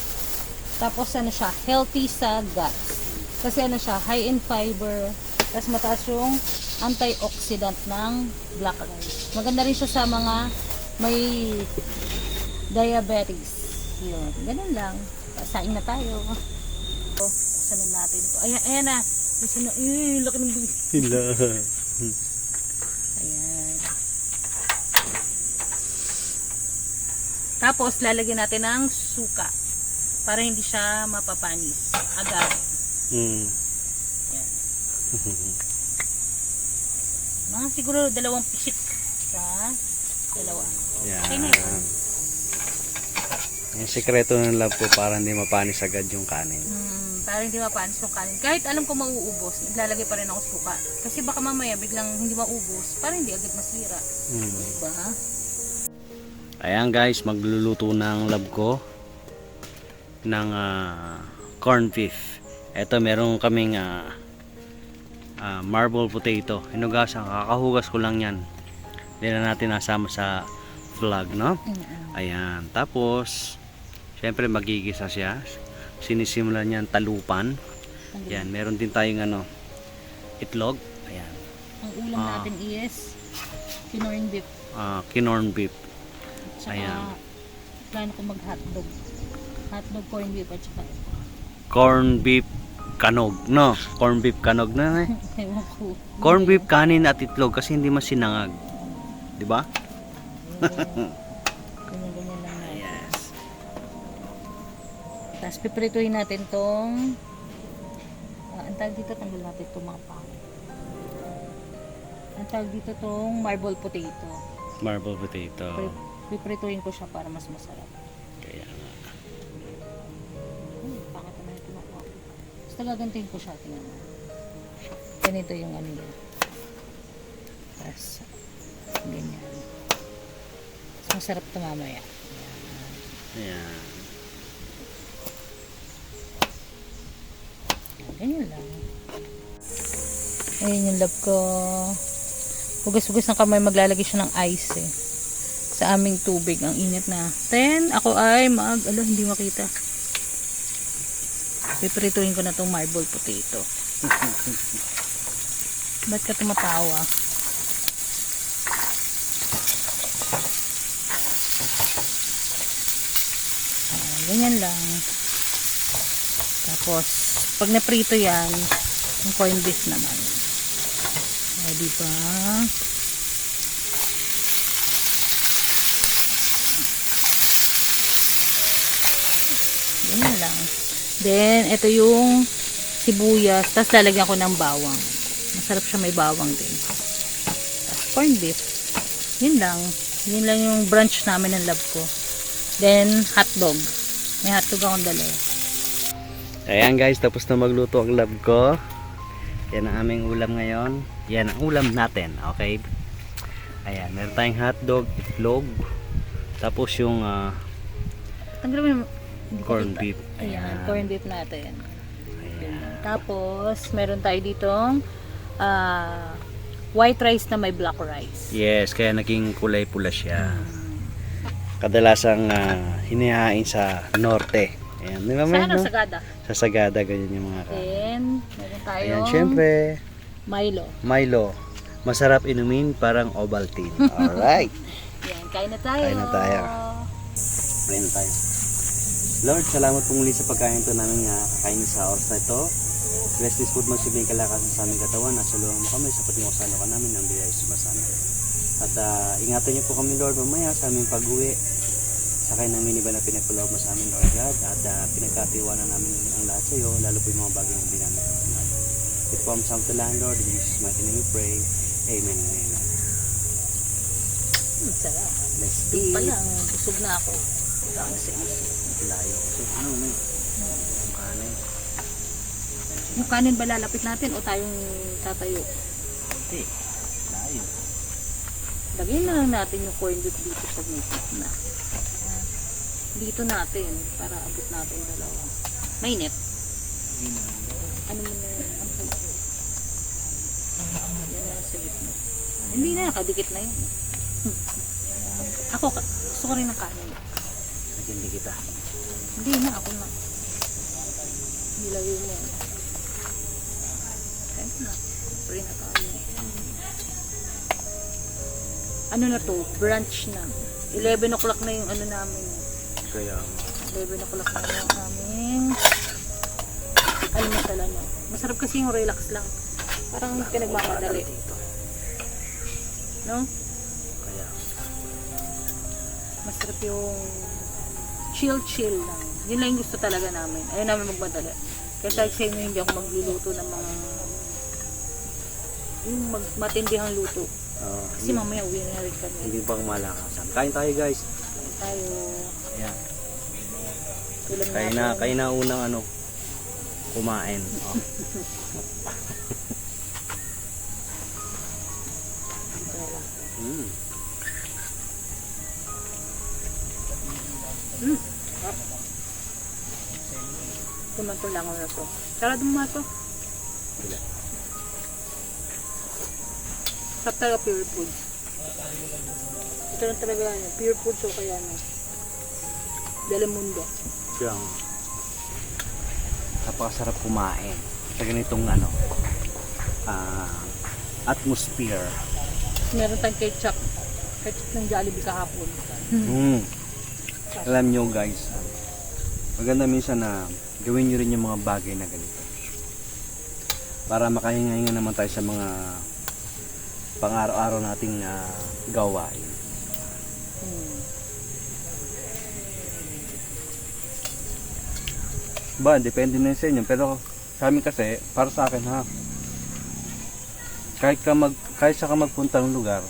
[SPEAKER 1] Tapos siya, healthy sa guts. Kasi siya, high in fiber. Tapos mataas yung antioxidant ng black rice. Maganda rin siya sa mga may diabetes. Yun. Ganun lang. Saing na tayo. Buksan na natin ito. Ayan na. Laki ng bilis. Ayan. Tapos, lalagyan natin ng suka. Para hindi siya mapapanis. Agad. Ayan. Mga siguro 2 pisik sa dalawa.
[SPEAKER 5] Yan.
[SPEAKER 1] Okay na yun.
[SPEAKER 2] Yung sekreto ng love ko para hindi mapanis agad yung kanin.
[SPEAKER 1] Para hindi mapanis yung kanin. Kahit alam ko mauubos, naglalagay pa rin ako suka. Kasi baka mamaya biglang hindi maubos, para hindi agad masira. Diba?
[SPEAKER 2] Ayan guys, magluluto ng love ko ng corned beef. Ito meron kaming marble potato. Hinugasan, kakahugas ko lang yan. Hindi na natin nasama sa vlog, no? Ayan, tapos syempre magigisa siya. Sinisimulan niyan talupan. Ayan, meron din tayong itlog. Ayan,
[SPEAKER 1] Ang ulam natin is kinorn beef.
[SPEAKER 2] kinorn beef.
[SPEAKER 1] Tsaka,
[SPEAKER 2] Ayan.
[SPEAKER 1] plano ko mag-hotdog. Hotdog, corn beef, at saka,
[SPEAKER 2] Corn beef kanog, no? Corn beef kanog na eh.
[SPEAKER 1] ewan ko.
[SPEAKER 2] Corn beef, kanin at itlog kasi hindi masinangag. 'Di ba?
[SPEAKER 1] Ganyan-ganyan lang natin.
[SPEAKER 2] Yes.
[SPEAKER 1] Tapos piprituhin natin tong ang tawag dito, tanggal natin itong mga pangit. Ang tawag dito tong marble potato.
[SPEAKER 2] Marble potato.
[SPEAKER 1] Piprituhin ko siya para mas masarap.
[SPEAKER 2] Kaya nga.
[SPEAKER 1] Pangit naman ito na ako. Basta gagantiin ko siya, tingnan mo. Ganito yung ano niya. Tapos, ganyan. Mas masarap ito mamaya.
[SPEAKER 2] Ayan.
[SPEAKER 1] Ganyan lang. Ayun yung love ko. Hugas-hugas ng kamay, maglalagay siya ng ice eh. Sa aming tubig, ang init na. Then, ako ay hindi makita. Piprituhin ko na itong marble potato. Ba't ka tumatawa? Ganyan lang. Tapos, pag naprito yan, yung corned beef naman. Diba? Ganyan lang. Then, ito yung sibuyas. Tapos, lalagyan ko ng bawang. Masarap siya, may bawang din. Tapos, corned beef. Yun lang. Yun lang yung brunch namin ng love ko. Then, hotdog. May hotdog akong dala.
[SPEAKER 2] Ayan guys, tapos na magluto ang love ko. Yan ang aming ulam ngayon. Yan ang ulam natin, okay? Ayan, meron tayong hotdog, itlog. Tapos yung
[SPEAKER 1] Tanggalin mo yung hindi ko
[SPEAKER 2] corned
[SPEAKER 1] kita.
[SPEAKER 2] beef.
[SPEAKER 1] Ayan, corned beef natin.
[SPEAKER 2] Ayan.
[SPEAKER 1] Tapos, meron tayo ditong white rice na may black rice.
[SPEAKER 2] Yes, kaya naging kulay pula siya. Kadalasang hinihain sa norte. Ayan, di ba,
[SPEAKER 1] Sa ano,
[SPEAKER 2] no?
[SPEAKER 1] Sagada.
[SPEAKER 2] Sa Sagada, ganyan yung mga
[SPEAKER 1] Then, meron tayong
[SPEAKER 2] Ayan, syempre,
[SPEAKER 1] Milo.
[SPEAKER 2] Milo. Masarap inumin, parang Ovaltine. Alright.
[SPEAKER 1] Yan, kain na tayo.
[SPEAKER 2] Kain na tayo. Kain na tayo. Lord, salamat po muli sa pagkain to namin kakain sa oras na ito. Bless this food, magsibing kalakasan sa aming katawan. Nasulungan mo kami sa patingosan ka namin ng biyaya sumasama. At ingatan niyo po kami, Lord, mamaya sa aming pag-uwi. Sakay namin iba na pinagpulawag mo sa amin, Lord God. At pinagkatiwanan namin ang lahat sa iyo, lalo po yung mga bagay na hindi namin patunayan. It comes from the land, Lord. In Jesus' mighty name we pray. Amen and amen.
[SPEAKER 1] Sarap.
[SPEAKER 2] Let's
[SPEAKER 1] Doon
[SPEAKER 2] eat.
[SPEAKER 1] pa lang, busog na ako. Ang sexy.
[SPEAKER 2] Layo. So, ano, may? Yung kanin.
[SPEAKER 1] Yung kanin ba lalapit natin o tayong tatayo?
[SPEAKER 2] Hindi. Layo.
[SPEAKER 1] Lagyan na lang natin yung corned beef dito sa na. Dito natin para abot natin dalawa. Mainit. Ano mo na ang kalito? Yan na sa gitna. Hindi na, nakadikit na yun. Ako, gusto ko rin ng kanin.
[SPEAKER 2] Nagindi kita.
[SPEAKER 1] Hindi na, ako na. Nilagay mo yan. Kaya na. Pray na tayo. Ano na to? Brunch na. 11 o'clock na yung ano namin.
[SPEAKER 2] Kaya,
[SPEAKER 1] 11 o'clock na yung aming almusal ano. Masarap kasi yung relax lang. Parang pinagmamadali. No?
[SPEAKER 2] kaya,
[SPEAKER 1] Masarap yung chill lang. Yun lang yung gusto talaga namin. Ayaw namin magmadali. Kaya sabi sa inyo, hindi ako magluluto ng mga yung matindihang luto. Kasi mamaya uwi na rin kami.
[SPEAKER 2] hindi pa kumalakasan. Kain tayo guys.
[SPEAKER 1] Tayo.
[SPEAKER 2] Ayan.
[SPEAKER 1] Ulam
[SPEAKER 2] Kayo na unang ano, kumain. Oh. Mm.
[SPEAKER 1] Kumanto lang ako na to. Sarado mo to. Sarap talaga pure food. Ito lang talaga yan. Pure food so kaya na. Dalamundo.
[SPEAKER 2] Siyang napakasarap kumain sa ganitong ano, atmosphere.
[SPEAKER 1] Meron tayong ketchup. Ketchup ng Jollibee kahapon.
[SPEAKER 2] Mm. Alam nyo guys, maganda minsan na gawin nyo rin yung mga bagay na ganito para makahinga-hinga naman tayo sa mga pang-araw-araw nating gawain. Ba, depende na sa inyo, pero sa amin kasi, para sa akin ha, kahit sa ka magpunta ng lugar,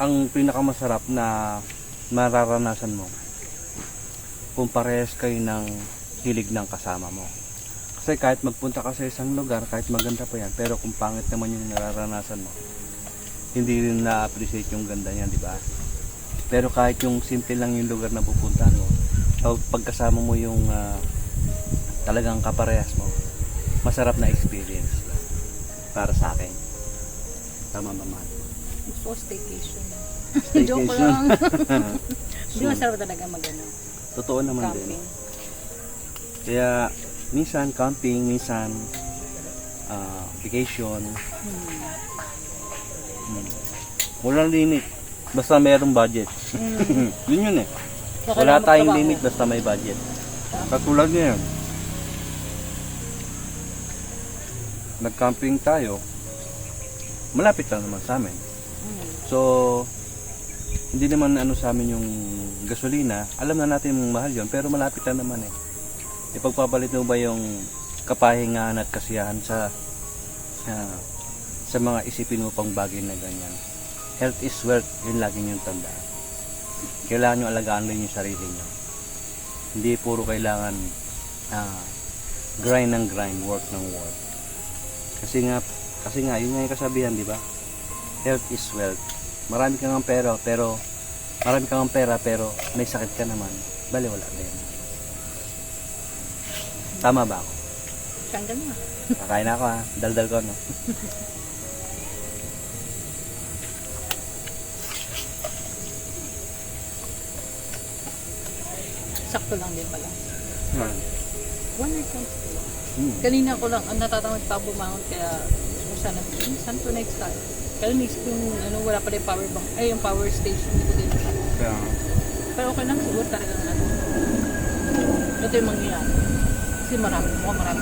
[SPEAKER 2] ang pinakamasarap na mararanasan mo kung parehas kayo ng hilig ng kasama mo. Kasi kahit magpunta ka sa isang lugar, kahit maganda pa yan, pero kung pangit naman yung nararanasan mo, hindi rin na-appreciate yung ganda niyan, di ba? Pero kahit yung simple lang yung lugar na pupuntahan mo, pagkasama mo yung talagang kaparehas mo, masarap na experience para sa akin. Tama naman.
[SPEAKER 1] Gusto ko staycation.
[SPEAKER 2] Staycation.
[SPEAKER 1] Joke lang. Hindi masarap talaga mag-ano.
[SPEAKER 2] Totoo naman din.
[SPEAKER 1] Camping.
[SPEAKER 2] Kaya minsan camping, minsan vacation. Walang limit. Basta mayroong budget. Yun yun eh.
[SPEAKER 1] Baka
[SPEAKER 2] Wala
[SPEAKER 1] lang
[SPEAKER 2] tayong
[SPEAKER 1] magtrabaho.
[SPEAKER 2] limit basta may budget. Katulad ngayon. Nag-camping tayo. Malapit lang naman sa amin. So, hindi naman ano sa amin yung gasolina. Alam na natin mahal yun, pero malapit lang naman eh. Ipagpapalit mo ba yung kapahingahan at kasiyahan sa mga isipin mo pang bagay na ganyan. Health is wealth, yun lagi niyong tandaan. Kailangan nyo alagaan rin yung sarili nyo. Hindi puro kailangan grind ng grind, work ng work. Kasi nga yun nga yung kasabihan, di ba? Health is wealth. Marami kang pera pero may sakit ka naman. Bali wala din. Tama ba ako?
[SPEAKER 1] Tanggal na.
[SPEAKER 2] Kakain ako ha. Daldal ko no.
[SPEAKER 1] Sakto lang din pala. One night lang.
[SPEAKER 2] Hmm.
[SPEAKER 1] Kanina ko lang, ang natatamad pa bumangon kaya sana to next time. Kaya next yung wala pa rin power bank, yung power station hindi ko din.
[SPEAKER 2] Kaya,
[SPEAKER 1] Pero okay lang siguro talaga ito yung mangyayari. Kasi marami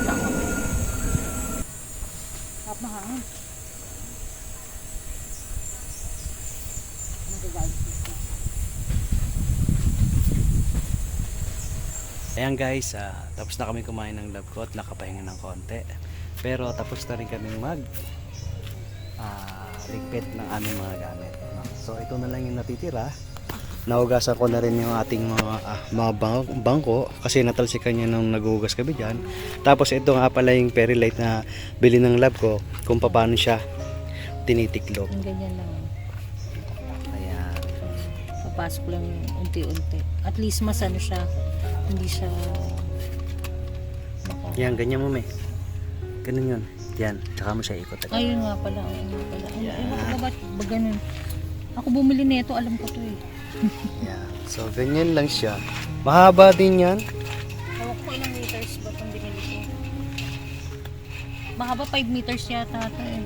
[SPEAKER 1] tao. Hap mahangin.
[SPEAKER 2] ayan guys, tapos na kami kumain ng love ko at nakapahinga ng konti. Pero tapos na rin kami ligpit ng aming mga gamit. So ito na lang yung natitira. Nahugasan ko na rin yung ating mga bangko kasi natalsikan niya nung naghuhugas kami dyan. Tapos ito nga pala yung Perrylite na bili ng love ko kung paano siya tinitiklop.
[SPEAKER 1] Yung ganyan lang.
[SPEAKER 2] Ayan.
[SPEAKER 1] Papasok lang unti-unti. At least mas siya, hindi siya
[SPEAKER 2] Yan, ganyan mo may. Ganun yun. Yan, tsaka mo siya ikot.
[SPEAKER 1] ayun nga pala. Ba't ba ganun? Ako bumili nito, alam ko to eh.
[SPEAKER 2] Yan. So ganyan lang siya. Mahaba din yan.
[SPEAKER 1] Ewan ko ilang meters ba itong binili ko. Mahaba 5 meters yata ito eh.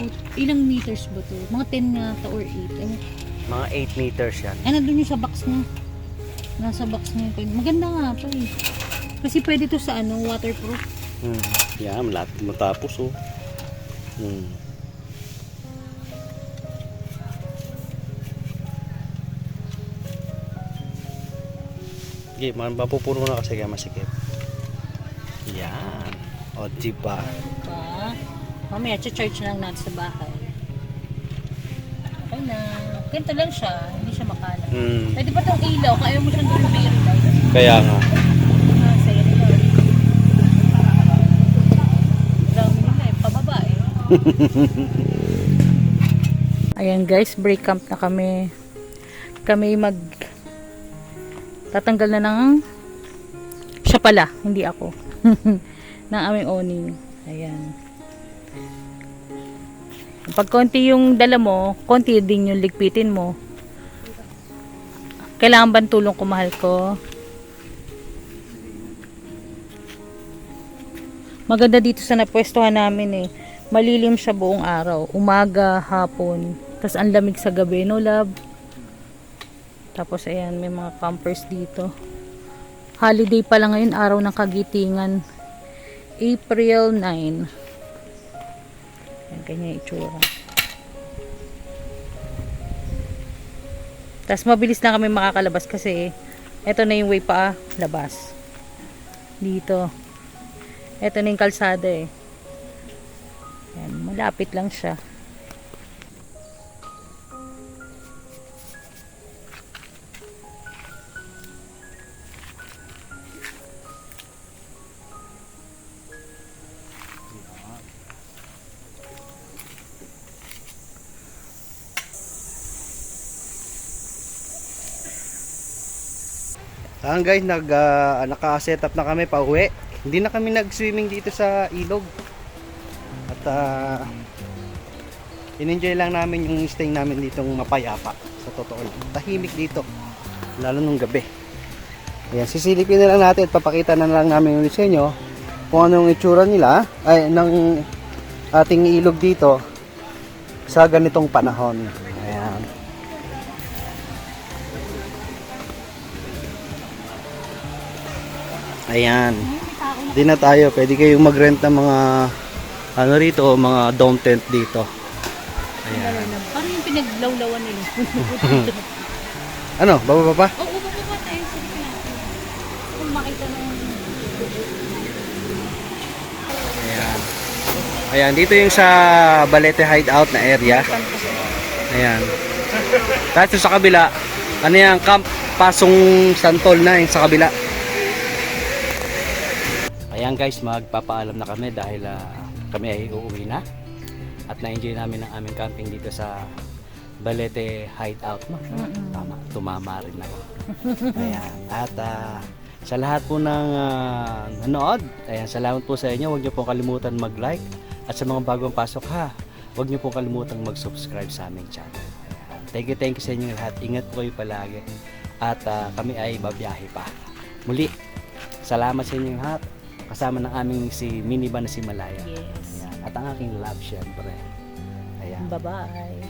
[SPEAKER 1] Oh, ilang meters ba to? Mga 10 nga to or 8.
[SPEAKER 2] Mga 8 meters yan.
[SPEAKER 1] Nandun yung sa box niya. Nasa box niya yung maganda nga to eh. Kasi pwede to sa waterproof.
[SPEAKER 2] Yan, malapit matapos oh. Okay, mapupuno na kasi kaya masikip. Yan. O, diba?
[SPEAKER 1] Diba? Mamaya, charge na lang natin sa bahay. okay na. Ganito lang siya, hindi siya makalat.
[SPEAKER 2] Hmm.
[SPEAKER 1] Pwede pa itong ilaw, kaya mo siyang gawin fairy light.
[SPEAKER 2] Kaya nga.
[SPEAKER 1] Ah, fairy light. Dami nila eh, pababa eh. Ayan guys, break camp na kami. Kami tatanggal na ng siya pala, hindi ako. ng aming awning. Ayan. Pag konti yung dala mo, konti din yung ligpitin mo. Kailangan ba tulong ko, mahal ko? Maganda dito sa napwestuhan namin eh. Malilim siya buong araw. Umaga, hapon. Tapos ang lamig sa gabi, no love? Tapos ayan, may mga campers dito. Holiday pa lang ngayon, araw ng kagitingan. April 9. Ayan, ganyan itsura. Tapos mabilis na kami makakalabas kasi eto na yung way pa labas. Dito. Eto na yung kalsada eh. Ayan, malapit lang siya.
[SPEAKER 2] Saan guys, naka-set up na kami pa uwi. Hindi na kami nag-swimming dito sa ilog. At in-enjoy lang namin yung stay namin ditong mapayapa. Sa totoo lang. Tahimik dito. Lalo nung gabi. Ayan, sisilipin na lang natin at papakita na lang namin ulit sa inyo kung ano yung itsura nila ay ng ating ilog dito sa ganitong panahon. Ayan. Ayan. Di na tayo. Pwede kayong mag-rent ng mga ano rito, mga dome tent dito. Ayan.
[SPEAKER 1] Parang yung pinaglawlawan nila.
[SPEAKER 2] Ano? Baba pa?
[SPEAKER 1] Oo, baba tayo. Sige natin. Kung makita ng...
[SPEAKER 2] Ayan. Ayan. Dito yung sa Balete Hideout na area. Ayan. Tapos sa kabila, ano yan? Camp Pasong Santol na yung sa kabila. Ayan guys, magpapaalam na kami dahil kami ay uuwi na. At na-enjoy namin ang aming camping dito sa Balete Hideout. No? Tama, tumama rin ako. Ayan. At sa lahat po ng nanood, ayan, salamat po sa inyo. Huwag niyo pong kalimutan mag-like. At sa mga bagong pasok huwag niyo pong kalimutan mag-subscribe sa aming channel. Ayan. Thank you sa inyo lahat. Ingat po kayo palagi. At kami ay babiyahe pa. Muli, salamat sa inyo lahat. Kasama ng aming si Minivan na si Malaya.
[SPEAKER 1] Yes.
[SPEAKER 2] Ayan. At ang aking love syempre. Ayan.
[SPEAKER 1] Bye-bye.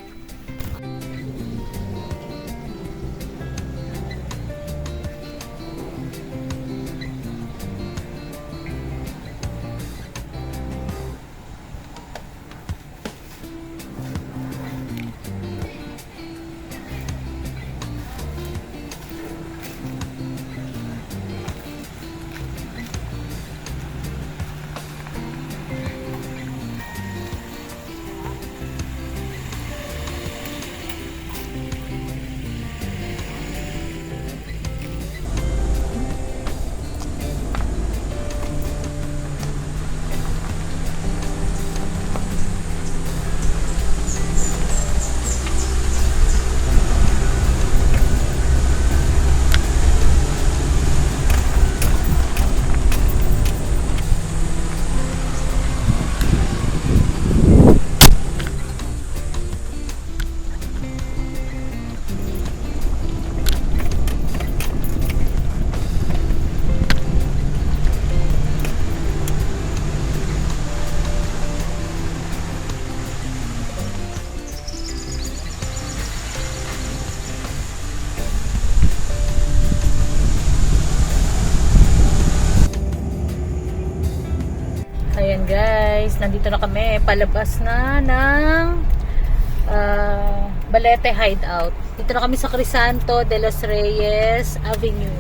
[SPEAKER 1] Ayan guys, nandito na kami. Palabas na ng Balete Hideout. Dito na kami sa Crisanto de los Reyes Avenue.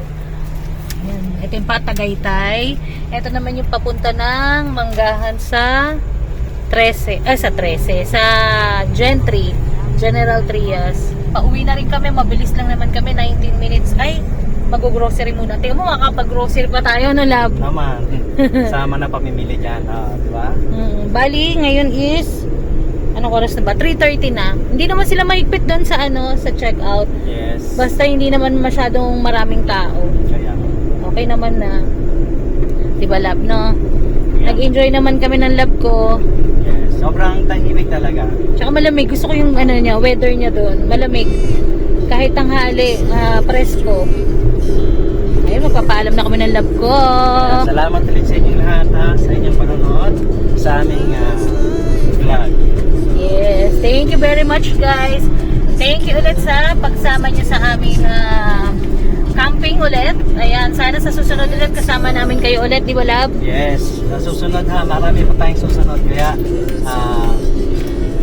[SPEAKER 1] Ayan. Ito yung Patagaytay. Ito naman yung papunta ng Manggahan sa 13. Sa Gentry. General Trias. Pauwi na rin kami, mabilis lang naman kami, 19 minutes. Ay, mag-grocery muna. Tingnan mo, makapag-grocery pa tayo, no, love?
[SPEAKER 2] Naman. Sama na pamimili dyan. Di ba?
[SPEAKER 1] Bali, ngayon is, anong oras na ba? 3:30 na. Hindi naman sila mahigpit doon sa sa checkout.
[SPEAKER 2] Yes.
[SPEAKER 1] Basta hindi naman masyadong maraming tao.
[SPEAKER 2] Kaya.
[SPEAKER 1] Okay naman na. Diba, love, no?
[SPEAKER 2] Yeah.
[SPEAKER 1] Nag-enjoy naman kami ng love ko.
[SPEAKER 2] Yes. Sobrang tahimik talaga.
[SPEAKER 1] Tsaka malamig. Gusto ko yung niya, weather niya doon. Malamig. Kahit tanghali, presko. Ayun, magpapaalam na kami ng love ko.
[SPEAKER 2] Salamat ulit sa inyong lahat sa inyong panonood sa aming vlog.
[SPEAKER 1] Yes. Thank you very much, guys. Thank you ulit sa pagsama niyo sa aming camping ulit. Ayan, sana sa susunod ulit kasama namin kayo ulit, di ba, love?
[SPEAKER 2] Yes. Sa susunod marami pa tayong susunod. Kaya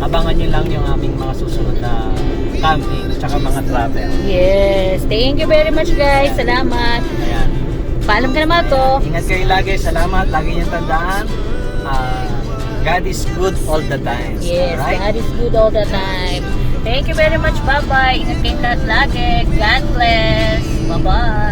[SPEAKER 2] abangan nyo lang yung aming mga susunod na camping at saka mga travel.
[SPEAKER 1] Yes. Thank you very much, guys. Salamat.
[SPEAKER 2] Ayan.
[SPEAKER 1] Paalam ka naman to.
[SPEAKER 2] Ingat kayo lagi. Salamat. Lagi niyong tandaan. God is good all the time.
[SPEAKER 1] Yes,
[SPEAKER 2] Alright?
[SPEAKER 1] God is good all the time. Thank you very much. Bye-bye. Ingat kayong lahat lagi. God bless. Bye-bye.